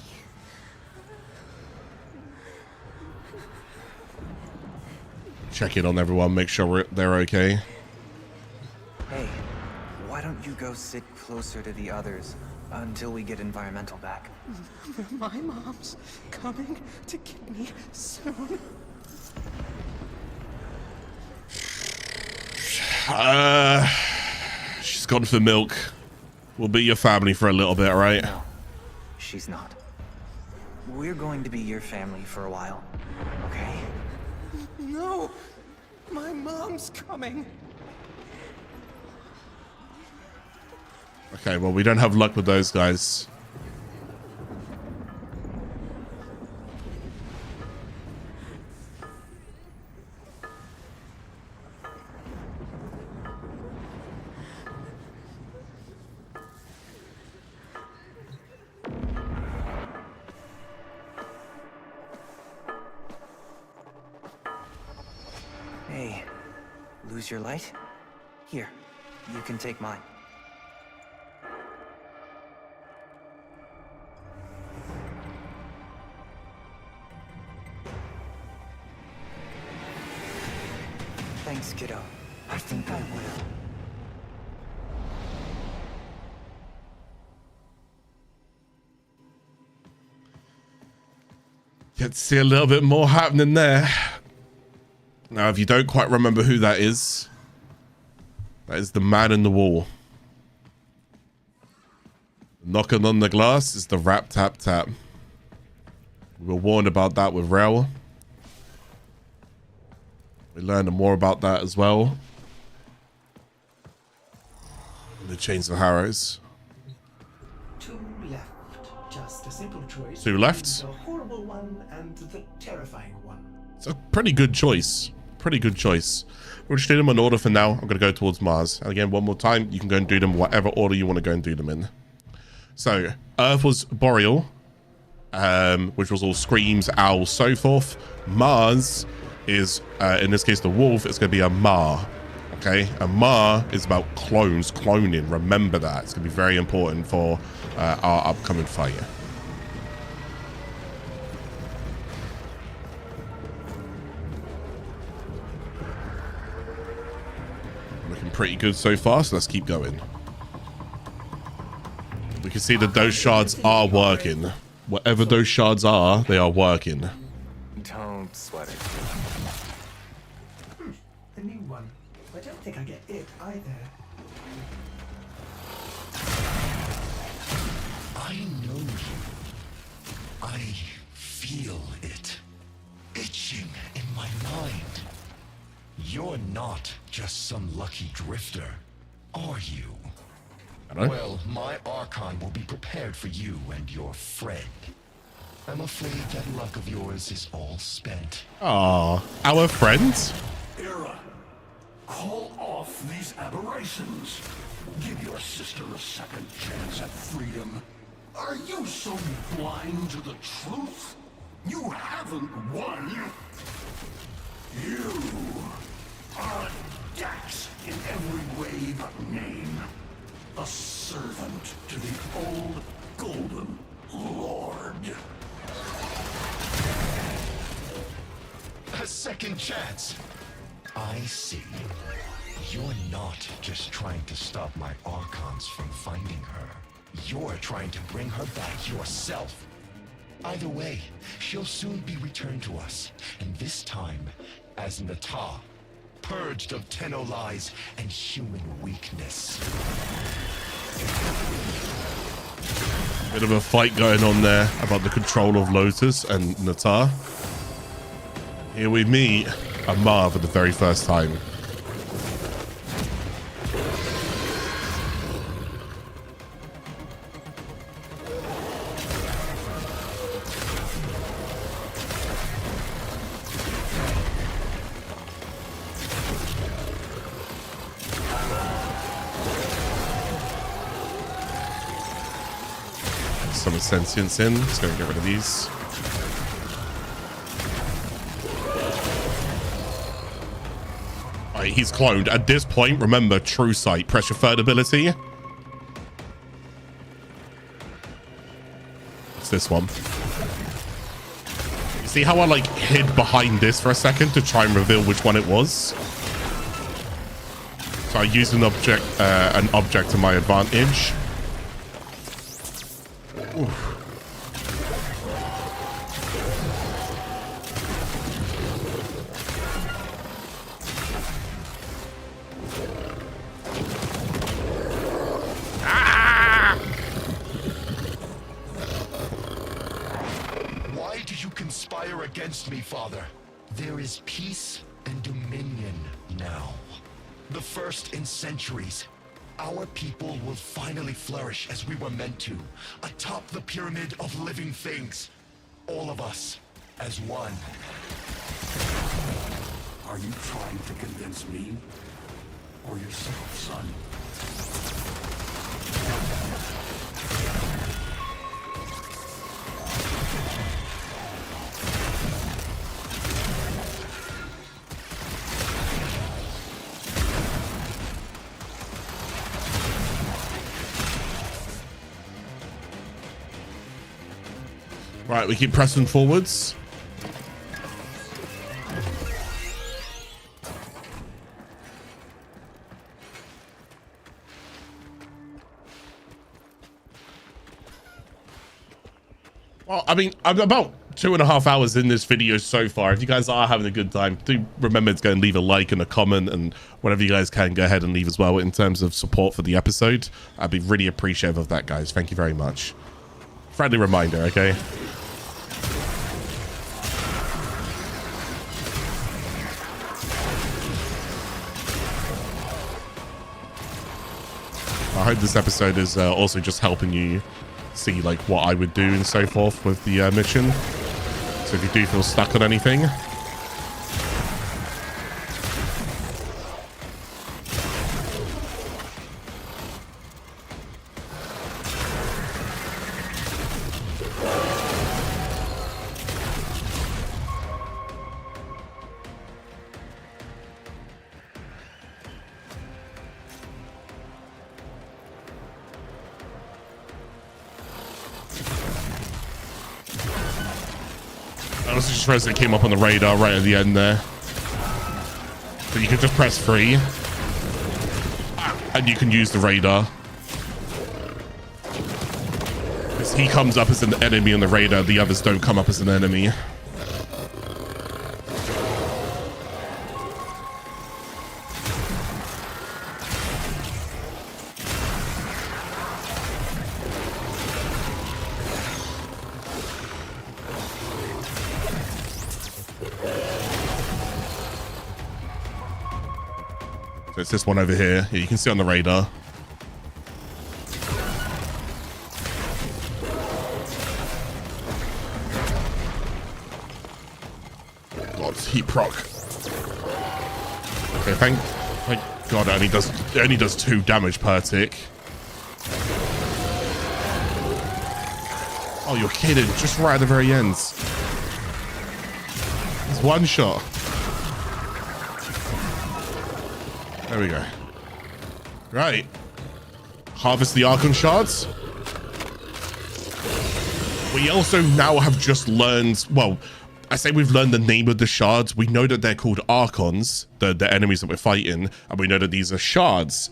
Check in on everyone, make sure they're okay. Hey, why don't you go sit closer to the others until we get environmental back? My mom's coming to get me soon. She's gone for milk. We'll be your family for a little bit, right? No, she's not. We're going to be your family for a while, okay? No, my mom's coming. Okay, well, we don't have luck with those guys. Hey, lose your light? Here, you can take mine. Thanks, kiddo. I think I will. Get to see a little bit more happening there. Now, if you don't quite remember who that is the man in the wall. Knocking on the glass is the rap tap tap. We were warned about that with Rail. We learned more about that as well. The Chains of Harrows. 2 left. Just a simple choice. 2 left. The horrible one and the terrifying one. It's a pretty good choice. Pretty good choice. We'll just do them in order for now. I'm going to go towards Mars. And again, one more time, you can go and do them whatever order you want to go and do them in. So, Earth was Boreal, which was all screams, owls, so forth. Mars is, in this case, the wolf. It's going to be a Ma. Okay? A Ma is about clones, cloning. Remember that. It's going to be very important for our upcoming fight. Looking pretty good so far, so let's keep going. We can see that those shards are working. Whatever those shards are, they are working. Don't sweat it. The new one. I don't think I get it either. I know you. I feel it. Itching in my mind. You're not just some lucky drifter, are you? Well, my Archon will be prepared for you and your friend. I'm afraid that luck of yours is all spent. Aww, our friends? Era, call off these aberrations. Give your sister a second chance at freedom. Are you so blind to the truth? You haven't won. You are a Dax in every way but name. A servant to the old Golden Lord. A second chance. I see. You're not just trying to stop my Archons from finding her. You're trying to bring her back yourself. Either way, she'll soon be returned to us, and this time as Nata, purged of Tenno lies and human weakness. Bit of a fight going on there about the control of Lotus and Nata. Here we meet a Ma for the very first time. Some sentience in. Let's go and get rid of these. Alright, he's cloned. At this point, remember, true sight. Press your third ability. it's this one. You see how I like hid behind this for a second to try and reveal which one it was? So I used an object to my advantage. Oof. Why do you conspire against me, Father? There is peace and dominion now. The first in centuries. Our people will finally flourish as we were meant to, atop the pyramid of living things. All of us, as one. Are you trying to convince me? Or yourself, son? Right, we keep pressing forwards. Well, I mean, I'm about 2.5 hours in this video so far. If you guys are having a good time, do remember to go and leave a like and a comment, and whatever you guys can, go ahead and leave as well in terms of support for the episode. I'd be really appreciative of that, guys. Thank you very much. Friendly reminder, okay? I hope this episode is also just helping you see like what I would do and so forth with the mission. So if you do feel stuck on anything, I also just realized it came up on the radar right at the end there. So you can just press free and you can use the radar. Because he comes up as an enemy on the radar, the others don't come up as an enemy. So it's this one over here. Yeah, you can see on the radar. God, heat proc. Okay, thank God it only does 2 damage per tick. Oh, you're kidding. Just right at the very end. It's one shot. There we go. Right. Harvest the Archon shards. We also now have just learned, well, I say we've learned the name of the shards. We know that they're called Archons, the enemies that we're fighting, and we know that these are shards.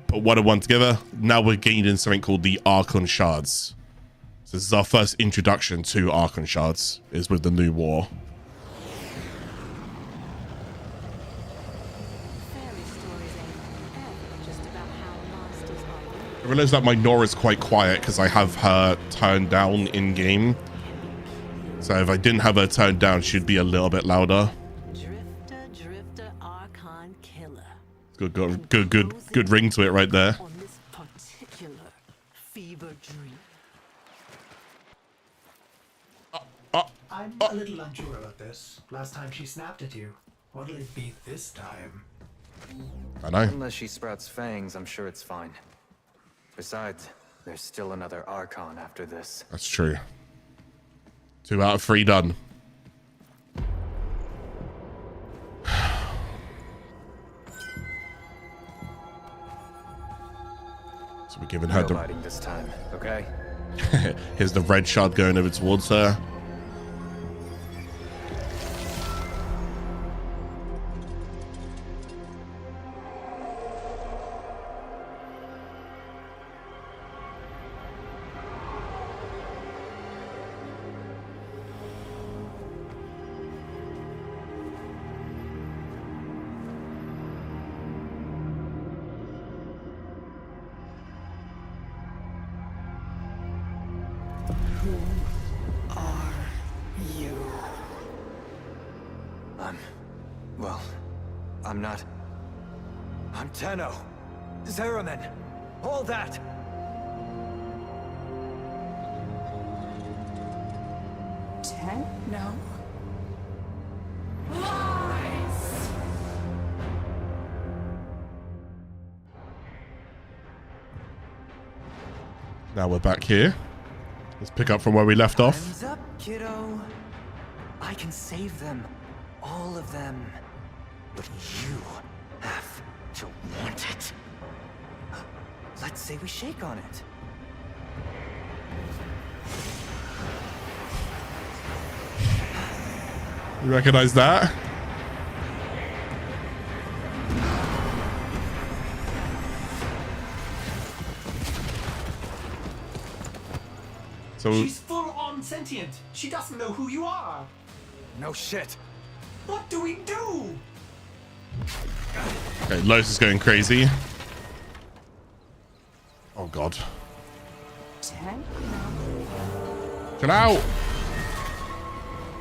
Put one and one together, now we're gaining something called the Archon shards. So this is our first introduction to Archon shards, is with the new war. I realize that my Nora is quite quiet because I have her turned down in game. So if I didn't have her turned down, she'd be a little bit louder. Drifter, Archon killer. Good ring to it right there. On this particular fever dream. I'm a little unsure about this. Last time she snapped at you. What'll it be this time? I know. Unless she sprouts fangs, I'm sure it's fine. Besides, there's still another Archon after this. That's true. 2 out of 3 done. So we're giving her the lighting this time, okay? Here's the red shard going over towards her. I'm Tenno. Zeraman. All that. Tenno? Now we're back here. Let's pick up from where we left off. Hands up, kiddo. I can save them. All of them. But you have to want it. Let's say we shake on it. You recognize that? So she's full on sentient. She doesn't know who you are. No shit. What do we do? Okay, Los is going crazy. Oh god. Get out!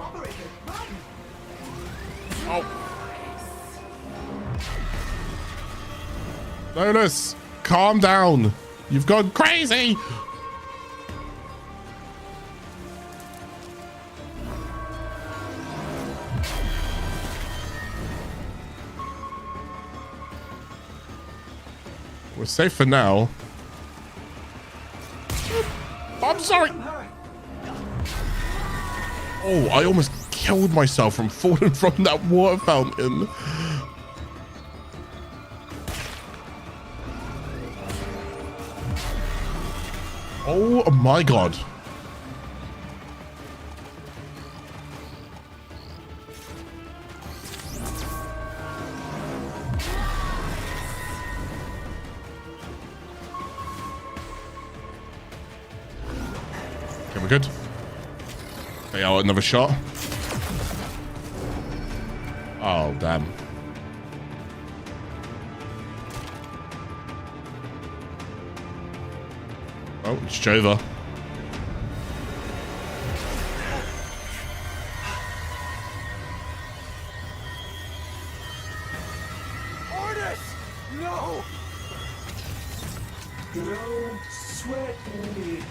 Operator, run! Oh. Lotus, calm down. You've gone crazy. We're safe for now. I'm sorry. Oh, I almost killed myself from falling from that water fountain. Oh my god. Okay, we're good. Okay, oh, another shot. Oh, damn. Oh, it's Jova. Orders! No! No sweat, bitch.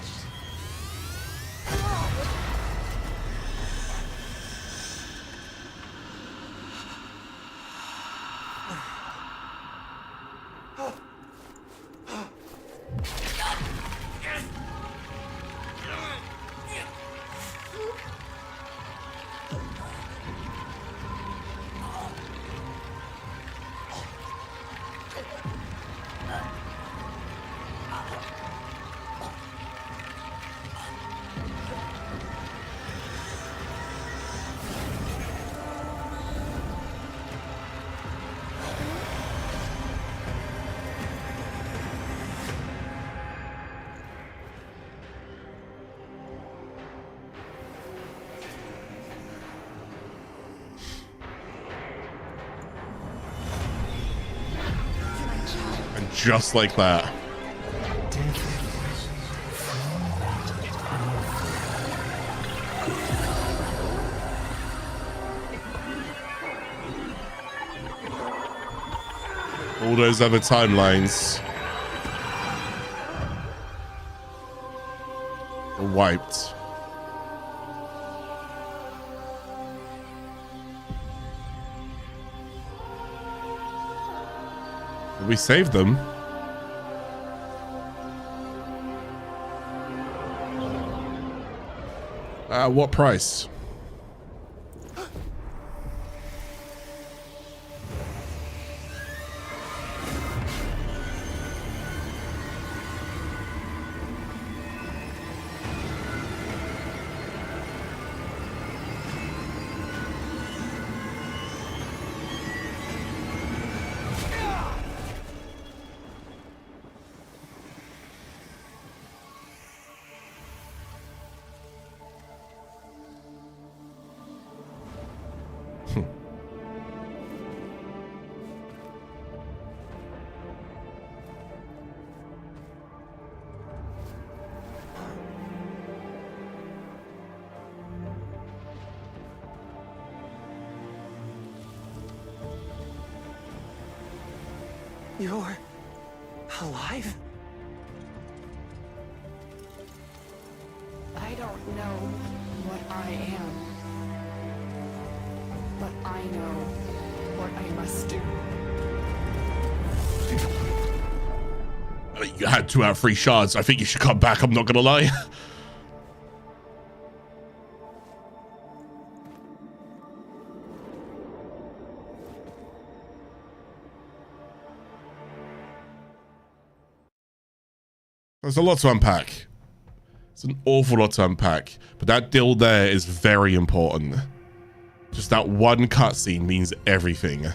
Just like that. All those other timelines are wiped. We saved them. What price? You're alive? I don't know what I am, but I know what I must do. You had 2 out of 3 shards. I think you should come back, I'm not gonna lie. There's a lot to unpack. It's an awful lot to unpack. But that deal there is very important. Just that one cutscene means everything.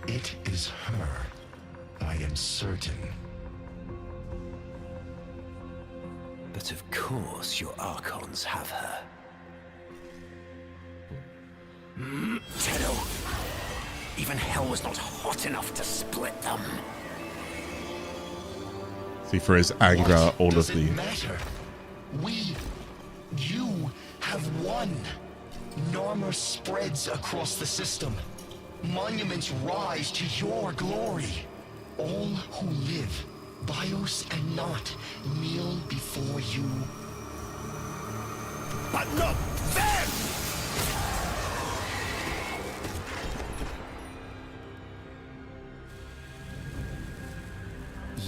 It is her. I am certain. But of course your Archons have her. Tenno! Even hell was not hot enough to split them. See, for his anger, What all of does the... it matter? You have won. Narmer spreads across the system. Monuments rise to your glory. All who live, bios and not, kneel before you. But not them!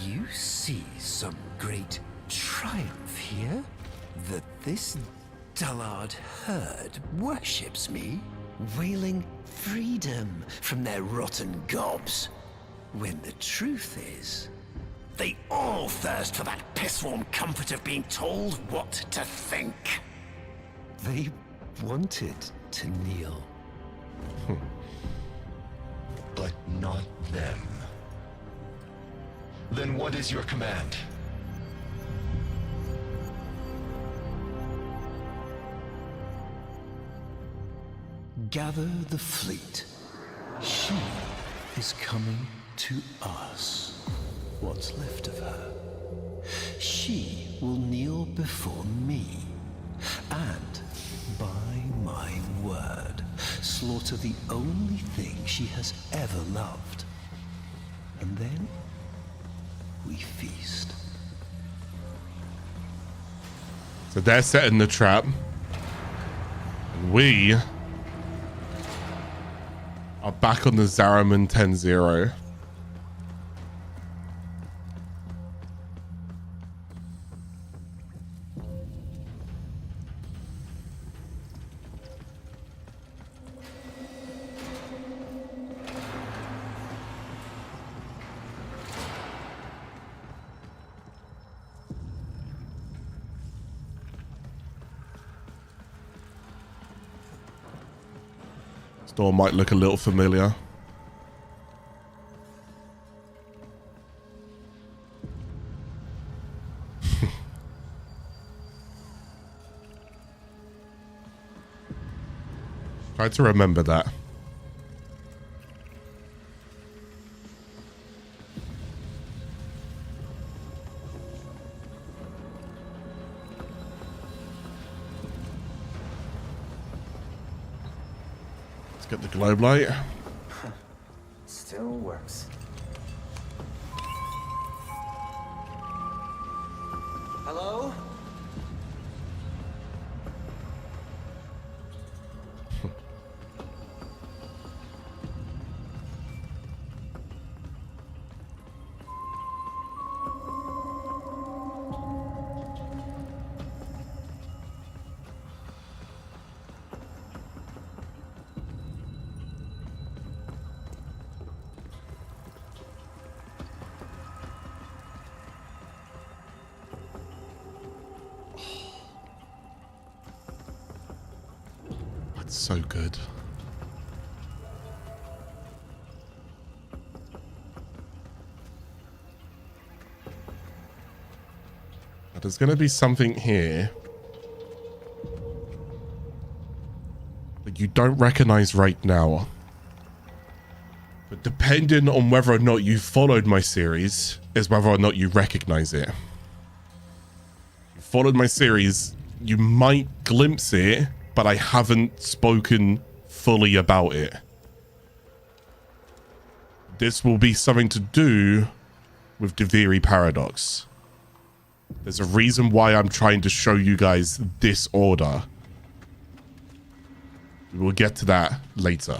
You see some great triumph here? That this dullard herd worships me, wailing freedom from their rotten gobs. When the truth is, they all thirst for that piss-warm comfort of being told what to think. They wanted to kneel. But not them. Then what is your command? Gather the fleet. She is coming to us. What's left of her. She will kneel before me. And, by my word, slaughter the only thing she has ever loved. And then we feast. So they're setting the trap. We are back on the Zariman 10-0. Door might look a little familiar. Try to remember that. Get the globe light. Still works. Hello? So good. Now, there's going to be something here that you don't recognize right now. But depending on whether or not you followed my series is whether or not you recognize it. You followed my series, you might glimpse it, but I haven't spoken fully about it. This will be something to do with Deviri Paradox. There's a reason why I'm trying to show you guys this order. We will get to that later.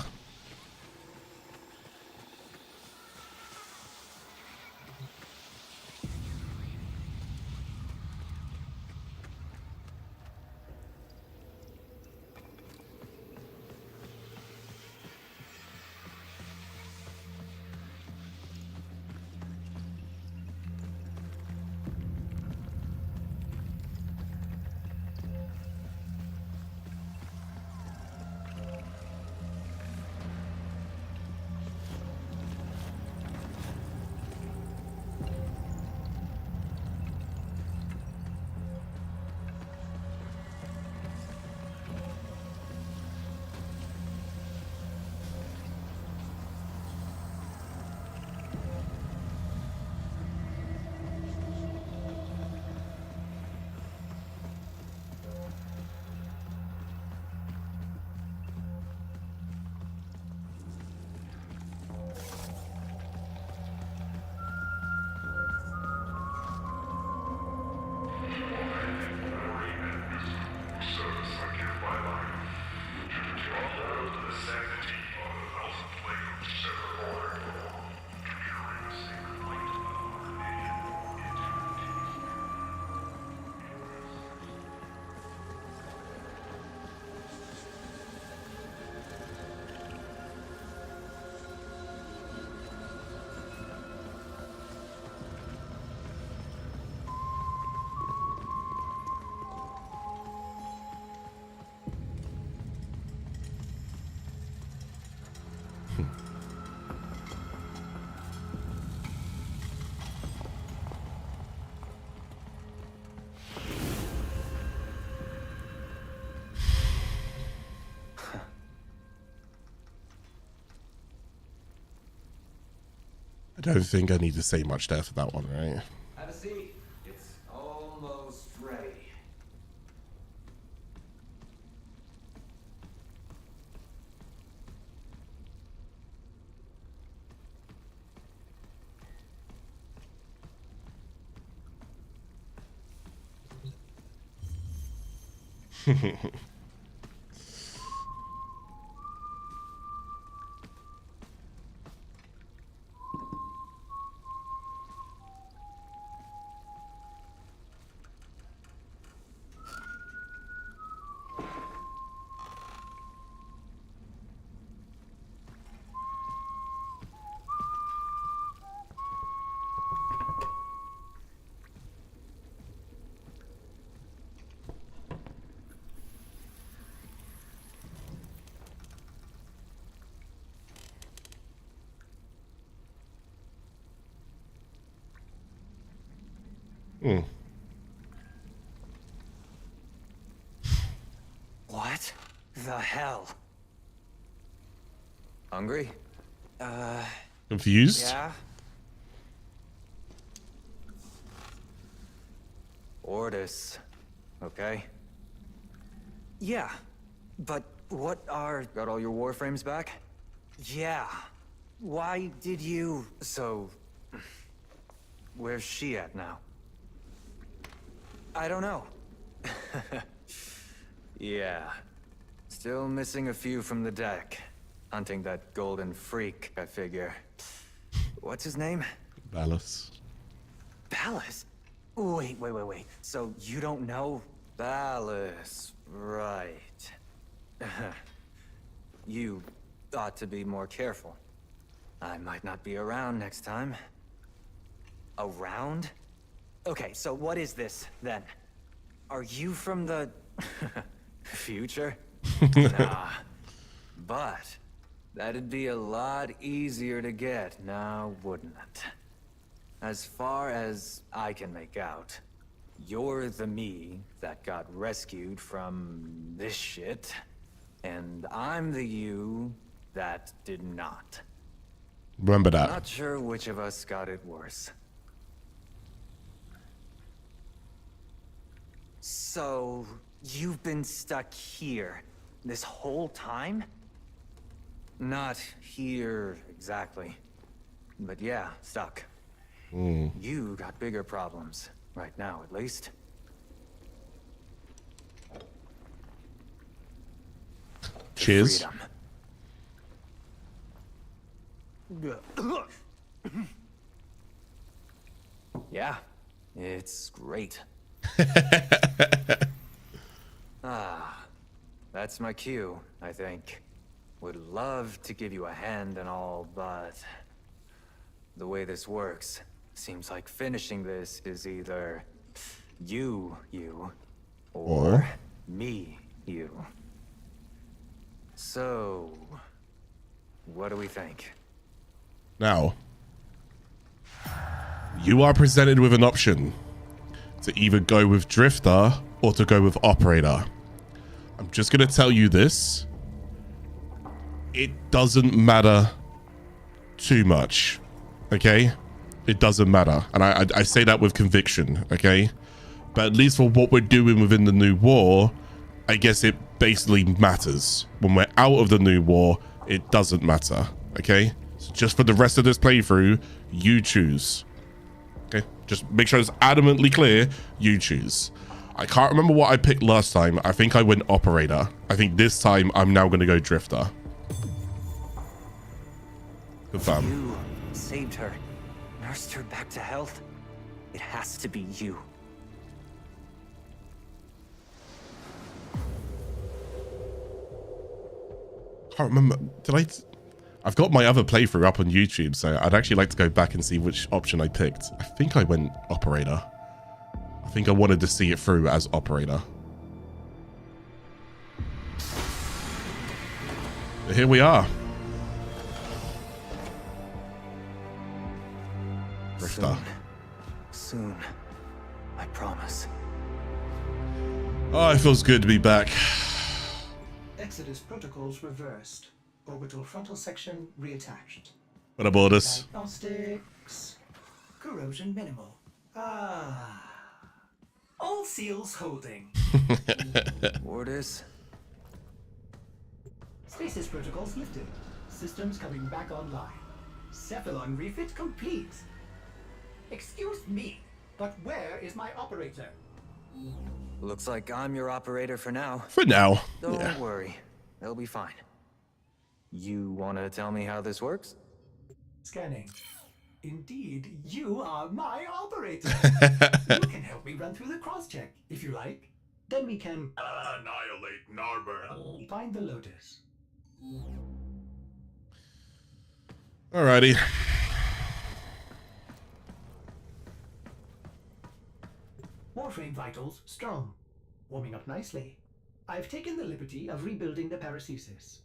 I don't think I need to say much there for that one, right? Have a seat. It's almost ready. What the hell? Hungry? Confused? Yeah. Ordis. Okay. Yeah. But what are... Got all your Warframes back? Yeah. Why did you... So... Where's she at now? I don't know. Yeah. Still missing a few from the deck. Hunting that golden freak, I figure. What's his name? Ballas. Ballas? Wait. So you don't know Ballas, right. You ought to be more careful. I might not be around next time. Around? Okay, so what is this, then? Are you from the... future? Nah. But that'd be a lot easier to get now, wouldn't it? As far as I can make out, you're the me that got rescued from this shit, and I'm the you that did not. Remember that. Not sure which of us got it worse. So, You've been stuck here this whole time? Not here exactly, but yeah, stuck. You got bigger problems, right now at least. Cheers. Yeah, it's great. That's my cue, I think. Would love to give you a hand and all, but the way this works, seems like finishing this is either you, or me, you. So, what do we think? Now, you are presented with an option to either go with Drifter or to go with Operator. I'm just going to tell you this. It doesn't matter too much, okay? It doesn't matter. And I say that with conviction, okay? But at least for what we're doing within the new war, I guess it basically matters. When we're out of the new war, it doesn't matter, okay? So just for the rest of this playthrough, you choose. Okay, just make sure it's adamantly clear, you choose. I can't remember what I picked last time. I think I went Operator. I think this time I'm now going to go Drifter. Confirm. You saved her, nursed her back to health. It has to be you. Can't remember. I've got my other playthrough up on YouTube, so I'd actually like to go back and see which option I picked. I think I went Operator. I think I wanted to see it through as Operator. But here we are. Drifter. Soon. I promise. Oh, it feels good to be back. Exodus protocols reversed. Orbital frontal section reattached. What about us? Diagnostics. Corrosion minimal. All seals holding. Orders. Stasis protocols lifted. Systems coming back online. Cephalon refit complete. Excuse me, but where is my operator? Looks like I'm your operator for now. For now. Don't worry. They'll be fine. You want to tell me how this works? Scanning. Indeed, you are my operator. You can help me run through the cross-check, if you like. Then we can annihilate Narmer. Find the Lotus. Alrighty. Warframe vitals strong. Warming up nicely. I've taken the liberty of rebuilding the paracesis.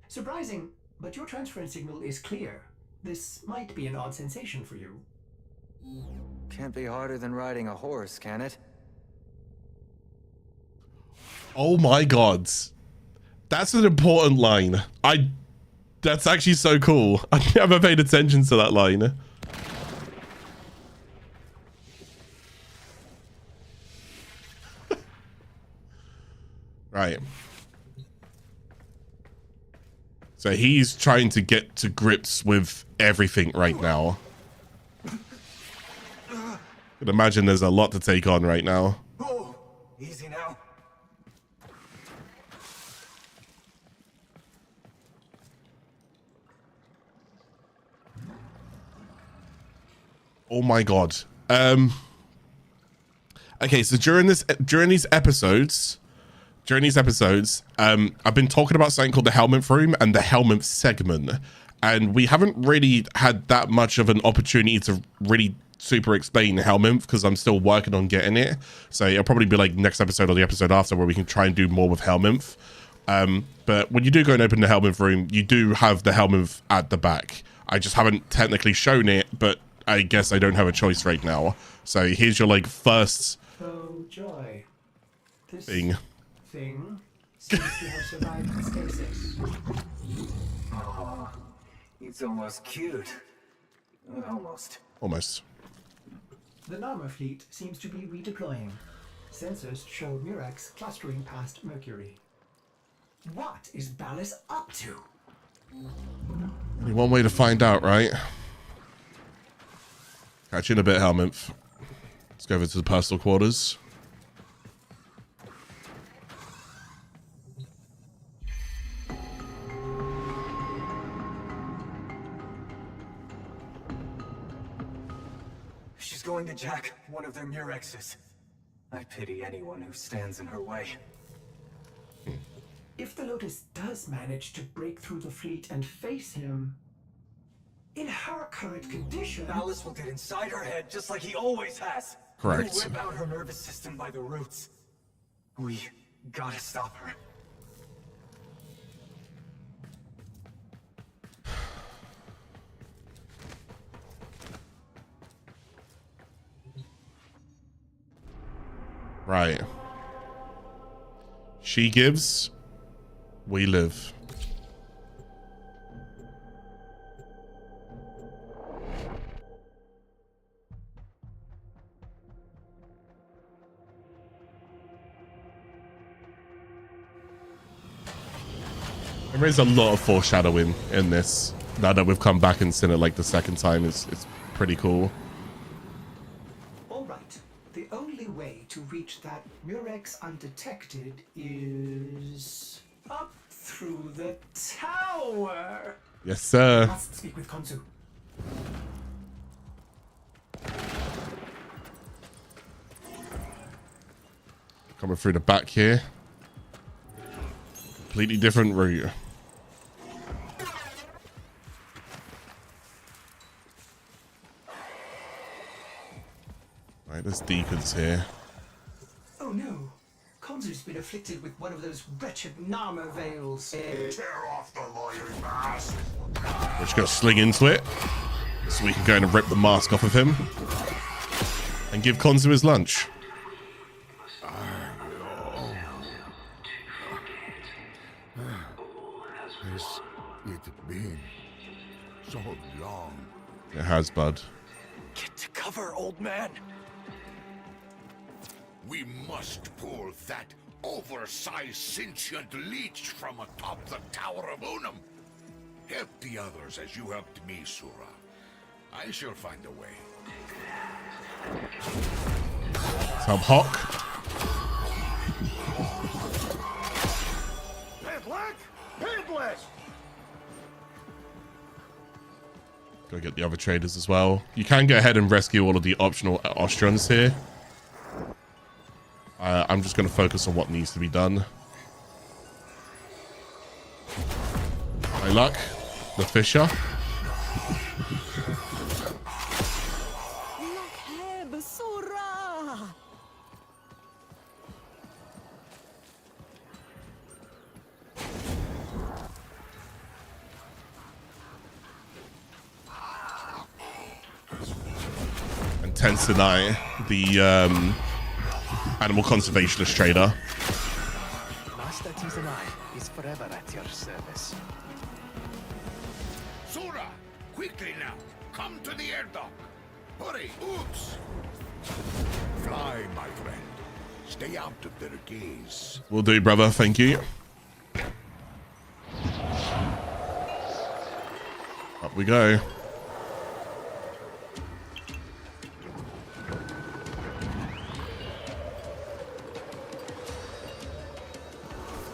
Surprising, but your transference signal is clear. This might be an odd sensation for you. Can't be harder than riding a horse, can it? Oh my god. That's an important line. That's actually so cool. I never paid attention to that line. Right. So he's trying to get to grips with everything right now. I can imagine there's a lot to take on right now. Oh, easy now. Oh my god. Okay, so during these episodes, I've been talking about something called the Helminth Room and the Helminth segment, and we haven't really had that much of an opportunity to really super explain Helminth because I'm still working on getting it. So it'll probably be like next episode or the episode after where we can try and do more with Helminth. But when you do go and open the Helminth Room, you do have the Helminth at the back. I just haven't technically shown it, but I guess I don't have a choice right now. So here's your like first joy. This thing seems to have survived stasis. Oh, it's almost cute. Almost. Almost. The Narmer fleet seems to be redeploying. Sensors show Murex clustering past Mercury. What is Ballas up to? Only one way to find out, right? Catch you in a bit, Helminth. Let's go over to the personal quarters. She's going to jack one of their Murexes. I pity anyone who stands in her way. If the Lotus does manage to break through the fleet and face him, in her current condition, Ballas will get inside her head just like he always has. Correct. He'll rip out her nervous system by the roots. We gotta stop her. Right. She gives, we live. There is a lot of foreshadowing in this. Now that we've come back and seen it like the second time, it's pretty cool. all right, the only way to reach that Murex undetected is up through the tower. Yes, sir. I must speak with Konzu. Coming through the back here. Completely different route. Right, there's deacons here. Oh no, Konzu's been afflicted with one of those wretched Nama veils. Tear off the lying mask. We're just gonna sling into it, so we can go in and rip the mask off of him, and give Konzu his lunch. Has it been so long? It has, bud. Get to cover, old man. We must pull that oversized sentient leech from atop the Tower of Unum. Help the others as you helped me, Sura. I shall find a way. Let's help Hawk. Headless! Go get the other traders as well. You can go ahead and rescue all of the optional Austrians here. I'm just going to focus on what needs to be done. My luck, the Fisher. And Tensenai, the animal conservationist trader. Master Tizenai is forever at your service. Sura, quickly now. Come to the air dock. Hurry, oops. Fly, my friend. Stay out of their gaze. Will do, brother. Thank you. Up we go.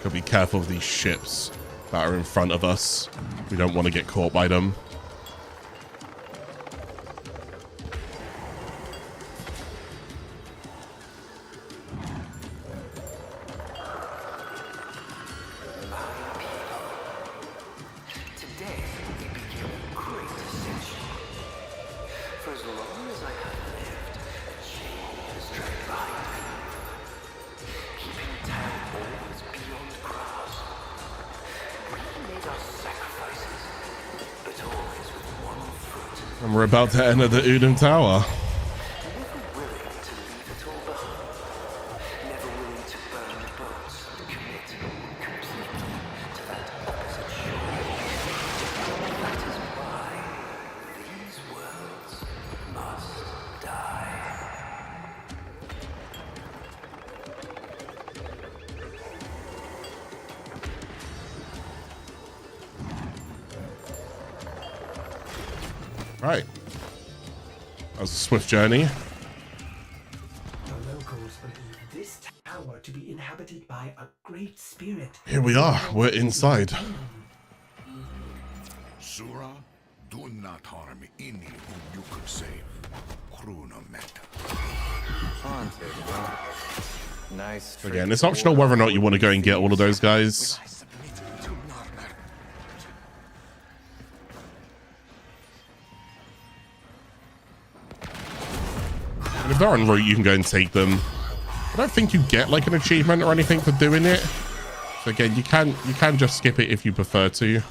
Gotta be careful of these ships that are in front of us. We don't want to get caught by them. Today we begin a great ascension. For as long as I have lived, a chain has dragged behind me, keeping time always beyond grasp. We made our sacrifices, but always with one foot. And we're about to enter the Udon Tower. Never willing to leave it all behind. Never willing to burn the boats, commit completely to that opposite shore. That is why these worlds must die. Right. That was a swift journey. The locals believe this tower to be inhabited by a great spirit. Here we are. We're inside. Sura, do not harm any whom you could save. Haunted, huh? Nice. Again, it's optional whether or not you want to go and get all of those guys. And if they're en route, you can go and take them. I don't think you get like an achievement or anything for doing it. So again, you can just skip it if you prefer to.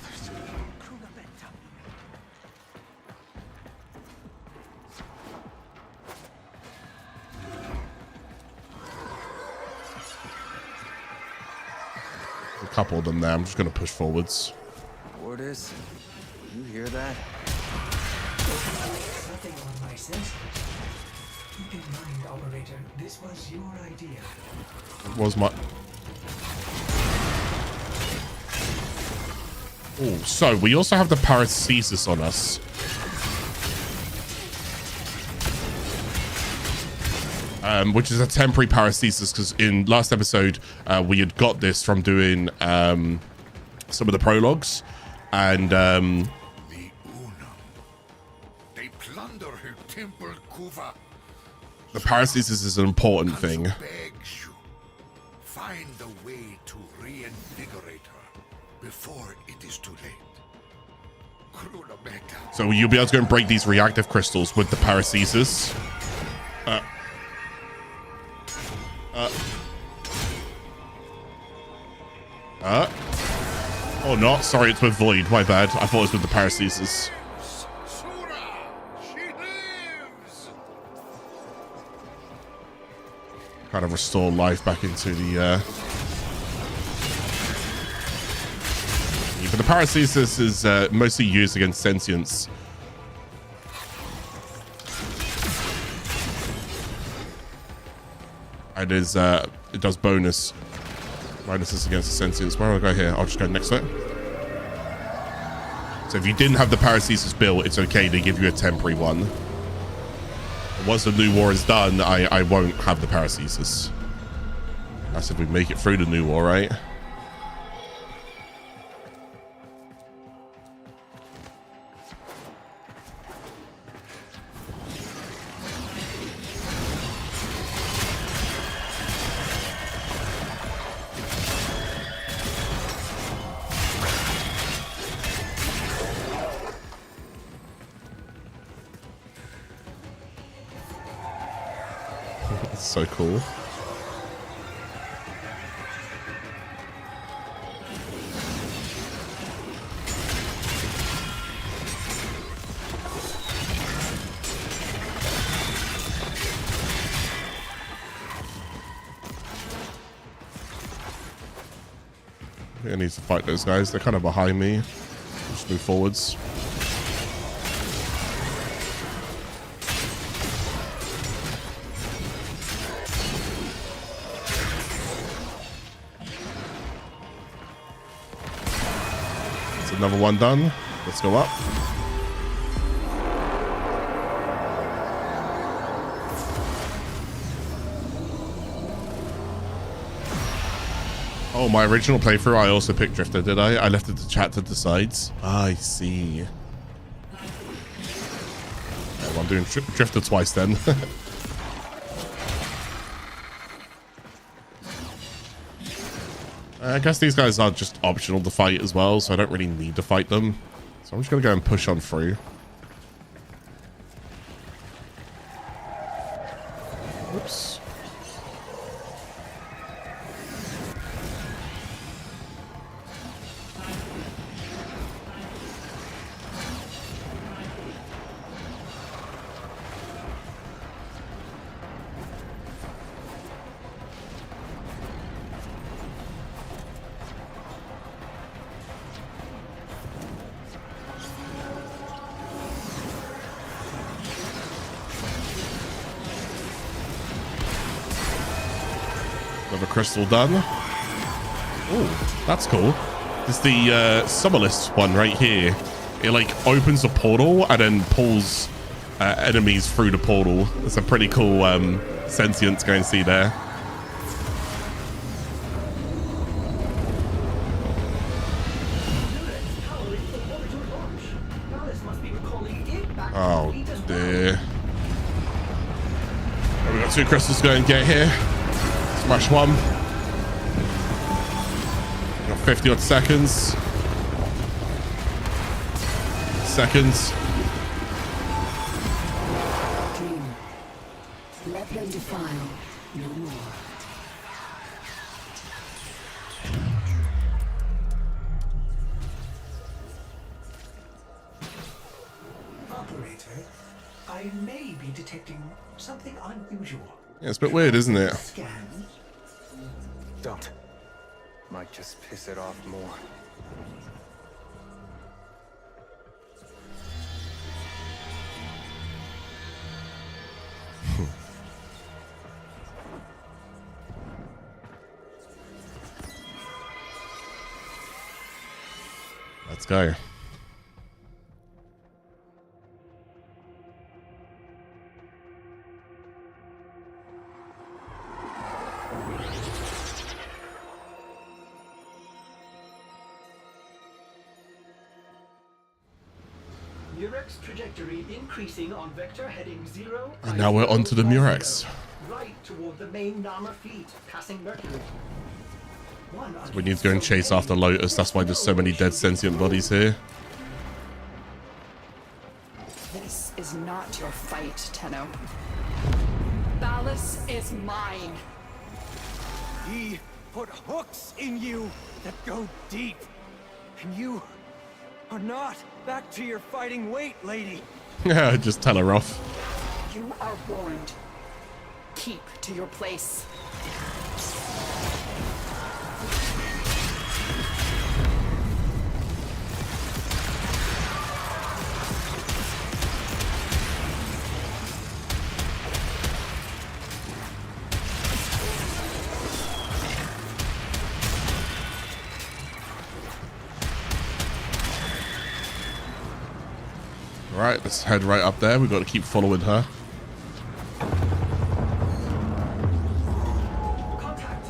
A couple of them there. I'm just going to push forwards. Orders, you hear that? Nothing on my sensors. Keep in mind, operator, this was your idea. It was my... Oh, so we also have the paracesis on us. Which is a temporary paracesis because in last episode we had got this from doing some of the prologues, and They plunder her temple, Kuva. the paracesis is an important thing. Begs you, find a way to reinvigorate her before it is too late. So you'll be able to go and break these reactive crystals with the paracesis. Oh, not. Sorry, it's with Void. My bad. I thought it was with the paracesis. Kind of restore life back into the... But the paracesis is mostly used against sentience. And is it does bonuses against the sentience. Where do I go here? I'll just go next to it. So if you didn't have the paracesis built, it's okay. They give you a temporary one. Once the new war is done, I won't have the paracesis. That's if we make it through the new war, right? So cool. I need to fight those guys. They're kind of behind me. Just move forwards. Another one done. Let's go up. Oh, my original playthrough, I also picked Drifter, did I? I left it to chat to decide. I see. Yeah, well, I'm doing Drifter twice then. I guess these guys are just optional to fight as well, so I don't really need to fight them. So I'm just going to go and push on through. Whoops. Another crystal done. Oh, that's cool. It's the Summerlist one right here. it like opens a portal and then pulls enemies through the portal. It's a pretty cool sentience going to see there. Oh dear. We got 2 crystals to go and get here. Smash 1. We got 50 odd seconds. Let them defile no more. Operator, I may be detecting something unusual. Yeah, it's a bit weird, isn't it? Scan. Don't. Might just piss it off more. Let's go. Murex trajectory increasing on vector heading 0. And now we're onto the Murex. Right toward the main Nama fleet, passing Mercury. We need to go and chase after Lotus. That's why there's so many dead sentient bodies here. This is not your fight, Tenno. Ballas is mine. He put hooks in you that go deep. And you are not back to your fighting weight, lady. Yeah, just tell her off. You are warned. Keep to your place. Right, let's head right up there. We've got to keep following her. Contact!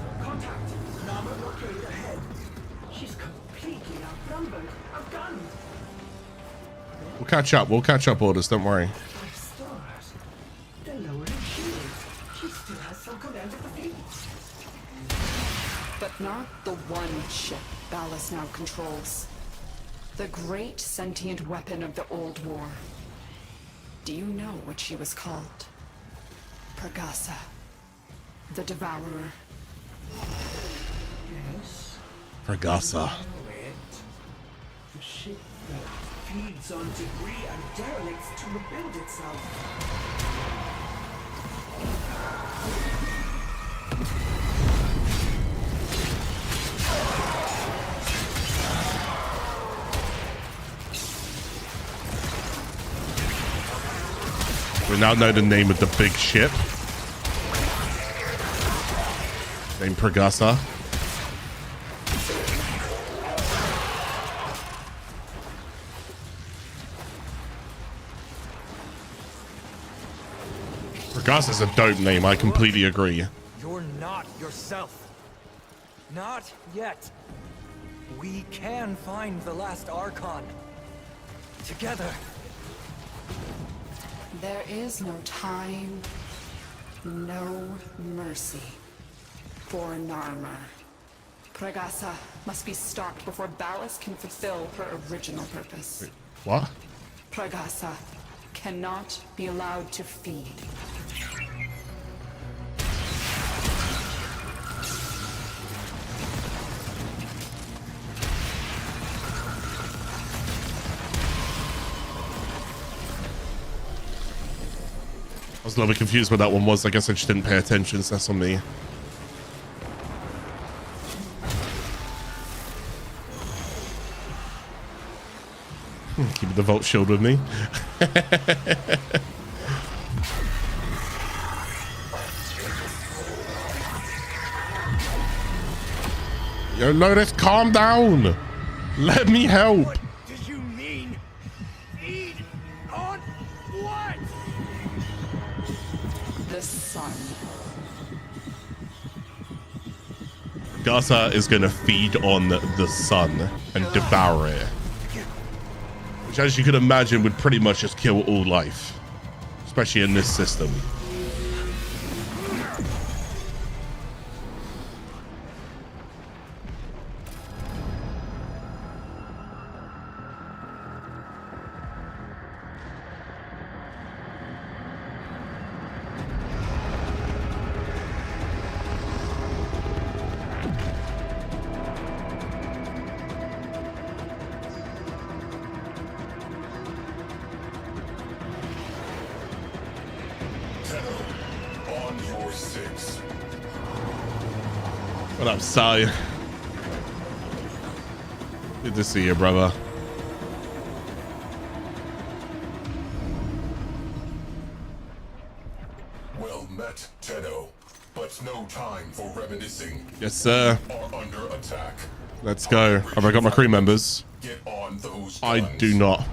Nama blockade ahead. She's completely outnumbered. Outgunned. We'll catch up, Orders. Don't worry. My stars. They're lowering shields. She still has some command of the fleet. But not the one ship Ballas now controls. The great sentient weapon of the old war. Do you know what she was called? Pregasa. The Devourer. Yes. Pregasa. The ship that feeds on debris and derelicts to rebuild itself. We now know the name of the big ship. Named Pregasa. Pregasa's a dope name, I completely agree. You're not yourself. Not yet. We can find the last Archon. Together. There is no time, no mercy for Narmer. Pregasa must be stopped before Ballas can fulfill her original purpose. What? Pregasa cannot be allowed to feed. I was a little bit confused what that one was. I guess I just didn't pay attention, so that's on me. Keeping the Vault Shield with me. Yo, Lotus, calm down. Let me help. What did you mean the sun. Gaza is going to feed on the sun and devour it. Which, as you could imagine, would pretty much just kill all life. Especially in this system. What up, Sai? Good to see you, brother. Well met, Tenno, but no time for reminiscing. Yes, sir. Are under attack. Let's go. Have I got my crew members? Get on those I guns. do not.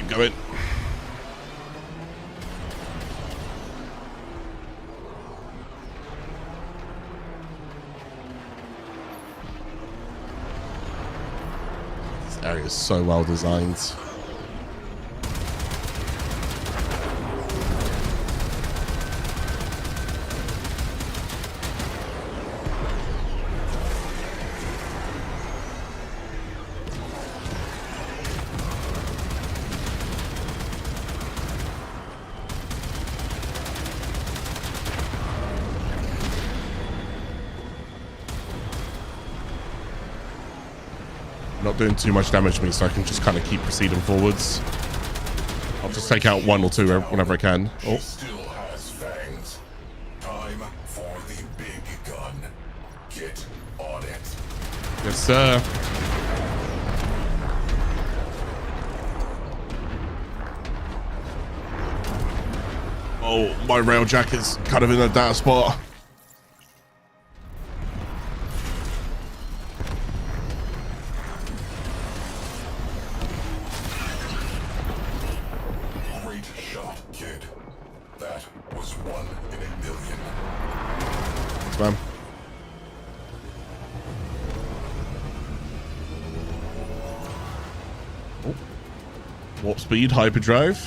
Going. This area is so well designed. Not doing too much damage to me, so I can just kind of keep proceeding forwards. I'll just take out one or two whenever I can. Oh. Still has fangs. Time for the big gun. Get on it. Yes, sir. Oh, my Railjack is kind of in a down spot. Man. Oh. Warp speed, hyperdrive.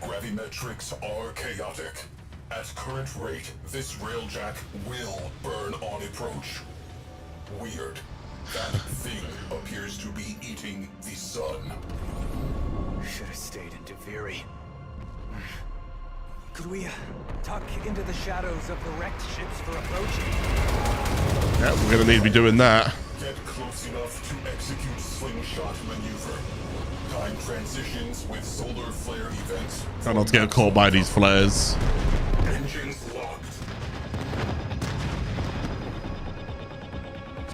Gravimetrics are chaotic. At current rate, this Railjack will burn on approach. Weird. That thing appears to be eating the sun. Should have stayed in Deviri. Could we tuck into the shadows of the wrecked ships for approaching? Yeah, we're gonna need to be doing that. Get close enough to execute slingshot maneuver. Time transitions with solar flare events. Try not to get caught by these flares. Engines locked.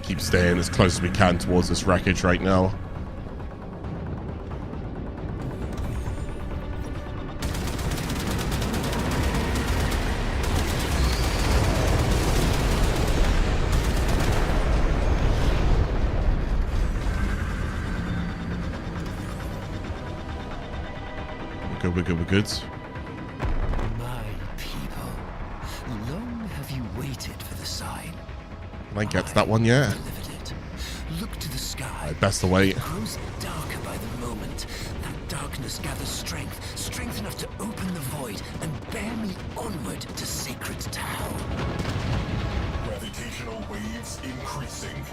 Keep staying as close as we can towards this wreckage right now. We're good. My people, long have you waited for the sign. Can I get to that one yet? Look to the sky. Best to wait. It grows darker by the moment. That darkness gathers strength enough to open the void and bear me onward to Sacred Tau. Gravitational waves increasing.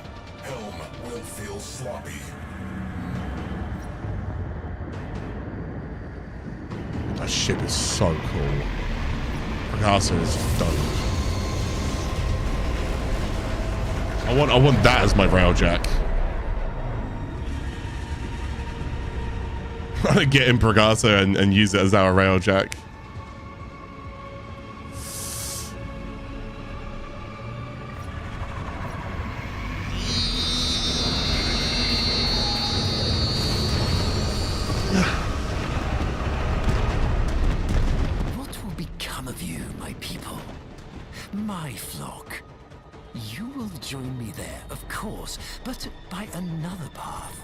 Helm will feel sloppy. That ship is so cool. Picasso is dope. I want that as my Railjack. I'm gonna get in Picasso and use it as our Railjack. What will become of you, my people? My flock. You will join me there, of course, but by another path.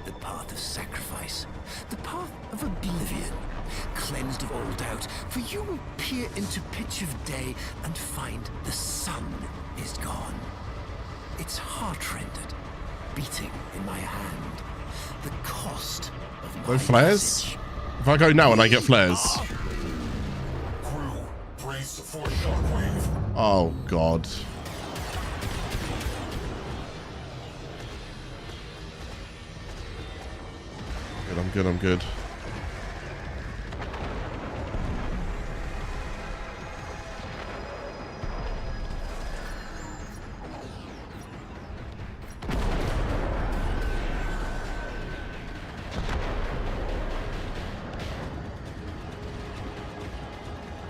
The path of sacrifice. The path of oblivion. Cleansed of all doubt, for you will peer into pitch of day and find the sun is gone. Its heart-rendered, beating in my hand. The cost of my No flares? If I go now and I get flares. Crew, brace for shockwave. Oh, God. I'm good, I'm good.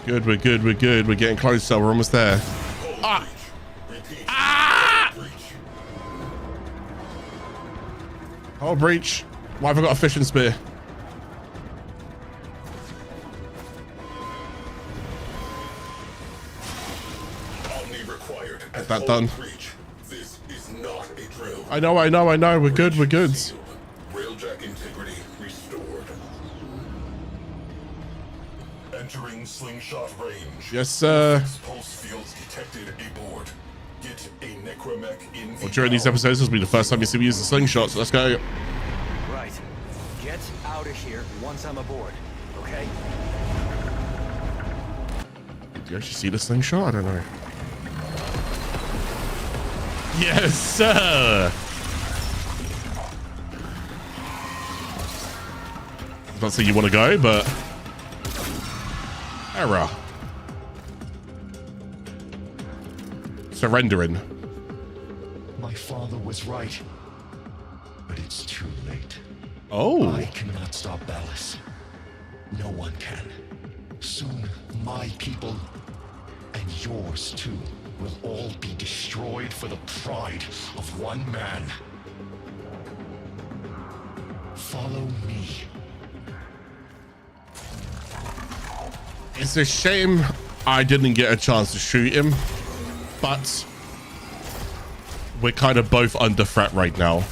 Good, we're good, we're good. We're getting closer, we're almost there. Ah! Ah! Oh, breach. Why have I got a fishing spear? Get that done. This is not a drill. I know. We're good, we're good. Railjack integrity restored. Entering slingshot range. Yes, sir. Pulse fields detected aboard. Get a Necramech in. Well, during these episodes, this will be the first time you see me use the slingshot, so let's go. Right. Get out of here once I'm aboard, okay? Do you actually see the slingshot? I don't know. Yes, sir. I'm not saying you want to go, but error. Surrendering. My father was right, but it's too late. Oh. I cannot stop Ballas. No one can. Soon, my people, and yours too, will all be destroyed for the pride of one man. Follow me. It's a shame I didn't get a chance to shoot him, but we're kind of both under threat right now.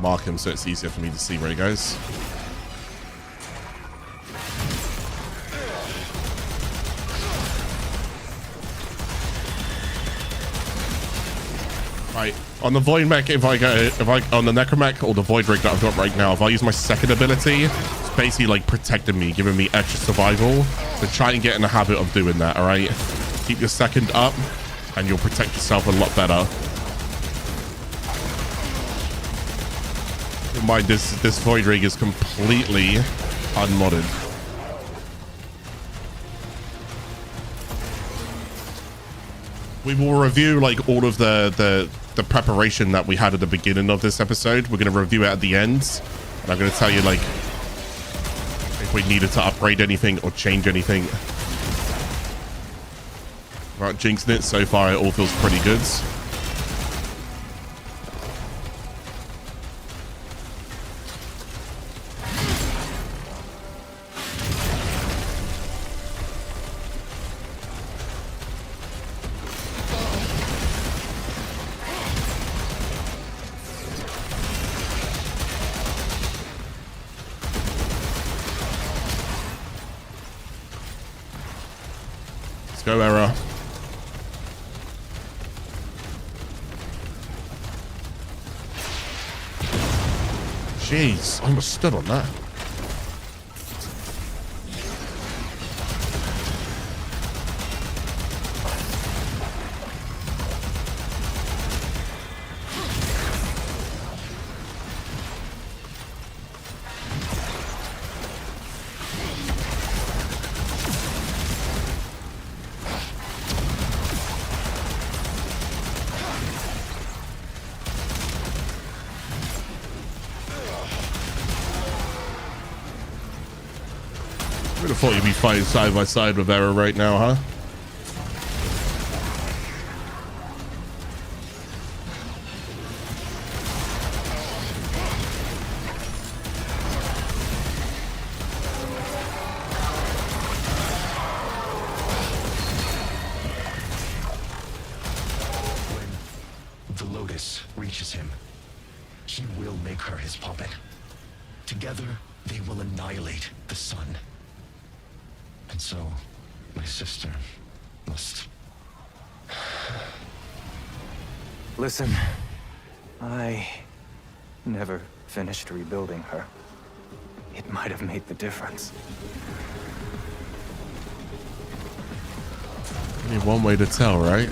Mark him so it's easier for me to see where he goes. Right, on the Void Mech, if I on the Necramech or the Void Rig that I've got right now, if I use my second ability, it's basically like protecting me, giving me extra survival. So try and get in the habit of doing that, alright? Keep your second up and you'll protect yourself a lot better. Mind this Void Rig is completely unmodded. We will review like all of the preparation that we had at the beginning of this episode. We're going to review it at the end, and I'm going to tell you like if we needed to upgrade anything or change anything. Right, jinxing it. So far, it all feels pretty good. Go, error. Jeez, I almost stood on that. I would have thought you'd be fighting side by side with Era right now, huh? When the Lotus reaches him, he will make her his puppet. Together, they will annihilate the sun. And so, my sister must... Listen, I never finished rebuilding her. It might have made the difference. Only one way to tell, right?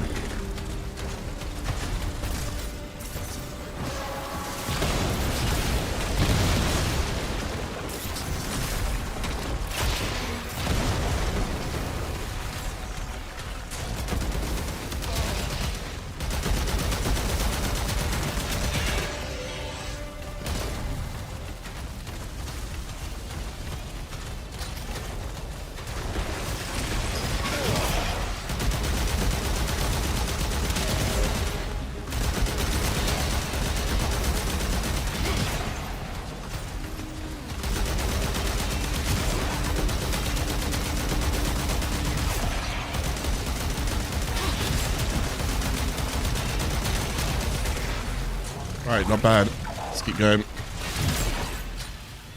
Alright, not bad. Let's keep going.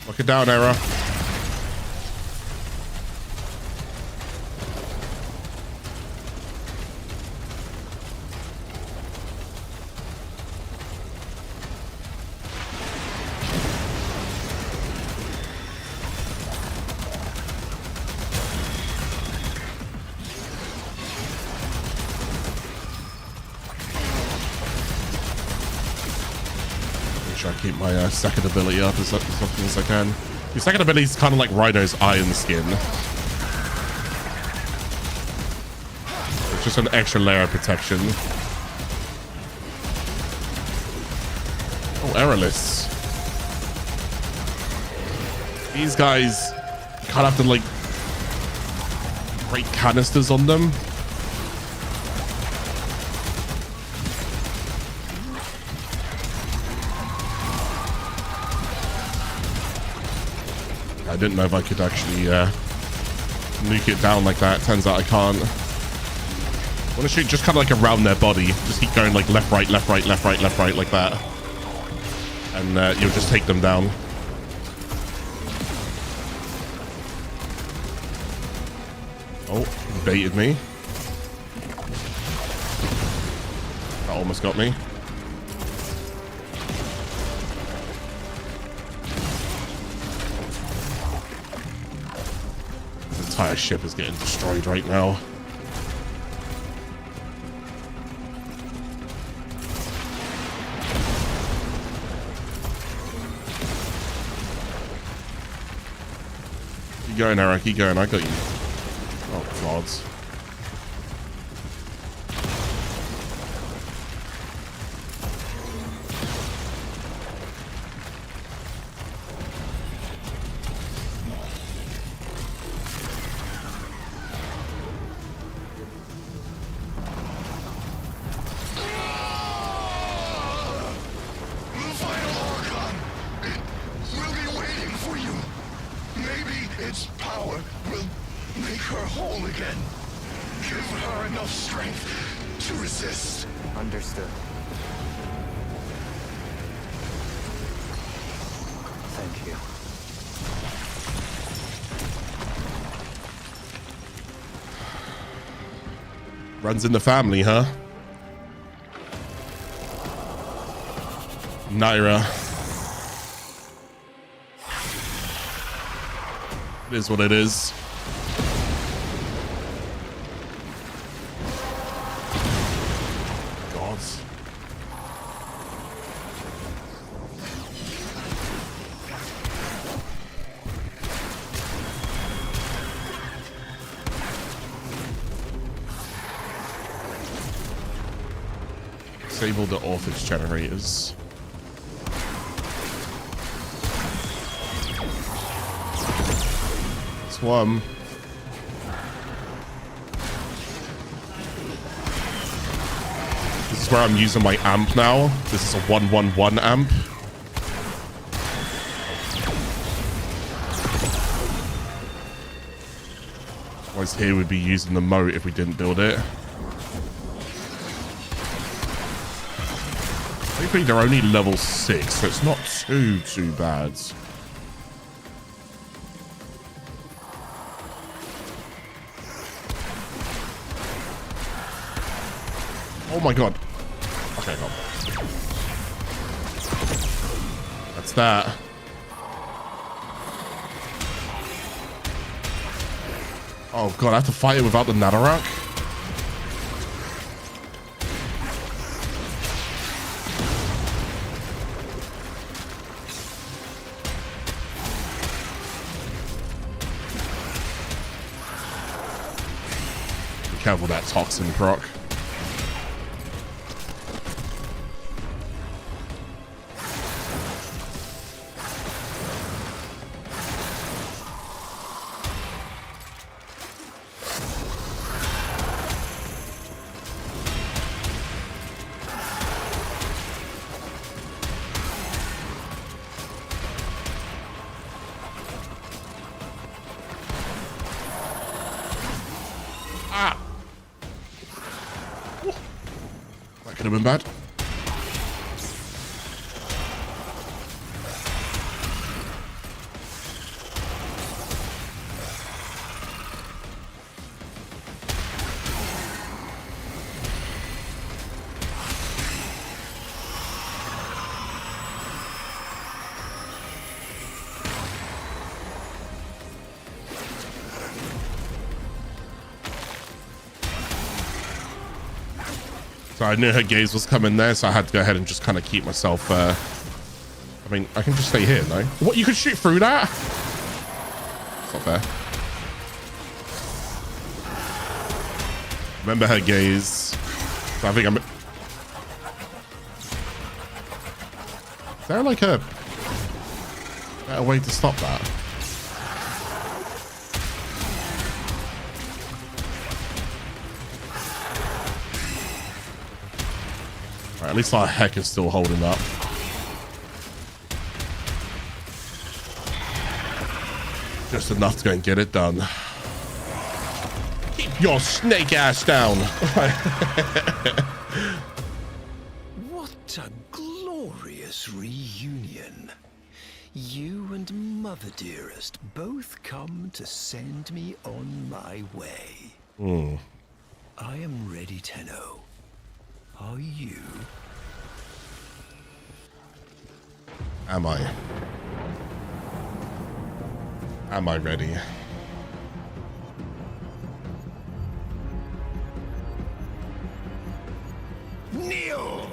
Lock it down, Era. Try to keep my second ability up as often as I can. Your second ability is kind of like Rhino's Iron Skin. It's just an extra layer of protection. Oh, Aerolists. These guys kind of have to like break canisters on them. I didn't know if I could actually nuke it down like that. Turns out I can't. I want to shoot just kind of like around their body. Just keep going like left, right, left, right, left, right, left, right, like that. And you'll just take them down. Oh, baited me. That almost got me. The entire ship is getting destroyed right now. Keep going, Eric. Keep going. I got you. Oh, gods. Runs in the family, huh? Naira. It is what it is. Gods. Disable the Orphage generators. Let's Last one. This is where I'm using my amp now. This is a 111 amp. Otherwise here we'd be using the moat if we didn't build it. Hopefully they're only level 6, so it's not too bad. Oh my god. Okay, go on. That's that. Oh god, I have to fight it without the Netherrack? Be careful that toxin proc. Could have been bad. So I knew her gaze was coming there, so I had to go ahead and just kind of keep myself, I mean, I can just stay here, no? What, you can shoot through that? It's not fair. Remember her gaze. So I think I'm... Is there like a better way to stop that? Right, at least our heck is still holding up. Just enough to go and get it done. Keep your snake ass down. What a glorious reunion. You and Mother Dearest both come to send me on my way. I am ready, Tenno. Are you? Am I? Am I ready? Kneel!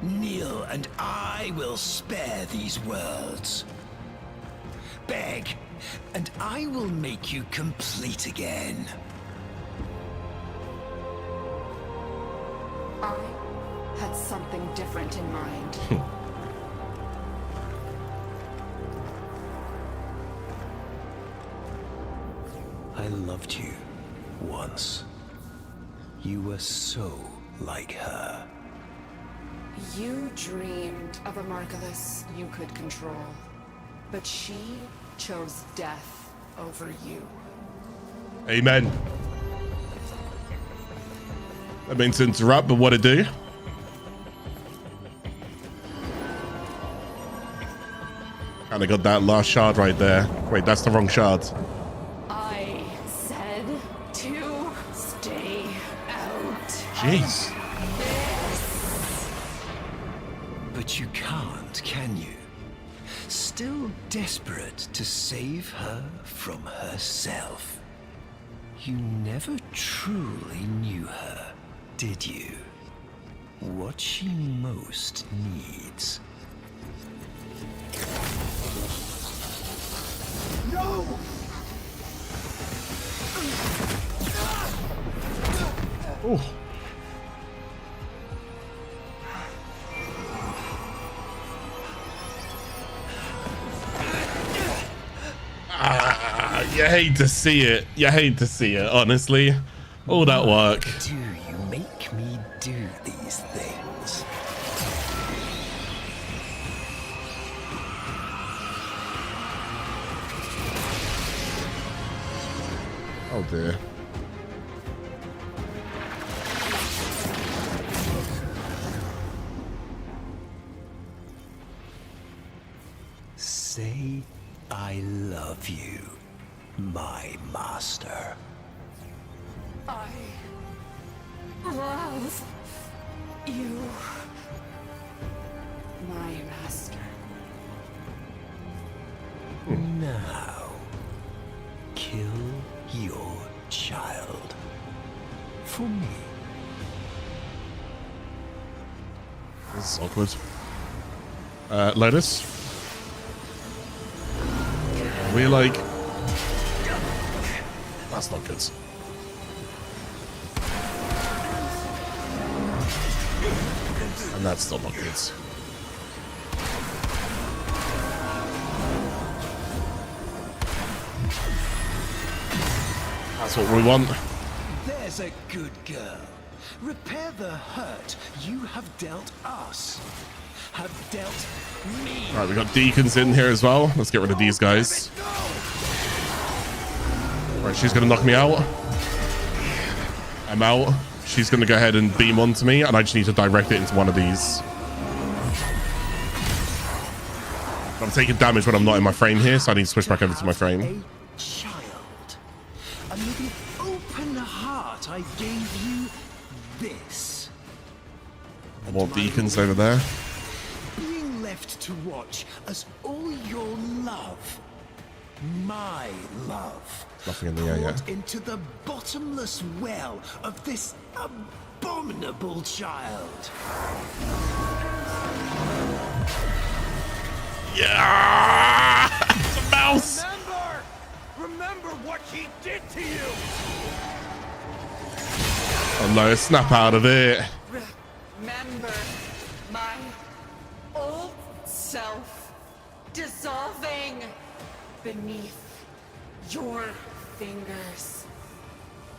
Kneel, and I will spare these worlds. Beg, and I will make you complete again. I had something different in mind. I loved you once. You were so like her. You dreamed of a Margulis you could control, but she chose death over you. Amen. I mean to interrupt, but what it do? Kinda got that last shard right there. Wait, that's the wrong shard. I said to stay out. Jeez. But you can't, can you? Still desperate to save her from herself. You never truly knew her, did you? What she most needs. No! Oh. You hate to see it. You hate to see it, honestly. All that work. Do you make me do these things? Oh dear. Say I love you, my master. I love you, my master. Now, kill your child for me. This is awkward. Lotus. We're like... That's not good. And that's still not good. That's what we want. There's a good girl. Repair the hurt you have dealt us. Have dealt me. Alright, we got deacons in here as well. Let's get rid of these guys. Alright, she's gonna knock me out. I'm out. She's gonna go ahead and beam onto me, and I just need to direct it into one of these. I'm taking damage when I'm not in my frame here, so I need to switch back over to my frame. A child. And with an open heart, I gave you this. More deacons over there. Being left to watch as all your love, my love, Nothing in the air yet. poured into the bottomless well of this abominable child. Yeah! It's a mouse! Remember what he did to you! Oh no, snap out of it. Remember my old self dissolving beneath your fingers,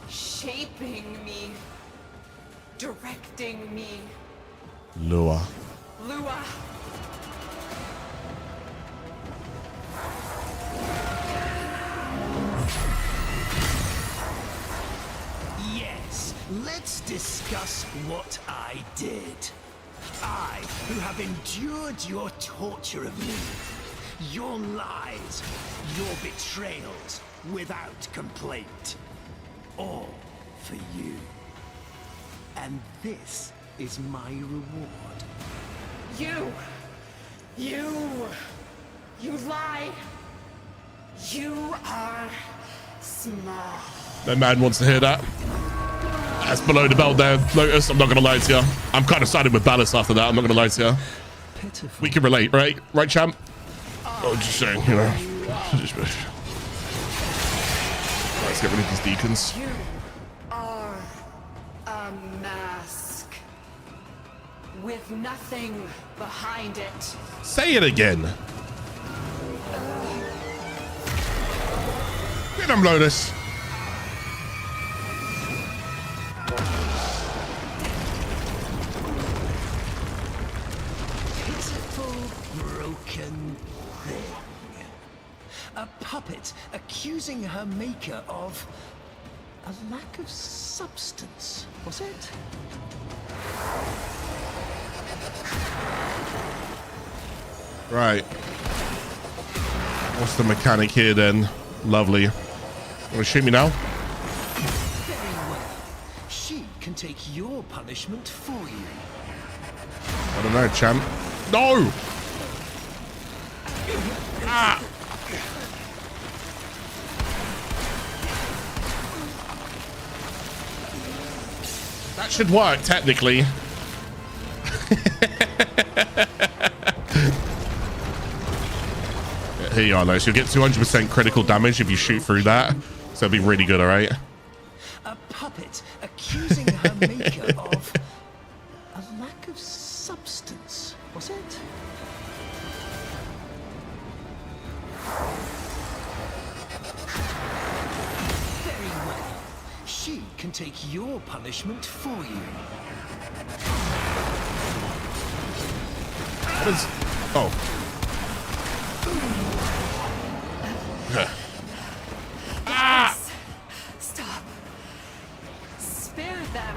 shaping me, directing me. Lua. Lua. Yes, let's discuss what I did. I, who have endured your torture of me, your lies, your betrayals, without complaint. All for you. And this is my reward. You lie. You are small. No man wants to hear that. That's below the belt there, Lotus. I'm not gonna lie to you. I'm kind of siding with Ballast after that. I'm not gonna lie to you. Pitiful. We can relate, right? Right, champ? Oh, just saying, you know. Let's get rid of these deacons. You are a mask with nothing behind it. Say it again. Get him, Lotus. Pitiful, broken thing. A puppet accusing her maker of a lack of substance, was it? Right. What's the mechanic here then? Lovely. Want to shoot me now? Very well. She can take your punishment for you. I don't know, champ. No! Ah! That should work, technically. Here you are, Lois. You'll get 200% critical damage if you shoot through that. So it'll be really good, alright? A puppet accusing her maker of a lack of substance, was it? can take your punishment for you. What is... Oh. Ah! Stop. Spare them.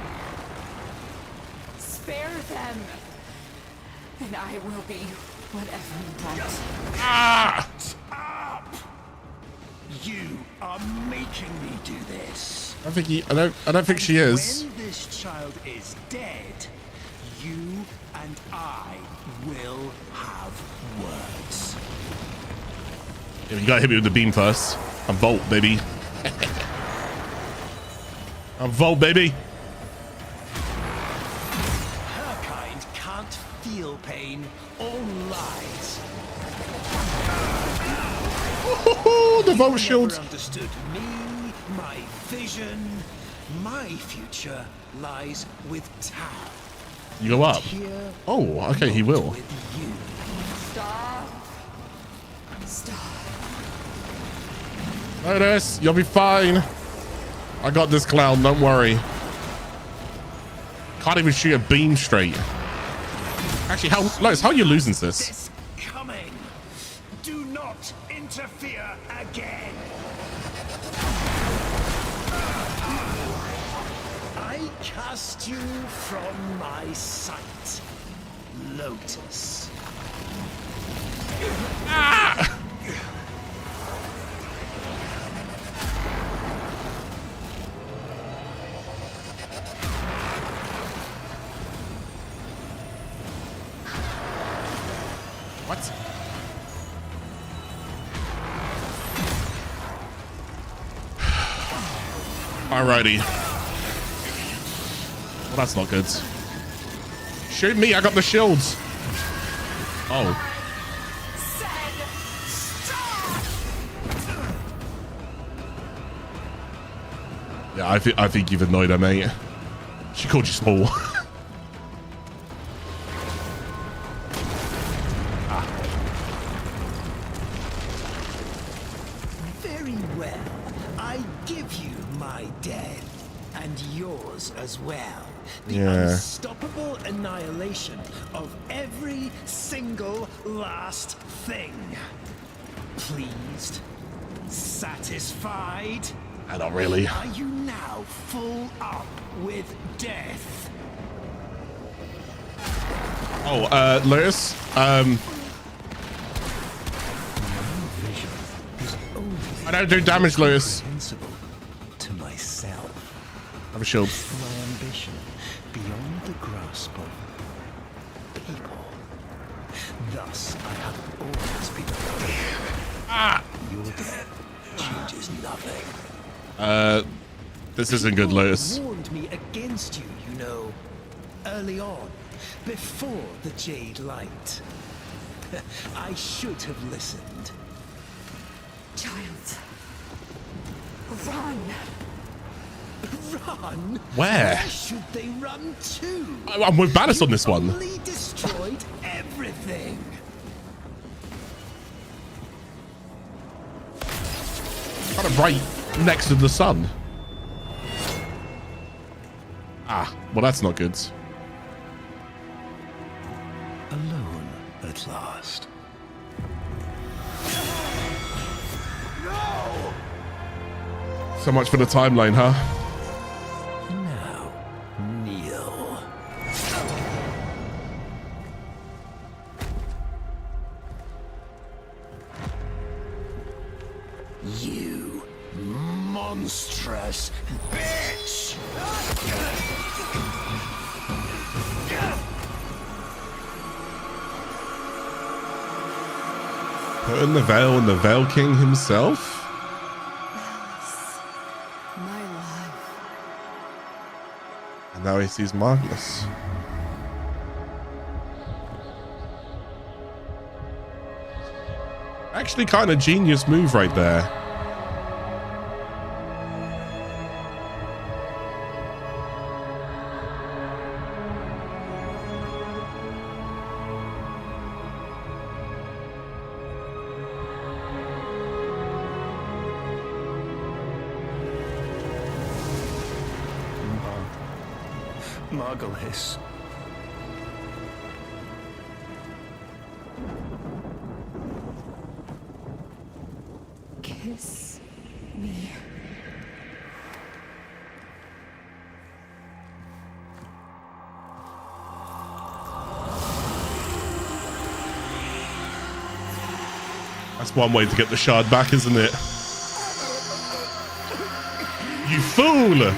Spare them. And I will be whatever you want. Ah! You are making me do this. I don't think she is. When this child is dead, you and I will have words. Yeah, you gotta hit me with the beam first. I'm Volt, baby. I'm Volt, baby. Her kind can't feel pain or lies. The Volt shield. Never understood me, my vision. My future lies with Tau. You go up. Here, Oh, okay, he will. Stop. Stop. Lotus, you'll be fine. I got this, clown. Don't worry. Can't even shoot a beam straight. Actually, Lotus, how are you losing this? Coming. Do not interfere again. I cast you from my sight, Lotus. Ah! What? Alrighty. Well, that's not good. Shoot me, I got the shields. Oh. Yeah, I think you've annoyed her, mate. She called you small. Very well. I give you my death, and yours as well. The Yeah. unstoppable annihilation of every single last thing. Pleased? Satisfied? Not really. Are you now full up with death? Oh, Lotus, I don't do damage, Lotus. To myself. I have a shield. My ambition beyond the grasp of people. Thus, I have always been alone. Ah! Your death changes nothing. This isn't good, Lotus. You warned me against you, you know, early on, before the Jade Light. I should have listened. Child. Run. Run? Where? Should they run to? I'm with Ballas on this one. Only destroyed everything. Kind of right next to the sun. Ah, well, that's not good. Alone at last. So much for the timeline, huh? Now, kneel. You monstrous bitch! Putting the veil on the Veil King himself? My life. And now he sees Magnus. Actually, kind of genius move right there. Margulis. Kiss me. That's one way to get the shard back, isn't it? You fool!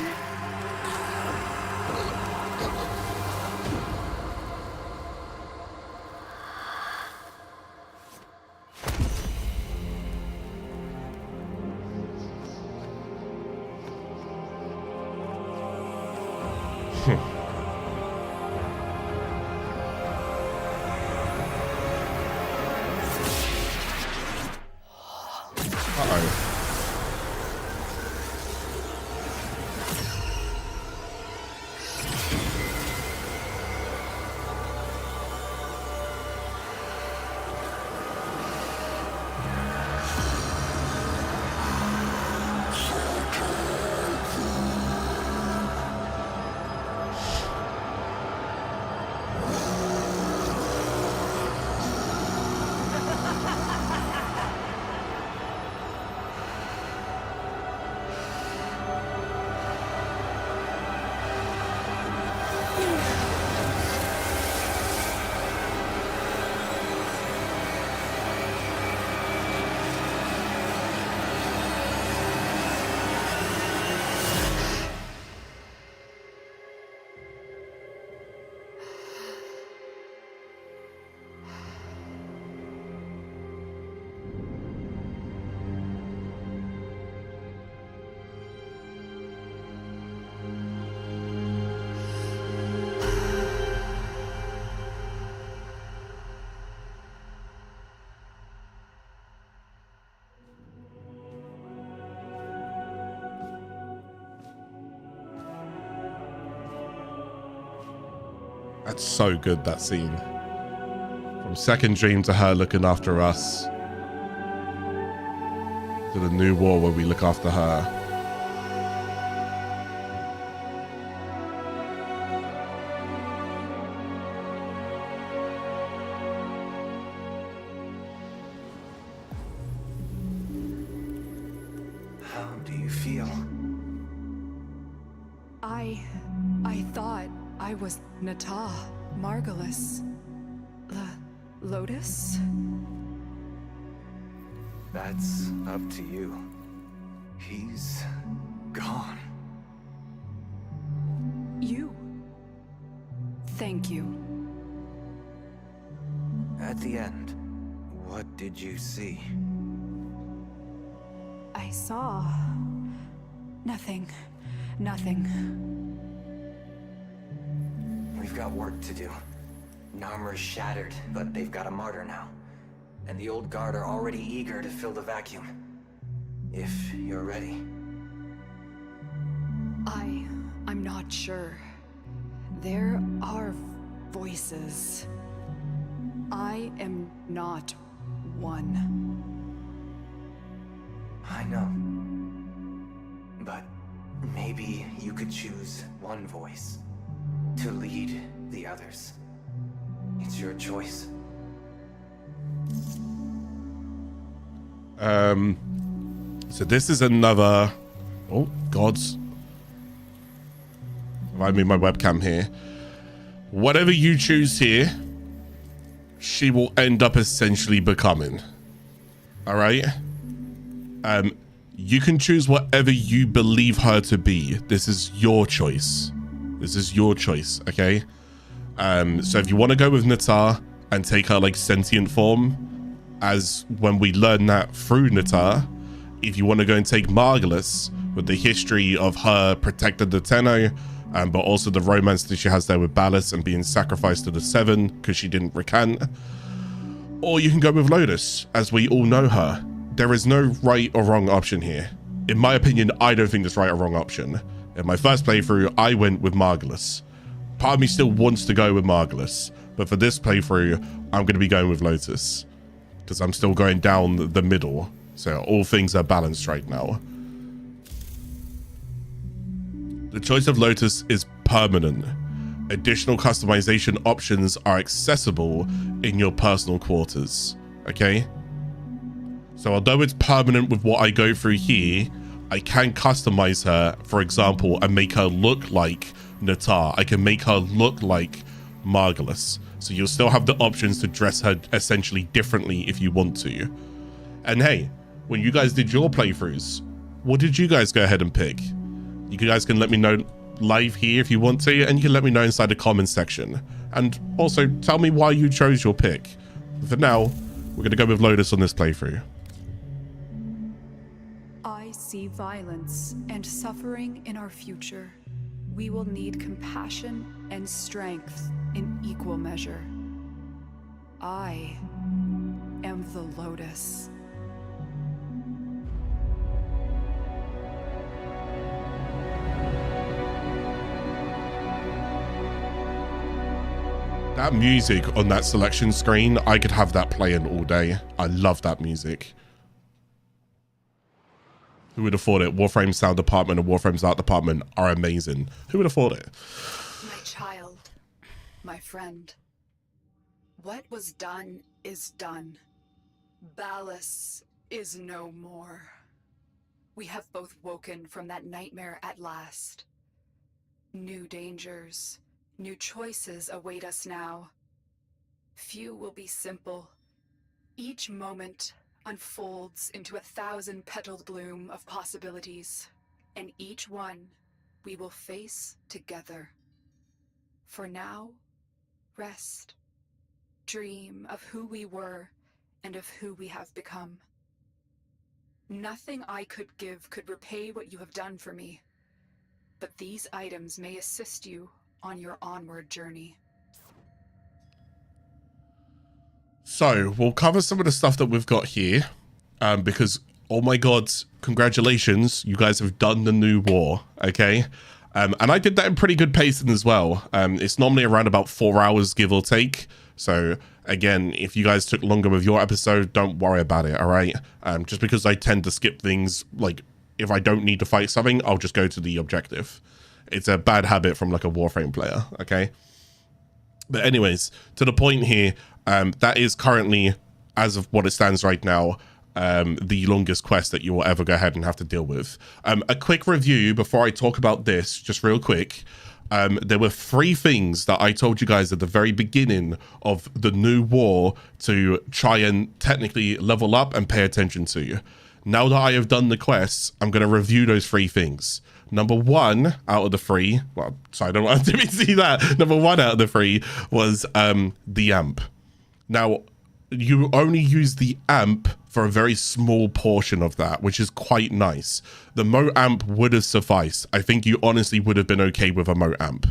That's so good, that scene. From Second Dream to her looking after us, to the new war where we look after her. How do you feel? I thought I was Nata, Margulis. Lotus? That's up to you. He's gone. You. Thank you. At the end, what did you see? I saw... nothing. We've got work to do. Narmer's shattered, but they've got a martyr now. And the old guard are already eager to fill the vacuum. If you're ready. I'm not sure. There are voices. I am not one. I know. But maybe you could choose one voice to lead the others. It's your choice. So this is another... Oh, gods. I move my webcam here. Whatever you choose here, she will end up essentially becoming. All right? You can choose whatever you believe her to be. This is your choice. This is your choice, okay? So if you want to go with Nata and take her like sentient form, as when we learn that through Nata, if you want to go and take Margulis with the history of her protecting the Tenno, but also the romance that she has there with Ballas and being sacrificed to the Seven because she didn't recant, or you can go with Lotus, as we all know her. There is no right or wrong option here. In my opinion, I don't think there's right or wrong option. In my first playthrough, I went with Margulis. Part of me still wants to go with Margulis, but for this playthrough, I'm going to be going with Lotus, because I'm still going down the middle. So all things are balanced right now. The choice of Lotus is permanent. additional customization options are accessible in your personal quarters, okay? So although it's permanent with what I go through here, I can customize her, for example, and make her look like Natar. I can make her look like Margulis. So you'll still have the options to dress her essentially differently if you want to. And hey, when you guys did your playthroughs, what did you guys go ahead and pick? You guys can let me know live here if you want to, and you can let me know inside the comments section. And also tell me why you chose your pick. For now, we're going to go with Lotus on this playthrough. I see violence and suffering in our future. We will need compassion and strength in equal measure. I am the Lotus. That music on that selection screen, I could have that playing all day. I love that music. Who would have thought it? Warframe's sound department and Warframe's art department are amazing. Who would have thought it? My child, my friend. What was done is done. Ballas is no more. We have both woken from that nightmare at last. New dangers, new choices await us now. Few will be simple. Each moment unfolds into 1,000-petaled bloom of possibilities, and each one we will face together. For now, rest. Dream of who we were and of who we have become. Nothing I could give could repay what you have done for me, but these items may assist you on your onward journey. So we'll cover some of the stuff that we've got here, because oh my god, congratulations, you guys have done the new war, okay? And I did that in pretty good pacing as well. It's normally around about 4 hours, give or take. So again, if you guys took longer with your episode, don't worry about it, all right? Just because I tend to skip things, like if I don't need to fight something, I'll just go to the objective. It's a bad habit from like a Warframe player, okay? But anyways, to the point here, that is currently, as of what it stands right now, the longest quest that you will ever go ahead and have to deal with. A quick review before I talk about this, just real quick. There were 3 things that I told you guys at the very beginning of the new war to try and technically level up and pay attention to. Now that I have done the quests, I'm going to review those 3 things. Number 1 out of the 3, well, sorry, I don't want to see that. Number 1 out of the 3 was the amp. Now, you only use the amp for a very small portion of that, which is quite nice. The moat amp would have sufficed. I think you honestly would have been okay with a moat amp.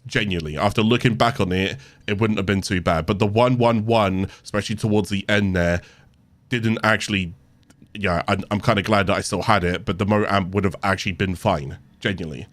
Genuinely, after looking back on it, it wouldn't have been too bad. But the 111, especially towards the end there, didn't actually... Yeah, I'm kind of glad that I still had it, but the moat amp would have actually been fine. Genuinely.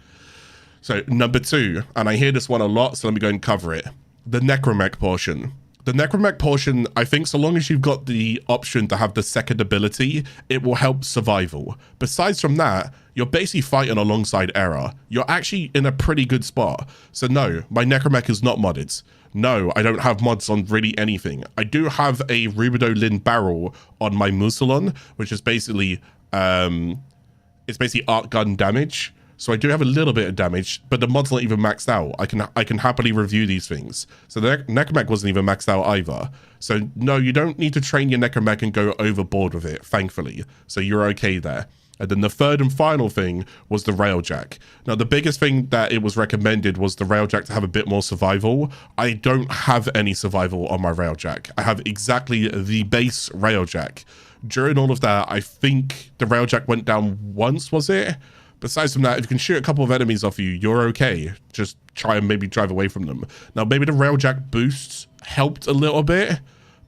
So, number 2, and I hear this one a lot, so let me go and cover it. The Necramech portion. The Necramech portion, I think so long as you've got the option to have the second ability, it will help survival. Besides from that, you're basically fighting alongside Era. You're actually in a pretty good spot. So no, my Necramech is not modded. No, I don't have mods on really anything. I do have a Rubidolin barrel on my Musalon, which is basically, it's basically arc gun damage. So I do have a little bit of damage, but the mod's not even maxed out. I can happily review these things. So the Necramech wasn't even maxed out either. So no, you don't need to train your Necramech and go overboard with it, thankfully. So you're okay there. And then the third and final thing was the Railjack. Now, the biggest thing that it was recommended was the Railjack to have a bit more survival. I don't have any survival on my Railjack. I have exactly the base Railjack. During all of that, I think the Railjack went down once, was it? Besides from that, if you can shoot a couple of enemies off you, you're okay. Just try and maybe drive away from them. Now, maybe the Railjack boosts helped a little bit,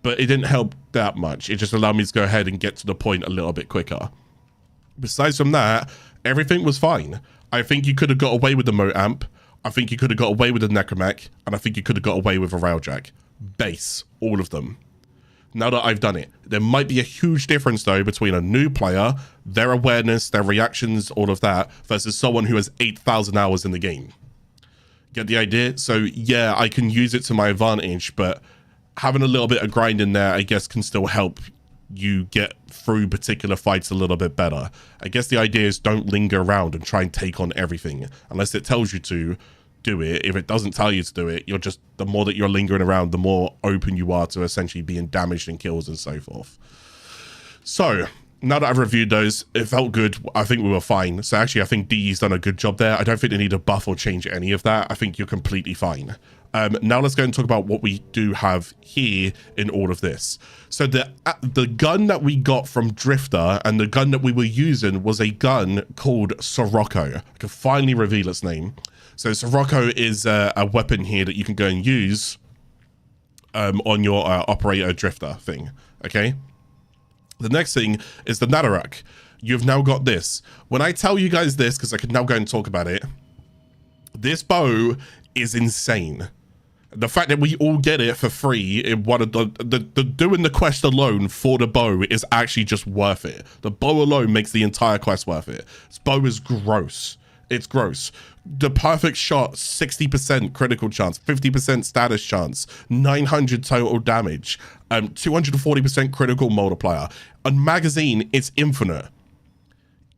but it didn't help that much. It just allowed me to go ahead and get to the point a little bit quicker. Besides from that, everything was fine. I think you could have got away with the moat amp. I think you could have got away with the Necramech. And I think you could have got away with a Railjack. Base. All of them. Now that I've done it. There might be a huge difference, though, between a new player, their awareness, their reactions, all of that, versus someone who has 8,000 hours in the game. Get the idea? So yeah, I can use it to my advantage, but having a little bit of grind in there, I guess, can still help you get through particular fights a little bit better. I guess the idea is don't linger around and try and take on everything. Unless it tells you to, do it. If it doesn't tell you to do it, you're just, the more that you're lingering around, the more open you are to essentially being damaged and kills and so forth. So now that I've reviewed those, it felt good. I think we were fine. So actually, I think DE's done a good job there. I don't think they need to buff or change any of that. I think you're completely fine. Now let's go and talk about what we do have here in all of this. So the gun that we got from Drifter and the gun that we were using was a gun called Sirocco. I can finally reveal its name. So Sirocco is a weapon here that you can go and use on your operator Drifter thing, okay? The next thing is the Necramech. You've now got this. When I tell you guys this, because I can now go and talk about it, this bow is insane. The fact that we all get it for free in one of the doing the quest alone for the bow is actually just worth it. The bow alone makes the entire quest worth it. This bow is gross. It's gross. The perfect shot, 60% critical chance, 50% status chance, 900 total damage, 240% critical multiplier. On magazine, it's infinite.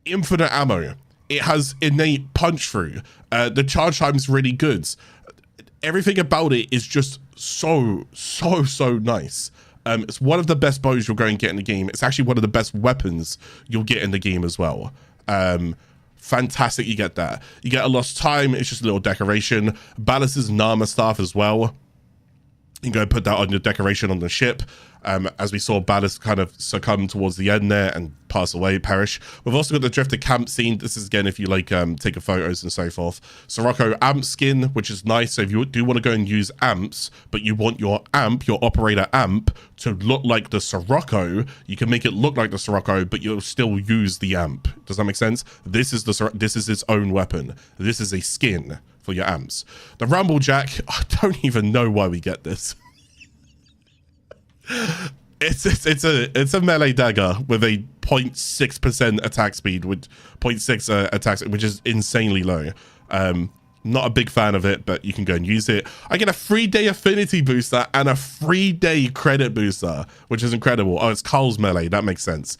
Infinite ammo. It has innate punch through. The charge time is really good. Everything about it is just so nice. It's one of the best bows you'll go and get in the game. It's actually one of the best weapons you'll get in the game as well. Fantastic, you get that. You get a lost time, it's just a little decoration. Ballas's Nama staff as well. You can go and put that on your decoration on the ship. As we saw Ballas kind of succumb towards the end there and pass away, perish. We've also got the Drifter camp scene. This is again if you like take photos and so forth. Sirocco amp skin, which is nice. So if you do want to go and use amps, but you want your amp, your operator amp, to look like the Sirocco, you can make it look like the Sirocco, but you'll still use the amp. Does that make sense? This is its own weapon. This is a skin for your amps. The Railjack, I don't even know why we get this. It's a melee dagger with a 0.6% attack speed with 0.6 attacks, which is insanely low. Not a big fan of it, but you can go and use it. I get a 3-day affinity booster and a 3-day credit booster, which is incredible. Oh, it's Carl's melee. That makes sense.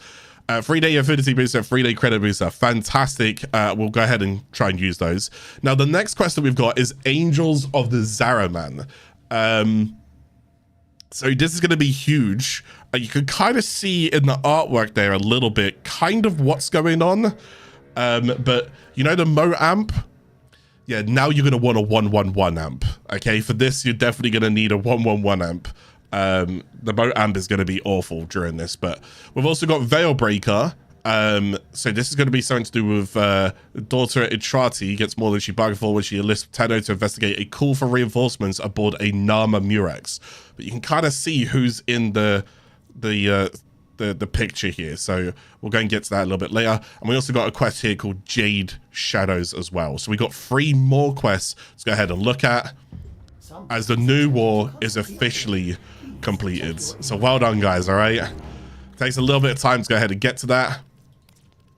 3-day affinity booster, 3-day credit booster. Fantastic. We'll go ahead and try and use those. Now, the next quest that we've got is Angels of the Zaraman. So this is going to be huge. You can kind of see in the artwork there a little bit kind of what's going on. But you know the Mo amp? Yeah, now you're going to want a 111 amp. Okay, for this, you're definitely going to need a 111 amp. The Mo amp is going to be awful during this, but we've also got Veilbreaker. So this is going to be something to do with daughter Itrati gets more than she bargained for when she enlists Tenno to investigate a call for reinforcements aboard a Nama Murex. But you can kind of see who's in the picture here. So we'll go and get to that a little bit later. And we also got a quest here called Jade Shadows as well. So we got 3 more quests to go ahead and look at as the new war is officially completed. So well done, guys. All right. Takes a little bit of time to go ahead and get to that.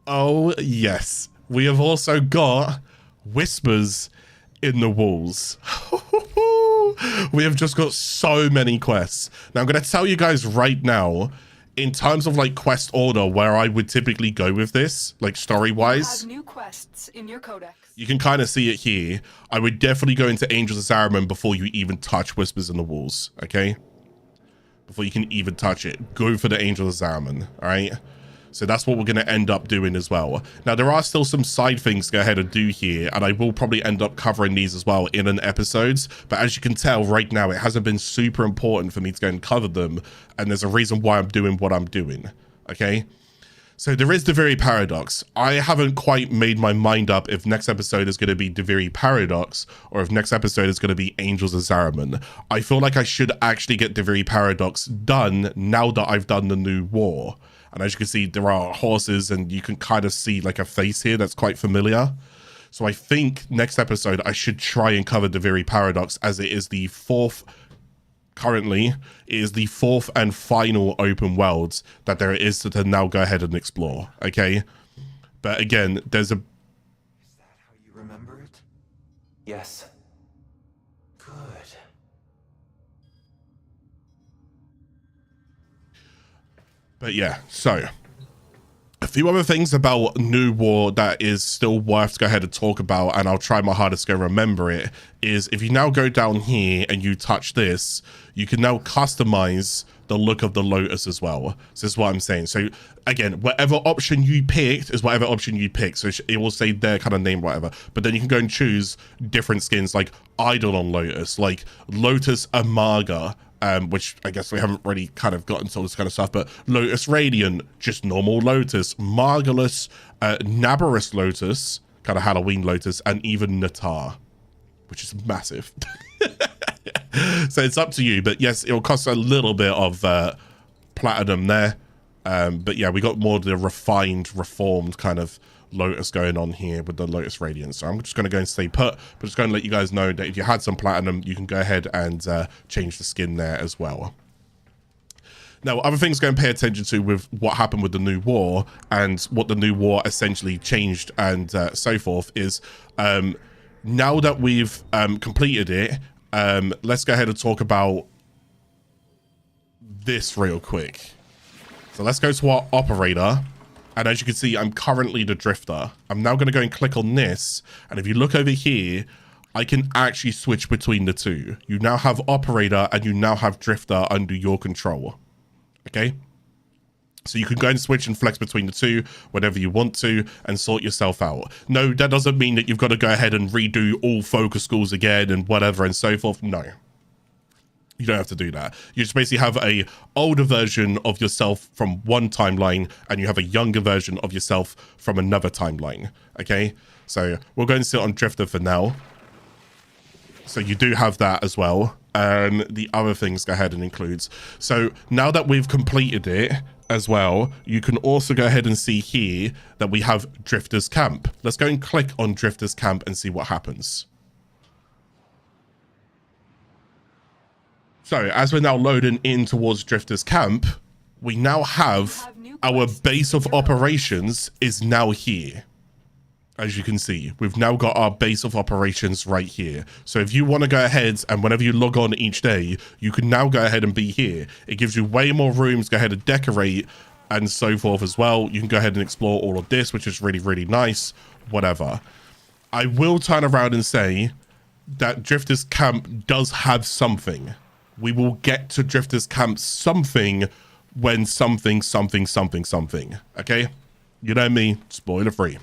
Oh, yes. We have also got Whispers in the Walls. We have just got so many quests. Now, I'm going to tell you guys right now, in terms of like quest order, where I would typically go with this, like story-wise. New quests in your codex. You can kind of see it here. I would definitely go into Angels of Zaraman before you even touch Whispers in the Walls, okay? Before you can even touch it, go for the Angels of Zaraman, all right? So that's what we're going to end up doing as well. Now, there are still some side things to go ahead and do here, and I will probably end up covering these as well in an episodes. But as you can tell right now, it hasn't been super important for me to go and cover them, and there's a reason why I'm doing what I'm doing, okay? So there is Deviri Paradox. I haven't quite made my mind up if next episode is going to be Deviri Paradox or if next episode is going to be Angels of Zaraman. I feel like I should actually get Deviri Paradox done now that I've done the new war. And as you can see, there are horses and you can kind of see like a face here that's quite familiar. So I think next episode I should try and cover Deviri Paradox, as it is the 4th... Currently, it is the 4th and final open world that there is to now go ahead and explore, okay? But again, there's a... Is that how you remember it? Yes. But yeah, so a few other things about New War that is still worth to go ahead and talk about, and I'll try my hardest to go remember it, is if you now go down here and you touch this, you can now customize the look of the Lotus as well. So this is what I'm saying. So again, whatever option you picked is whatever option you pick. So it will say their kind of name, whatever. But then you can go and choose different skins like Eidolon Lotus, like Lotus Amaga, which I guess we haven't really kind of gotten to all this kind of stuff, but Lotus Radiant, just normal Lotus, Margulis, Nabarus Lotus, kind of Halloween Lotus, and even Natar, which is massive. So it's up to you, but yes, it'll cost a little bit of platinum there. But yeah, we got more of the refined, reformed kind of Lotus going on here with the Lotus Radiant. So I'm just going to go and stay put, but just going to let you guys know that if you had some platinum, you can go ahead and change the skin there as well. Now, other things going to pay attention to with what happened with the New War and what the New War essentially changed and so forth is now that we've completed it, let's go ahead and talk about this real quick. So let's go to our operator. And as you can see, I'm currently the drifter. I'm now going to go and click on this. And if you look over here, I can actually switch between the two. You now have operator and you now have drifter under your control. Okay. So you can go and switch and flex between the two whenever you want to and sort yourself out. No, that doesn't mean that you've got to go ahead and redo all focus schools again and whatever and so forth. No. You don't have to do that. You just basically have a older version of yourself from one timeline and you have a younger version of yourself from another timeline. Okay, so we'll go and sit on Drifter for now. So you do have that as well. The other things go ahead and includes. So now that we've completed it as well, you can also go ahead and see here that we have Drifter's Camp. Let's go and click on Drifter's Camp and see what happens. So as we're now loading in towards Drifter's Camp, we now have our base of operations is now here. As you can see, we've now got our base of operations right here. So if you want to go ahead and whenever you log on each day, you can now go ahead and be here. It gives you way more rooms, go ahead and decorate and so forth as well. You can go ahead and explore all of this, which is really, really nice, whatever. I will turn around and say that Drifter's Camp does have something. We will get to Drifter's Camp something when something. Okay? You know me, spoiler free.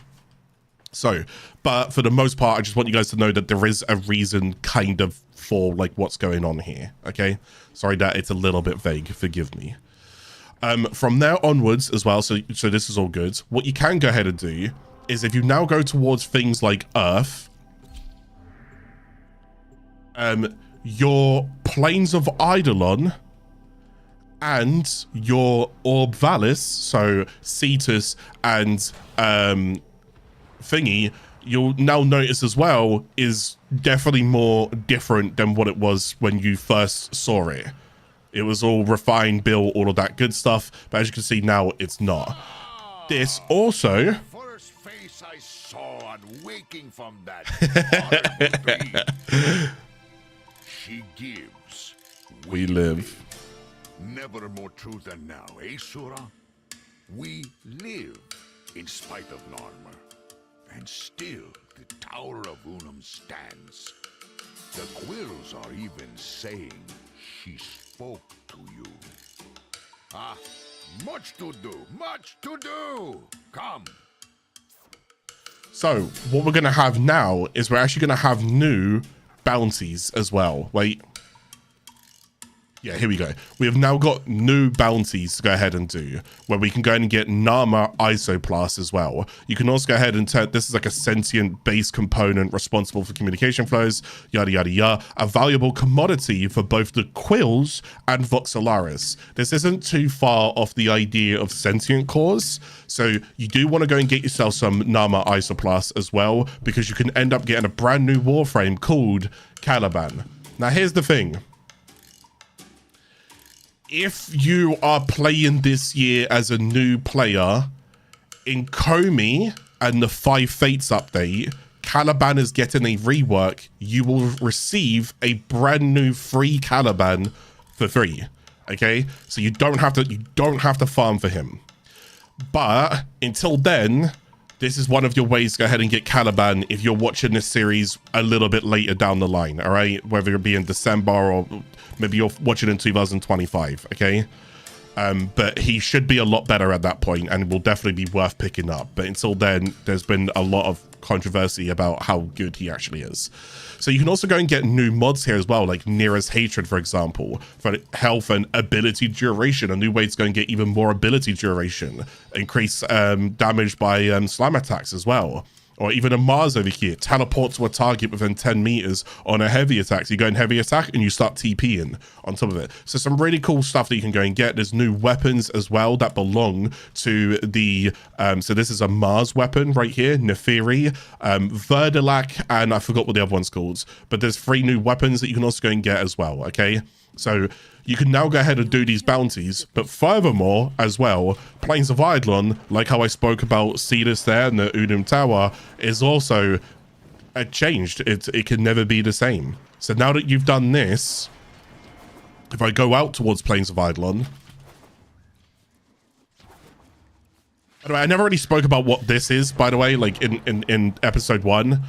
So, but for the most part, I just want you guys to know that there is a reason kind of for like what's going on here. Okay? Sorry that it's a little bit vague. Forgive me. From there onwards as well, so this is all good. What you can go ahead and do is if you now go towards things like Earth, your Plains of Eidolon and your Orb Valis, so Cetus and thingy, you'll now notice as well is definitely more different than what it was when you first saw it. It was all refined, built, all of that good stuff, but as you can see now, it's not. This also... First face I saw on waking from that she gives. We live. Never more true than now, eh, Sura? We live in spite of Narmer. And still, the Tower of Unum stands. The Quills are even saying she spoke to you. Ah, much to do, much to do. Come. So, what we're going to have now is we're actually going to have new bounties as well. Wait. Yeah, here we go. We have now got new bounties to go ahead and do, where we can go and get Nama Isoplast as well. You can also go ahead and turn, this is like a sentient base component responsible for communication flows, yada, yada, yada. A valuable commodity for both the Quills and Voxelaris. This isn't too far off the idea of sentient cores. So you do want to go and get yourself some Nama Isoplast as well, because you can end up getting a brand new Warframe called Caliban. Now, here's the thing. If you are playing this year as a new player, in Komi and the 5 Fates update, Caliban is getting a rework. You will receive a brand new free Caliban for free. Okay, so you don't have to farm for him. But until then, this is one of your ways to go ahead and get Caliban if you're watching this series a little bit later down the line, all right? Whether it be in December or maybe you're watching in 2025, okay? But he should be a lot better at that point and will definitely be worth picking up. But until then, there's been a lot of controversy about how good he actually is. So you can also go and get new mods here as well, like Nearest Hatred, for example, for health and ability duration. A new way to go and get even more ability duration. Increase damage by slime attacks as well. Or even a Mars over here, teleport to a target within 10 meters on a heavy attack. So you go in heavy attack and you start TPing on top of it. So some really cool stuff that you can go and get. There's new weapons as well that belong to the, so this is a Mars weapon right here, Neferi, Verdelac, and I forgot what the other one's called. But there's 3 new weapons that you can also go and get as well, okay? So you can now go ahead and do these bounties, but furthermore, as well, Plains of Eidolon, like how I spoke about Cetus there and the Udum Tower, is also changed. It can never be the same. So now that you've done this, if I go out towards Plains of Eidolon, by the way, I never really spoke about what this is, by the way, like in episode 1.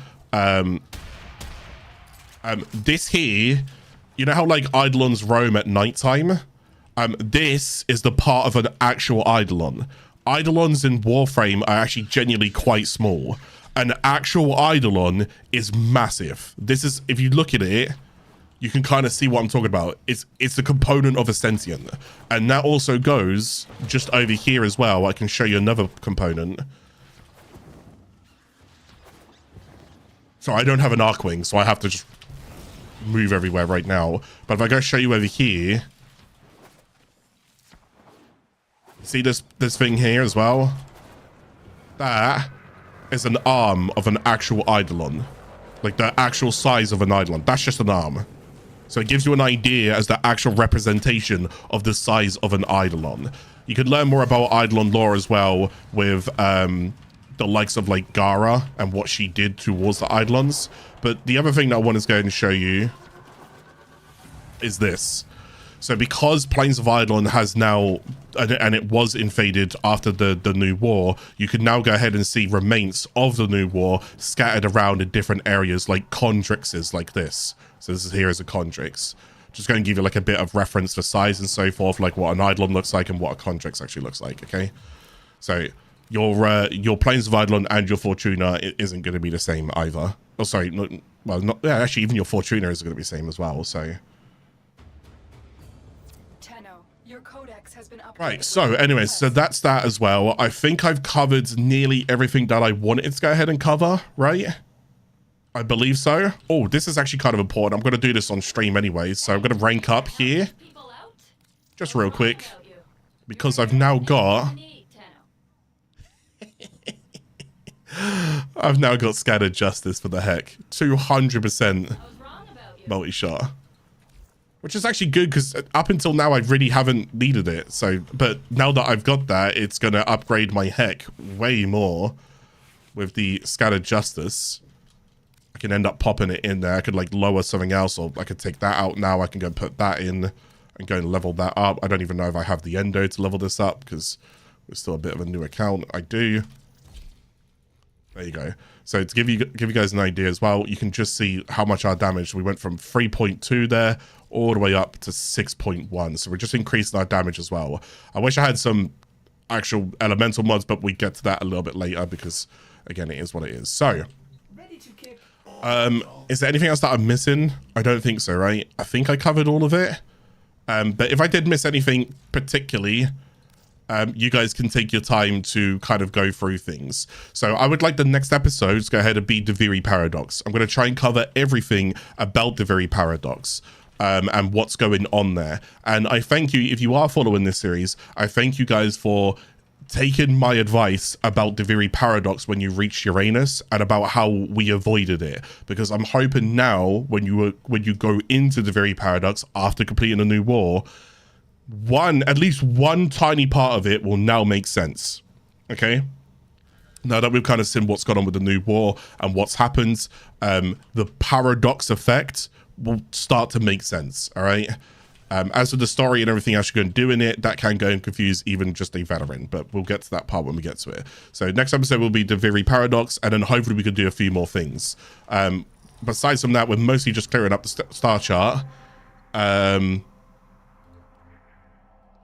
This here, you know how like Eidolons roam at nighttime? This is the part of an actual Eidolon. Eidolons in Warframe are actually genuinely quite small. An actual Eidolon is massive. This is, if you look at it, you can kind of see what I'm talking about. It's the component of a sentient. And that also goes just over here as well. I can show you another component. So I don't have an Arcwing, so I have to just move everywhere right now. But if I go show you over here, see this thing here as well? That is an arm of an actual Eidolon. Like the actual size of an Eidolon. That's just an arm. So it gives you an idea as the actual representation of the size of an Eidolon. You can learn more about Eidolon lore as well with the likes of like Gara and what she did towards the Eidolons. But the other thing that I want to go and show you is this. So because Plains of Eidolon has now, and it was invaded after the new war, you can now go ahead and see remains of the new war scattered around in different areas like Condrixes like this. So this is here as a Condrix. Just going to give you like a bit of reference for size and so forth, like what an Eidolon looks like and what a Condrix actually looks like, okay? So your Plains of Eidolon and your Fortuna isn't going to be the same either. Oh, sorry, actually even your Fortuna is going to be the same as well, so... Right, so anyways, so that's that as well. I think I've covered nearly everything that I wanted to go ahead and cover, right? I believe so. Oh, this is actually kind of important. I'm going to do this on stream anyways, so I'm going to rank up here. Just real quick. Because I've now got... I've now got Scattered Justice for the heck. 200% multi-shot. Which is actually good because up until now I really haven't needed it. So, but now that I've got that, it's going to upgrade my heck way more with the Scattered Justice. I can end up popping it in there. I could like lower something else, or I could take that out now. I can go put that in and go and level that up. I don't even know if I have the endo to level this up because it's still a bit of a new account. I do. There you go. So to give you guys an idea as well, you can just see how much our damage. We went from 3.2 there all the way up to 6.1. So we're just increasing our damage as well. I wish I had some actual elemental mods, but we get to that a little bit later because, again, it is what it is. So, is there anything else that I'm missing? I don't think so, right? I think I covered all of it. But if I did miss anything particularly, you guys can take your time to kind of go through things. So I would like the next episode to go ahead and be Deviri Paradox. I'm going to try and cover everything about Deviri Paradox. And what's going on there. And I thank you, if you are following this series, I thank you guys for taking my advice about Deviri Paradox when you reached Uranus and about how we avoided it. Because I'm hoping now, when you go into Deviri Paradox after completing a new war, at least one tiny part of it will now make sense. Okay? Now that we've kind of seen what's gone on with the new war and what's happened, the paradox effect will start to make sense, all right? As for the story and everything else you're going to do in it, that can go and confuse even just a veteran, but we'll get to that part when we get to it. So next episode will be the Viri Paradox, and then hopefully we can do a few more things. Besides from that, we're mostly just clearing up the star chart. Oh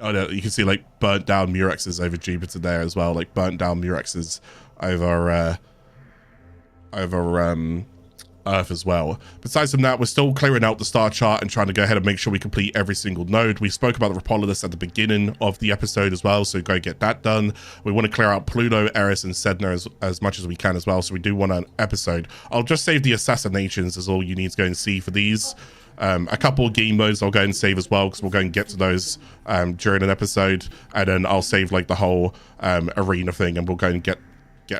no, you can see like burnt down Murexes over Jupiter there as well, like burnt down Murexes over Earth as well. Besides from that, we're still clearing out the star chart and trying to go ahead and make sure we complete every single node. We spoke about the Ropalolyst at the beginning of the episode as well, so go get that done. We want to clear out Pluto, Eris, and Sedna as much as we can as well, so we do want an episode. I'll just save the assassinations as all you need to go and see for these. A couple of game modes I'll go and save as well, because we'll go and get to those during an episode, and then I'll save like the whole arena thing, and we'll go and get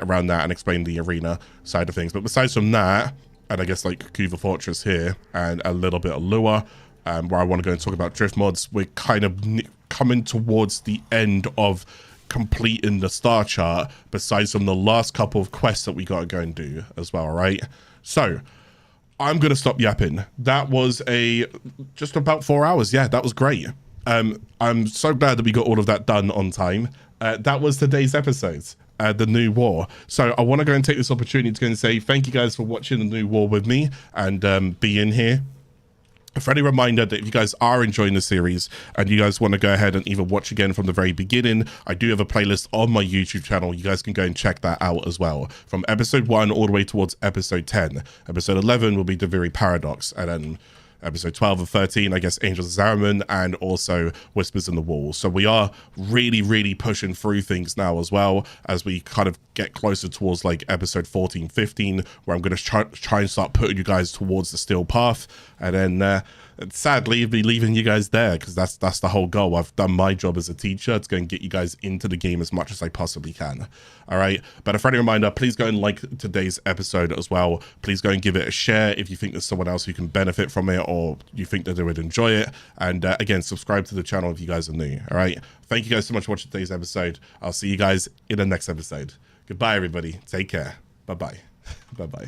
around that and explain the arena side of things. But besides from that, and I guess like Kuva Fortress here, and a little bit of Lua, where I want to go and talk about drift mods, we're kind of coming towards the end of completing the star chart, besides from the last couple of quests that we got to go and do as well, right? So I'm going to stop yapping. That was just about 4 hours. Yeah, that was great. I'm so glad that we got all of that done on time. That was today's episode. The new war. So I want to go and take this opportunity to go and say thank you guys for watching the new war with me and being here. A friendly reminder that if you guys are enjoying the series and you guys want to go ahead and either watch again from the very beginning, I do have a playlist on my YouTube channel. You guys can go and check that out as well, from episode 1 all the way towards episode 10. Episode 11 will be the Viri Paradox, and then episode 12 and 13, I guess, Angels of Zariman, and also Whispers in the Wall. So we are really pushing through things now as well, as we kind of get closer towards like episode 14, 15, where I'm going to try and start putting you guys towards the steel path, and then sadly be leaving you guys there, because that's the whole goal. I've done my job as a teacher to go and get you guys into the game as much as I possibly can. All right, but a friendly reminder, please go and like today's episode as well. Please go and give it a share if you think there's someone else who can benefit from it, or you think that they would enjoy it. And again, subscribe to the channel if you guys are new. All right, thank you guys so much for watching today's episode. I'll see you guys in the next episode. Goodbye, everybody. Take care. Bye-bye. Bye-bye.